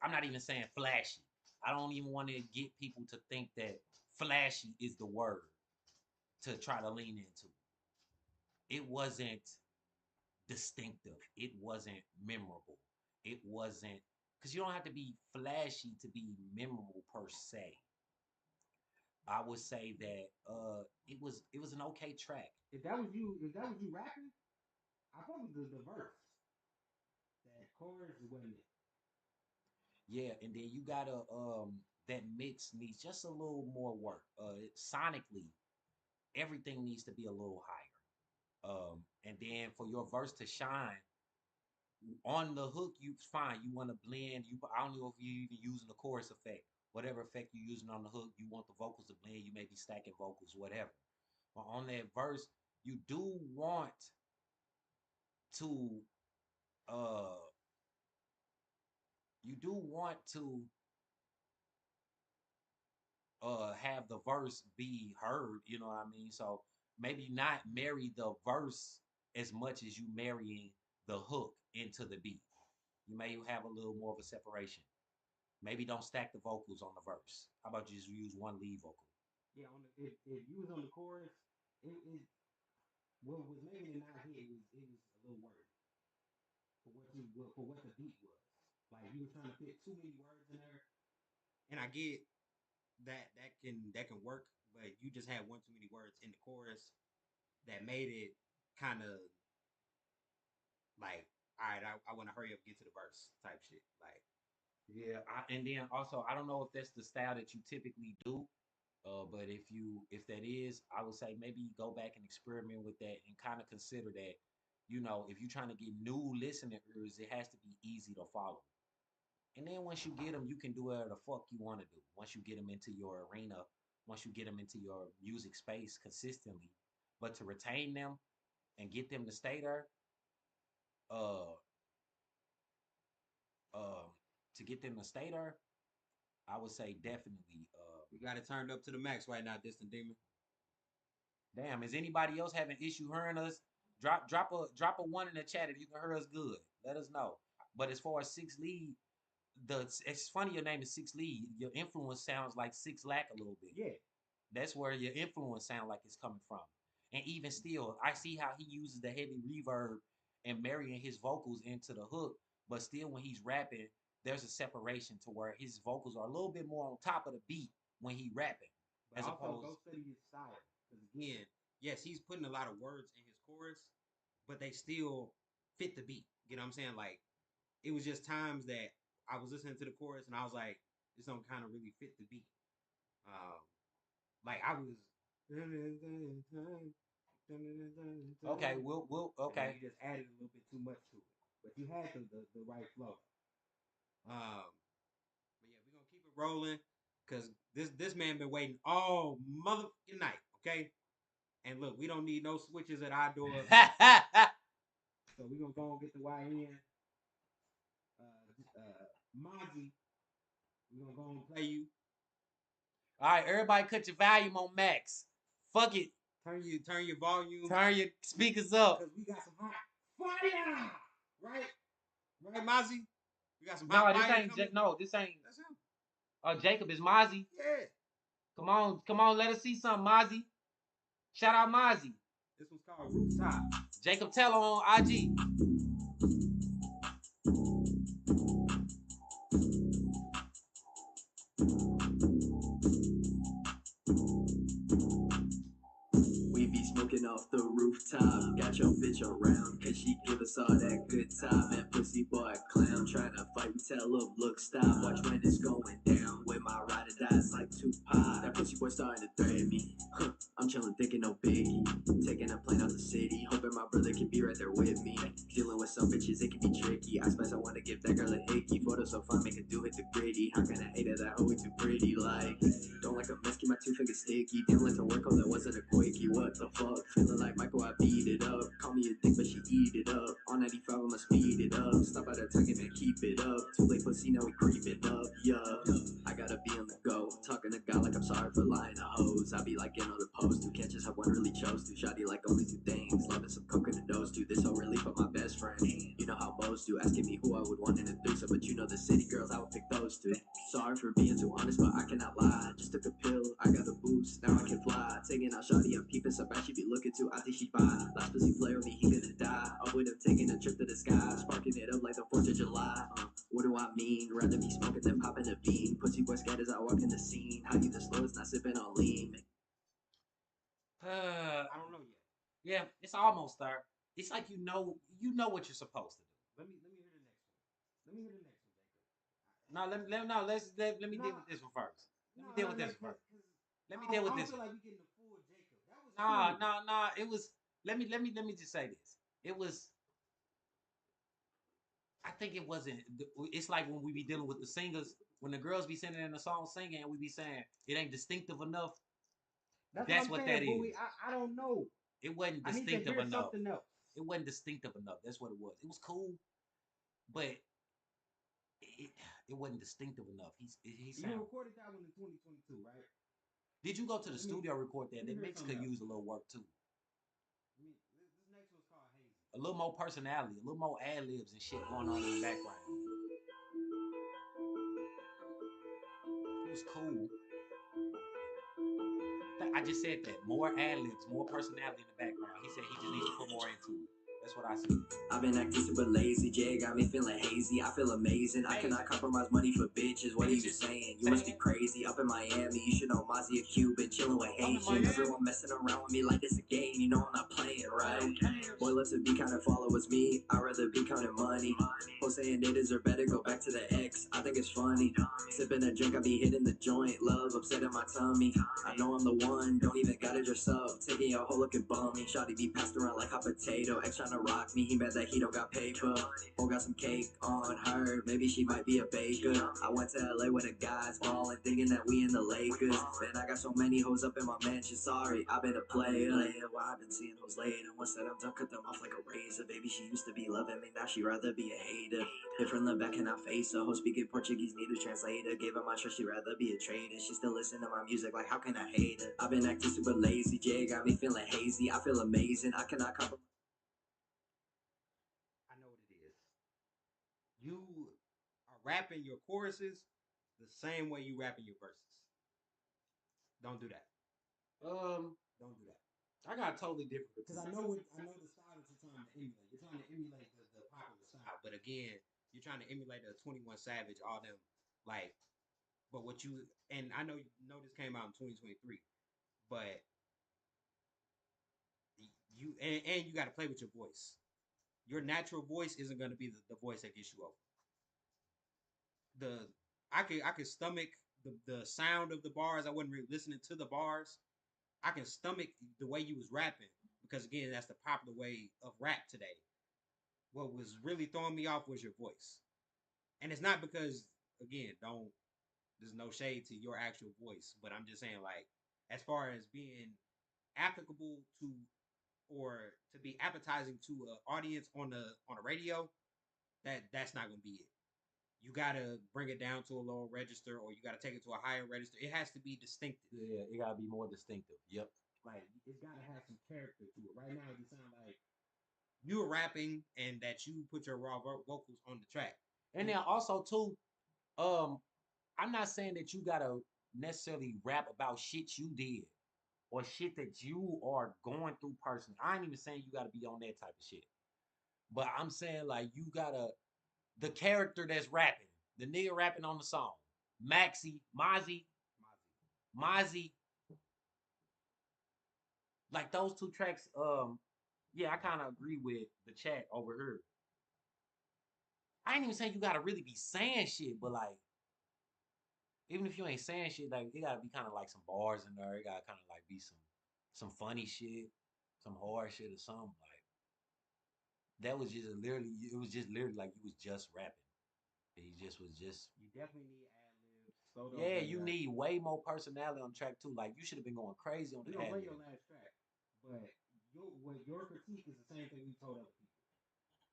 I'm not even saying flashy. I don't even want to get people to think that flashy is the word to try to lean into. It wasn't distinctive. It wasn't memorable. It wasn't because you don't have to be flashy to be memorable per se. I would say that it was an okay track.
If that was you rapping, I thought it was the verse. That chorus wasn't it.
Yeah, and then you gotta that mix needs just a little more work. Sonically, everything needs to be a little higher. And then for your verse to shine on the hook, you fine. You want to blend. I don't know if you even using the chorus effect whatever effect you're using on the hook, you want the vocals to blend, you may be stacking vocals, whatever. But on that verse, you do want to uh you do want to have the verse be heard, you know what I mean? So maybe not marry the verse as much as you marrying the hook into the beat. You may have a little more of a separation. Maybe don't stack the vocals on the verse. How about you just use one lead vocal?
Yeah, if you was on the chorus, it what was making it not hit, it was a little wordy for what the beat was. Like you were trying to fit too many words in there, and I get that can work, but you just had one too many words in the chorus that made it kind of like, all right, I want to hurry up and get to the verse type shit. Like,
Yeah, and then also I don't know if that's the style that you typically do, but if that is, I would say maybe go back and experiment with that and kind of consider that, if you're trying to get new listening ears, it has to be easy to follow. And then once you get them, you can do whatever the fuck you want to do. Once you get them into your arena, once you get them into your music space consistently, but to retain them and get them to stay there, uh, uh, to get them to stay there, I would say definitely.
we got it turned up to the max right now, Distant Demon.
Damn, is anybody else having issue hearing us? Drop a one in the chat if you can hear us good. Let us know. But as far as six lead, it's funny your name is six lead. Your influence sounds like six lack a little bit.
Yeah,
That's where your influence sound like it's coming from. And even still, I see how he uses the heavy reverb and marrying his vocals into the hook, but still when he's rapping, there's a separation to where his vocals are a little bit more on top of the beat when he rapping.
but
As
also
opposed
go study his style. Because again, yes, he's putting a lot of words in his chorus, but they still fit the beat. You know what I'm saying? Like, it was just times that I was listening to the chorus and I was like, this don't kind of really fit the beat. Um, like I was.
okay, we'll
And then
okay.
you just added a little bit too much to it, but you had the right flow. But yeah, we're gonna keep it rolling because this man been waiting all motherfucking night. Okay, and look, we don't need no switches at our door, so we're gonna go and get the YN. Mozzie, we're gonna go and play you.
All right, everybody cut your volume on max. Fuck it.
Turn your volume.
Turn your speakers up.
Because we got some hot fire. Right? Right, Mozzie? We got some
No,
hot
this
fire
ain't
coming.
no, this ain't
That's him.
Jacob is Mozzie.
Yeah.
Come on, let us see something, Mozzie. Shout out Mozzie.
This one's called Rooftop.
Jacob Teller on IG.
We be smoking off the rooftop. Got your bitch around, cause she give us all that good time. And pussy boy clown trying to fight, we tell him, look, stop. Watch when it's going down. With my ride or dies like Tupac. That pussy boy starting to threaten me. I'm chilling, thinking no biggie. Taking a plane out the city, hoping my brother can be right there with me. Dealing with some bitches, it can be tricky. I suppose I wanna give that girl a hickey. Photo so fun, make a do hit the gritty. How can I hate her? That hoe too pretty. Like, don't like a mess, keep my 2 fingers sticky. Damn, like to work on that wasn't a quickie. What the fuck? Feeling like Michael, I beat it up. Call me a dick, but she eat it up. On 95, I'ma speed it up. Stop at her tugging and keep it up. Too late, pussy, now we creeping up. Yeah, I gotta be on the go. Talking to God like I'm sorry for lying to hoes. I be like in on the post. You can't just have one really chose to. Shotty like only 2 things. Loving some coke in the nose too. This whole really for my best friend. You know how most do. Asking me who I would want in a threesome, but you know the city girls, I would pick those 2. Sorry for being too honest, but I cannot lie. Just took a pill, I got a boost, now I can fly. Taking out Shotty, I'm peeping, so bad she be looking too. I think she buy. Last pussy play with me, he gonna die. I would have taken a trip to the sky, sparking it up like the 4th of July. What do I mean? Rather be smoking than popping a bean. Pussy boy scared as I walk in the scene. How you the slowest, not sipping on lean.
I don't know yet.
Yeah, it's almost there. It's like you know what you're supposed to do.
Let me hear the next one. Let me hear the next one, Jacob.
No, let me deal with this one first. Let me deal with this one first. Let me deal with this
I don't feel
one.
like we getting the full Jacob. That was
Nah. It was. Let me just say this. It was. I think it wasn't. It's like when we be dealing with the singers, when the girls be singing in the song singing, and we be saying it ain't distinctive enough. That's what that
But
is.
I don't know.
It wasn't
I need to
distinctive
hear
enough.
something else.
It wasn't distinctive enough. That's what it was. It was cool, but it, it wasn't distinctive enough. He
You
sound.
recorded that one in 2022, right?
Did you go to the studio record that?
let me
That
hear
mix
something
could
else.
use a little work too.
This next one's called Hazy.
A little more personality, a little more ad libs and shit going on in the background. It was cool. I just said that. More ad libs, more personality in the background. He said he just needs to put more into it. That's what I said.
I've been acting super lazy, Jay got me feeling hazy. I feel amazing. I cannot compromise money for bitches. What are you saying? You must be crazy. Up in Miami, you should know Mozzie a Cuban, chilling with Haitians. Everyone messing around with me like it's a game. You know I'm not playing, right? Boy, loves to be kind of follow as me. I'd rather be counting money. People saying they deserve better, go back to the ex. I think it's funny. Sipping a drink, I be hitting the joint. Love upsetting my tummy. I know I'm the one, don't even gotta dress up. Taking your whole looking bummy. Shawty be passed around like hot potato. Ex trying to rock me, he mad that he don't got paper. Oh, got some cake on her, maybe she might be a baker. I went to LA with the guys ballin', thinking that we in the Lakers. Man, I got so many hoes up in my mansion, sorry, I've been a player. Well, I've been seeing hoes later. Once that I'm done, cut them off like a razor. Baby, she used to be loving me, now she rather be a hater. Hit from the back and I face her. Hoes speaking Portuguese, need a translator. Gave her my trust, she rather be a traitor. She still listen to my music, like how can I hate her? I've been acting super lazy, Jay got me feeling hazy. I feel amazing, I cannot compromise.
I know what it is. You are rapping your choruses the same way you rapping your verses. Don't do that. Don't do that.
I got totally different.
Because I know the style that you're trying to emulate. You're trying to emulate the popular style, but again, you're trying to emulate the 21 Savage, all them like. But what you and I know this came out in 2023, but you and you got to play with your voice. Your natural voice isn't going to be the voice that gets you over. The I could stomach the sound of the bars. I wasn't really listening to the bars. I can stomach the way you was rapping because again, that's the popular way of rap today. What was really throwing me off was your voice, and it's not because again, don't there's no shade to your actual voice, but I'm just saying like as far as being applicable to or to be appetizing to an audience on the radio, that's not gonna be it. You gotta bring it down to a lower register, or you gotta take it to a higher register. It has to be distinctive.
Yeah, it gotta be more distinctive. Yep.
Like it's gotta have some character to it. Right now, it just sounds like you're rapping and that you put your raw vocals on the track.
And then also too, um, I'm not saying that you gotta necessarily rap about shit you did or shit that you are going through personally. I ain't even saying you gotta be on that type of shit. But I'm saying like you gotta the character that's rapping, the nigga rapping on the song, Mozzie, like those two tracks. Yeah, I kind of agree with the chat over here. I ain't even saying you gotta really be saying shit, but like even if you ain't saying shit, like it gotta be kind of like some bars in there. It gotta kind of like be some funny shit, some horror shit or something. Like that was just literally, it was just literally like you was just rapping. He just was just.
You definitely need ad libs.
Yeah, you need way more personality on track too. Like you should have been going crazy on the
We gonna
ad
play
lib.
your last track, but your critique is the same thing we told other people.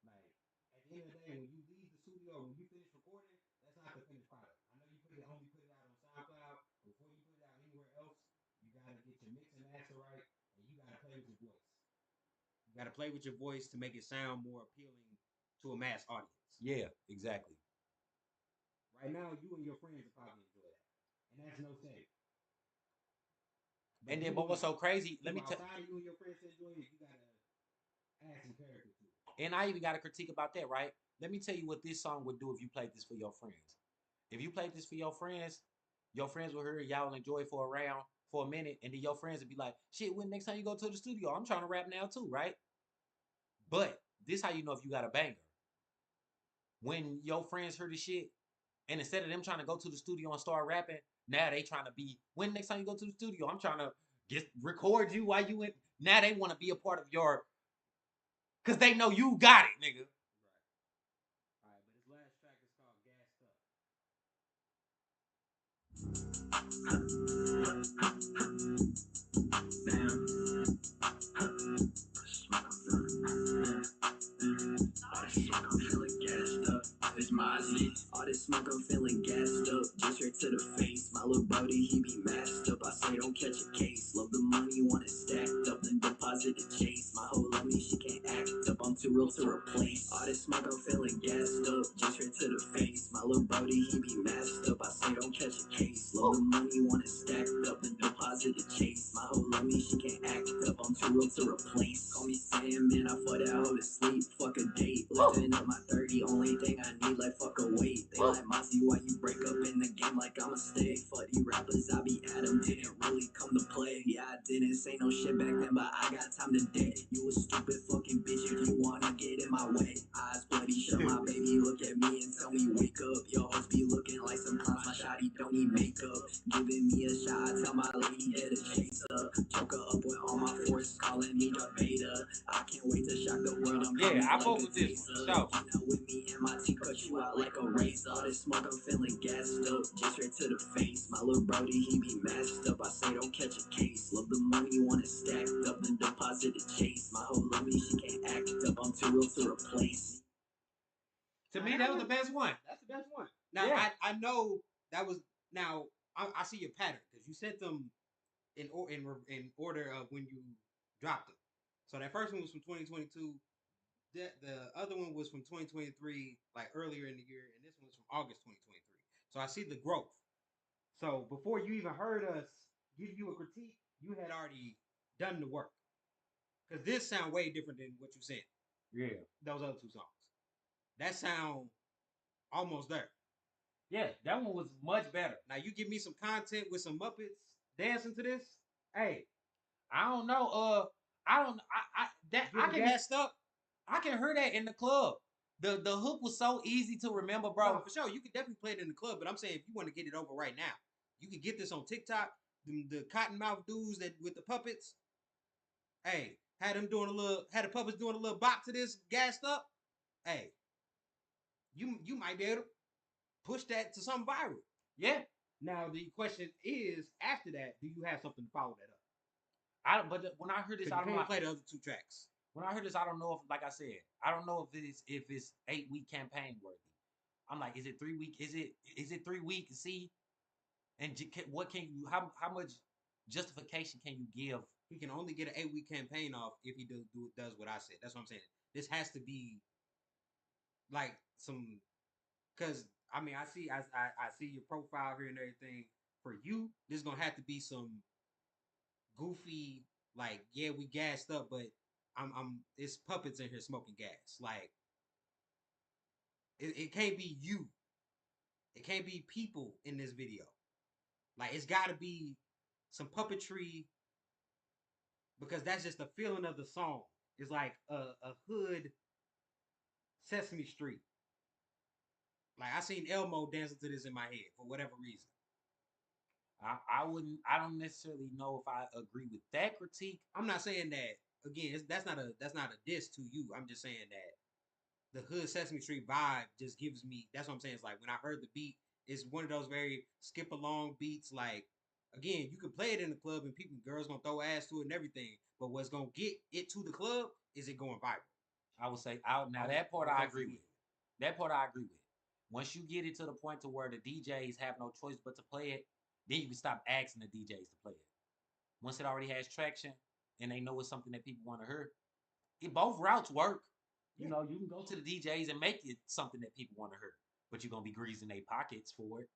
Like at the end of the day, when you leave the studio, when you finish recording, that's not the finished product. I know you only put it out on SoundCloud. Before you put it out anywhere else, you gotta get your mix and master right, and you gotta play with your voice. You gotta play with your voice to make it sound more appealing to a mass audience.
Yeah, exactly.
Right now, you and your friends will probably enjoy that, and that's no shade.
And then, but what's so crazy? Let me tell.
Outside of you and your friends enjoying it, you gotta add some character to it.
And I even got a critique about that, right? Let me tell you what this song would do if you played this for your friends. If you played this for your friends will hear it, y'all will enjoy it for a round, for a minute, and then your friends would be like, shit, when next time you go to the studio, I'm trying to rap now too, right? But this how you know if you got a banger. When your friends hear the shit, and instead of them trying to go to the studio and start rapping, now they trying to be, when next time you go to the studio, I'm trying to get record you while you in. Now they want to be a part of your, because they know you got it, nigga.
Right. All right,
It's Mozzie. All this smoke, I'm feeling gassed up. Just right to the face. My little brody, he be masked up. I say don't catch a case. Love the money, want it stacked up. Then deposit the chase. My whole love me, she can't act up. I'm too real to replace. All this smoke, I'm feeling gassed up. Just right to the face. My little brody, he be masked up. I say don't catch a case. Love the money, want it stacked up. Then deposit the chase. My whole love me, she can't act up. I'm too real to replace. Call me Sam, man, I fought that hoe to sleep. Fuck a date. Living up my 30, only thing I need, like fuck a wait. They like Mozzie, why you break up in the game like I'm a stay? Fuck these rappers, I be at 'em, didn't really come to play. Yeah, I didn't say no shit back then, but I got time today. You a stupid fucking bitch if you wanna get in my way. Eyes bloody, shut my baby, look at me and tell me wake up. Yo, hoes be looking like some clowns, my shawty don't need makeup. Giving me a shot, I tell my lady that a chaser. Choke her up with all my force, calling me Darth Vader. I can't wait to shock the world, I'm coming
I
like
fuck
a
with this one.
taser.
So,
You know with me and my team cut you out like a razor. All this smoke, I'm feeling gassed up, just right to the face. My little brody, he be masked up. I say don't catch a case. Love the money, want it stacked up, then deposit the chase. My whole love me, she can't act up. I'm too real to replace.
to me, that was the best one.
That's the best one. Now
Yeah.
I know that was now I see your pattern because you sent them in order of when you dropped them. So that first one was from 2022. The other one was from 2023, like earlier in the year, and this one was from August 2023. So I see the growth. So before you even heard us give you a critique, you had already done the work. Because this sound way different than what you sent.
Yeah.
Those other two songs. That sound almost there.
Yeah, that one was much better.
Now you give me some content with some Muppets dancing to this. Hey,
I don't know. I don't. I that I
getting
can
gassed up.
I can hear that in the club. The hook was so easy to remember, bro.
No, for sure. You could definitely play it in the club, but I'm saying if you want to get it over right now, you could get this on TikTok. The cottonmouth dudes that with the puppets. Hey, had the puppets doing a little bop to this, gassed up. Hey, you might be able to push that to something viral.
Yeah.
Now the question is, after that, do you have something to follow that up?
But when I heard this,
'Cause
I
you
don't know.
can't play the other two tracks.
When I heard this, I don't know if, like I said, I don't know if it's 8-week campaign worthy. I'm like, is it 3 week? Is it 3 weeks? See, and what can you? How much justification can you give?
He can only get an 8-week campaign off if he does what I said. That's what I'm saying. This has to be like some, because I mean I see your profile here and everything. For you, this is gonna have to be some goofy, like, yeah, we gassed up, but I'm it's puppets in here smoking gas. Like it can't be you. It can't be people in this video. Like it's got to be some puppetry because that's just the feeling of the song. It's like a hood Sesame Street. Like I seen Elmo dancing to this in my head for whatever reason.
I wouldn't. I don't necessarily know if I agree with that critique.
I'm not saying that again. That's not a diss to you. I'm just saying that the hood Sesame Street vibe just gives me. That's what I'm saying. It's like when I heard the beat, it's one of those very skip along beats. Like again, you can play it in the club and girls gonna throw ass to it and everything. But what's gonna get it to the club is it going viral.
I would say now that part I agree with. That part I agree with. Once you get it to the point to where the DJs have no choice but to play it, then you can stop asking the DJs to play it. Once it already has traction and they know it's something that people want to hear, both routes work. You know, you can go to the DJs and make it something that people want to hear, but you're gonna be greasing their pockets for it.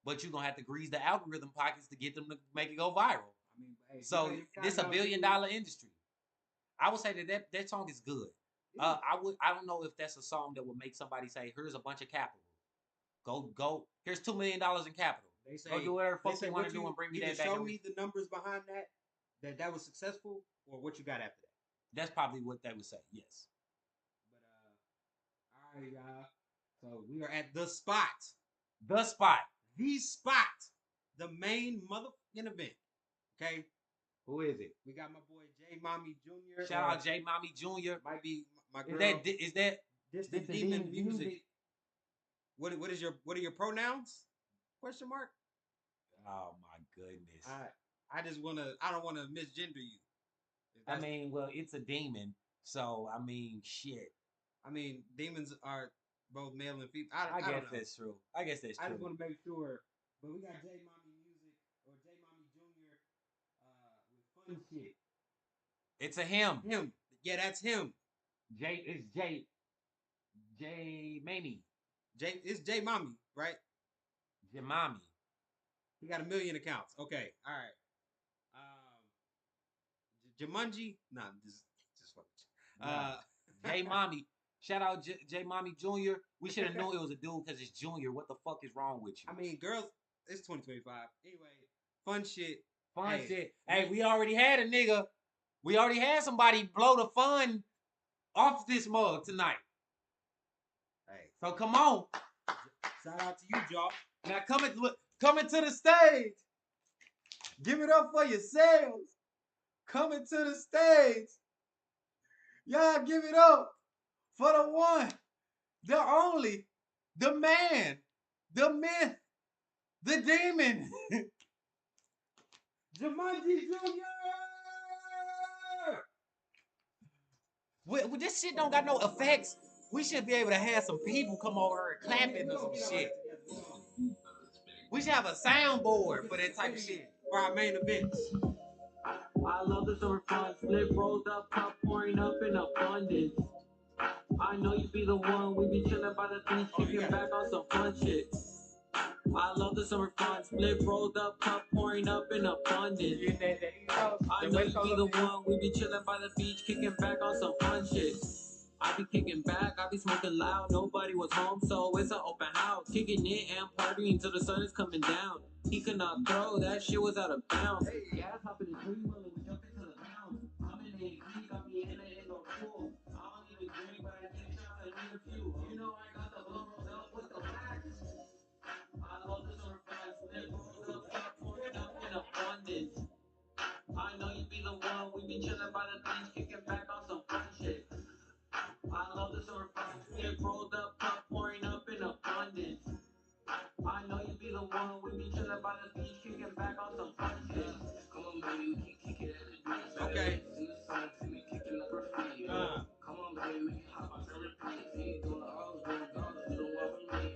But you're gonna have to grease the algorithm pockets to get them to make it go viral.
I mean, hey,
so this a $1 billion industry. I would say that song is good.
Yeah.
I don't know if that's a song that would make somebody say, "Here's a bunch of capital. Go. Here's $2 million in capital.
They say,
Go do whatever fuck you want to
what
do and bring me
either
that back."
show me the numbers behind that was successful, or what you got after that.
That's probably what they would say. Yes.
But all right, y'all. So we are at the spot,
The spot.
the main motherfucking event. Okay,
Who is it?
we got my boy J Mommy Jr.
Shout out J Mommy Jr.
Might be my girl.
Is that
Distant Demon Music? What are your pronouns? Question mark.
Oh my goodness.
I just wanna. I don't wanna misgender you.
I mean, well, it's a demon, so I mean, shit.
I mean, demons are both male and female.
I
I don't
guess
know.
that's true. I guess that's
I just
true.
want to make sure. But we got J Mommy Music or J Mommy Junior with fun shit.
It's a him.
Him. Yeah, that's him.
It's J Mamie.
It's J Mommy, right?
Jemami.
He got 1 million accounts. Okay, all right. Jumanji? Nah, just fuck.
J Mommy. Shout out J Mommy Junior. We should have known it was a dude because it's Junior. What the fuck is wrong with you?
I mean, girls, it's 2025. Anyway, fun shit.
Fun
Hey,
shit. Hey, we already had a nigga. We already had somebody blow the fun off this mug tonight.
Hey,
so come on.
Shout out to you, Josh.
Now coming to the stage. Give it up for yourselves. Coming to the stage. Y'all give it up for the one, the only, the man, the myth, the demon.
Jumanji Jr.
Well, this shit don't got no effects. We should be able to have some people come over here and clapping or some shit. We should have a soundboard for that type of shit.
For our main events.
I love the summer fun, split rolled up, cup pouring up in abundance. I know you be the one, we be chilling by the beach, kicking back on some fun shit. I love the summer fun, split rolled up, cup pouring up in abundance. I know you be the one, we be chilling by the beach, kicking back on some fun shit. I be kicking back, I be smoking loud, nobody was home, so it's an open house. Kicking it and partying till the sun is coming down. He could not throw, that shit was out of bounds. Gas hopping the tree, rolling, we jump into the pounds. I'm in the AC, got me in the indoor pool. I don't need a drink, but I take shots, I need a few. You know I got the blow rolled up with the wax. I love the summer fun, split rolled up, top pouring up in abundance. I know you be the one, we be chilling by the beach, kicking back on some fun shit. I love the summer fun, split rolled up, cup pouring up in abundance. I know you be the one, we be chilling by the beach, kicking back on some fun shit. Come on, baby, we can kick it at the beach.
Okay.
In the sun, see me kicking up graffiti. Come on, baby, we can hop on some repeat. See, doing all the dollars, you don't want from me.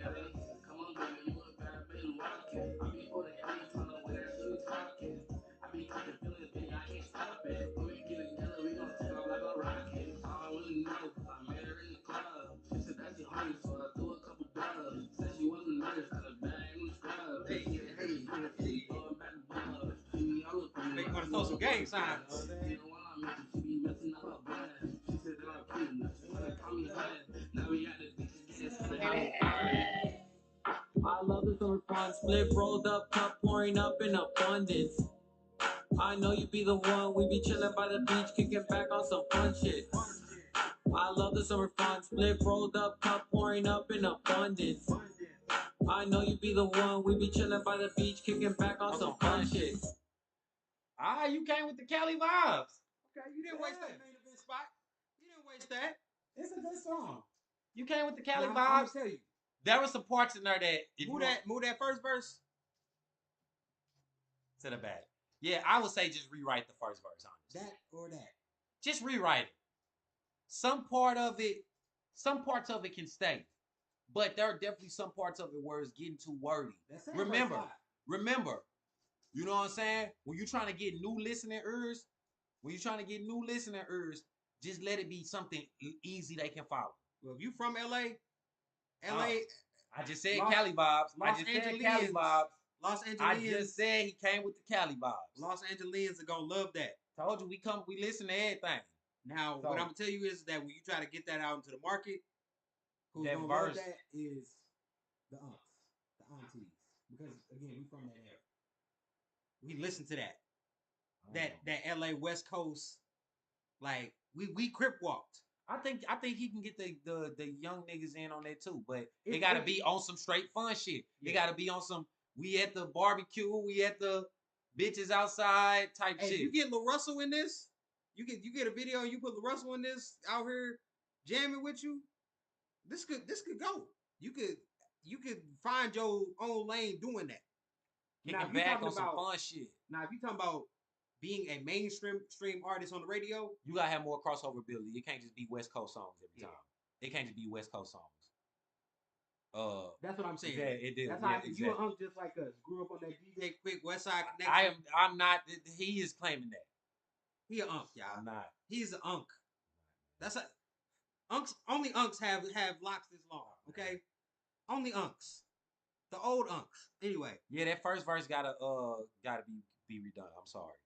Come on, baby, you a bad bitch walking. I be holding every time the way that she talking. I be catching feelings, baby, I can't stop it. When we get together, we gon' take off like a rocket. I don't really know, I met her in the club. She said that she hungry, so I threw a couple dubs. Said she wasn't nervous, cause the bag in the scrub. Hey, throw it back above. She all up on me.
Make you want to throw some gang signs.
You know why I'm making, she be messing up her blood. She said that I'm cute, she wanna call me hood. Now we got the bitches getting started. I love the summer fun, split rolled up, cup pouring up in abundance. I know you be the one, we be chilling by the beach, kicking back on some fun shit. I love the summer fun, split rolled up, cup pouring up in abundance. I know you be the one, we be chilling by the beach, kicking back on some fun shit.
You came with the Cali vibes.
Okay, you didn't waste that main event spot. You didn't waste that.
It's a good song. You came with the Cali
I'm
vibes.
gonna tell you.
There were some parts in there that if
Move that first verse
to the back. Yeah, I would say just rewrite the first verse, honestly.
that or that.
Just rewrite it. Some parts of it can stay. But there are definitely some parts of it where it's getting too wordy. Remember, you know what I'm saying? When you're trying to get new listening ears, just let it be something easy they can follow.
Well, if you from LA,
I just said Cali vibes.
Los Angeles.
I just said he came with the Cali vibes.
Los Angeles are gonna love that.
Told you we listen to everything.
Now, what I'm gonna tell you is that when you try to get that out into the market, who's gonna love that is the aunts, the aunties. Because again, we from that era. We listen to that. That LA West Coast, like we crip walked.
I think he can get the young niggas in on that too, but it gotta be on some straight fun shit. Yeah. It gotta be on some we at the barbecue, we at the bitches outside type shit.
If you get Lil Russell in this, you get a video and you put Lil Russell in this out here jamming with you. This could go. You could find your own lane doing that.
Kicking back on some fun shit.
Now, if you talking about being a mainstream artist on the radio,
you gotta have more crossover ability. It can't just be West Coast songs every time. It can't just be West Coast songs.
That's what I'm saying.
Yeah, it did.
That's
how
exactly. You an unk just like us. Grew up on that DJ Quick West Side
Connection. I'm not. He is claiming that.
He an unk, y'all.
I'm not.
He's an unk. That's a unks. Only unks have locks this long. Okay, only unks. The old unks. Anyway.
Yeah, that first verse gotta be redone. I'm sorry.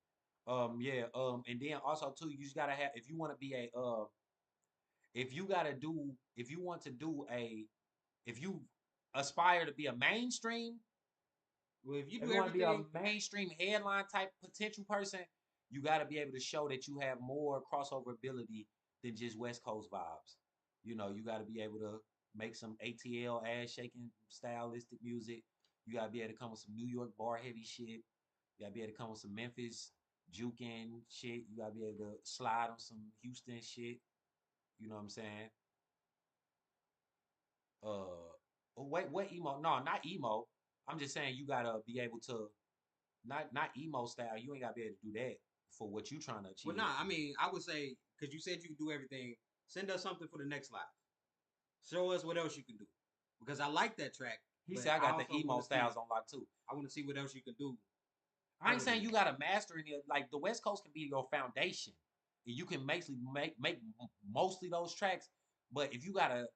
And then also too, you just gotta have if you want to be a if you aspire to be a mainstream.
Well, if you
want to be a mainstream headline type potential person, you got to be able to show that you have more crossover ability than just West Coast vibes. You know, you got to be able to make some ATL ass shaking stylistic music. You got to be able to come with some New York bar heavy shit. You got to be able to come with some Memphis juking shit. You got to be able to slide on some Houston shit. You know what I'm saying? What emo? No, not emo. I'm just saying you gotta be able to not emo style. You ain't gotta be able to do that for what you trying to achieve.
Well, nah, I mean, I would say because you said you can do everything. Send us something for the next live. Show us what else you can do because I like that track.
He said I got the emo styles on lock too.
I want to see what else you can do.
I ain't saying you gotta master any. Like the West Coast can be your foundation, and you can make mostly those tracks. But if you gotta,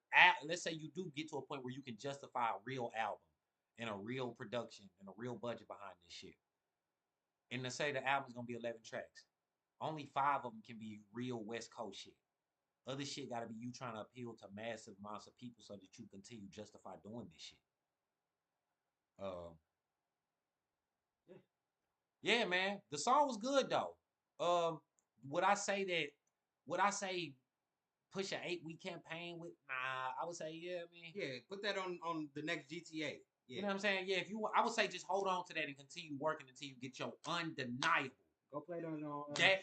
let's say you do get to a point where you can justify a real album and a real production and a real budget behind this shit, and to say the album's gonna be 11 tracks, only 5 of them can be real West Coast shit. Other shit gotta be you trying to appeal to massive amounts of people so that you continue justify doing this shit. Yeah, man, the song was good though. Would I say push an 8-week campaign with? Nah, I would say
yeah, put that on the next GTA. Yeah.
You know what I'm saying? Yeah, I would say just hold on to that and continue working until you get your undeniable.
Go play it on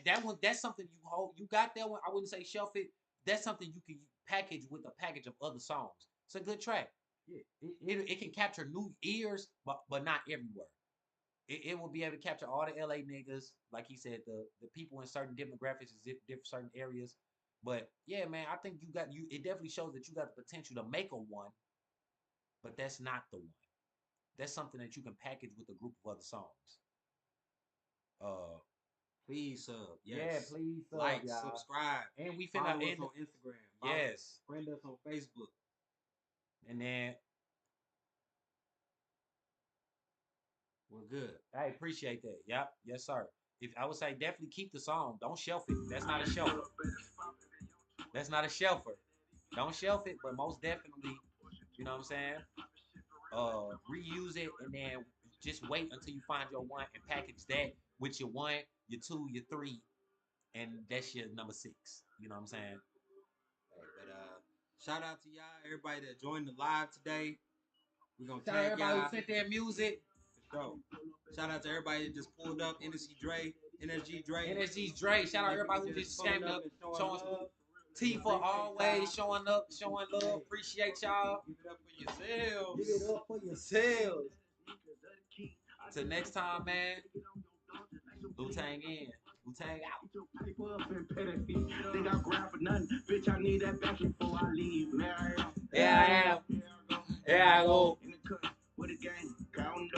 that one. That's something you hold. You got that one. I wouldn't say shelf it. That's something you can package with a package of other songs. It's a good track.
Yeah,
it can capture new ears, but not everywhere. It will be able to capture all the LA niggas, like he said, the people in certain demographics, different certain areas. But yeah, man, I think it definitely shows that you got the potential to make a one, but that's not the one. That's something that you can package with a group of other songs.
Please sub. Yes.
Yeah, please sub,
like,
y'all.
subscribe.
And we
follow
finna
us on Instagram.
Yes.
Friend us on Facebook.
And then
we're good.
I appreciate that. Yep. Yes, sir. If I would say definitely keep the song. Don't shelf it. That's not a shelfer. That's not a shelfer. Don't shelf it, but most definitely, you know what I'm saying? Reuse it and then just wait until you find your one and package that with your 1, your 2, your 3, and that's your number 6. You know what I'm saying?
But shout out to y'all, everybody that joined the live today. We're gonna
shout out everybody who sent their music.
For sure. Shout out to everybody that just pulled up. NSG Dre.
Shout out everybody who just came up, showing love. Tifa always showing up, showing love. Appreciate y'all.
Give it up for yourselves.
Till next time, man. Wu-Tang in. Wu-Tang out. Think I'll grab for nothing. Bitch, I need that backing before I leave. Here I am. Here I go. In the cut with a gang. Count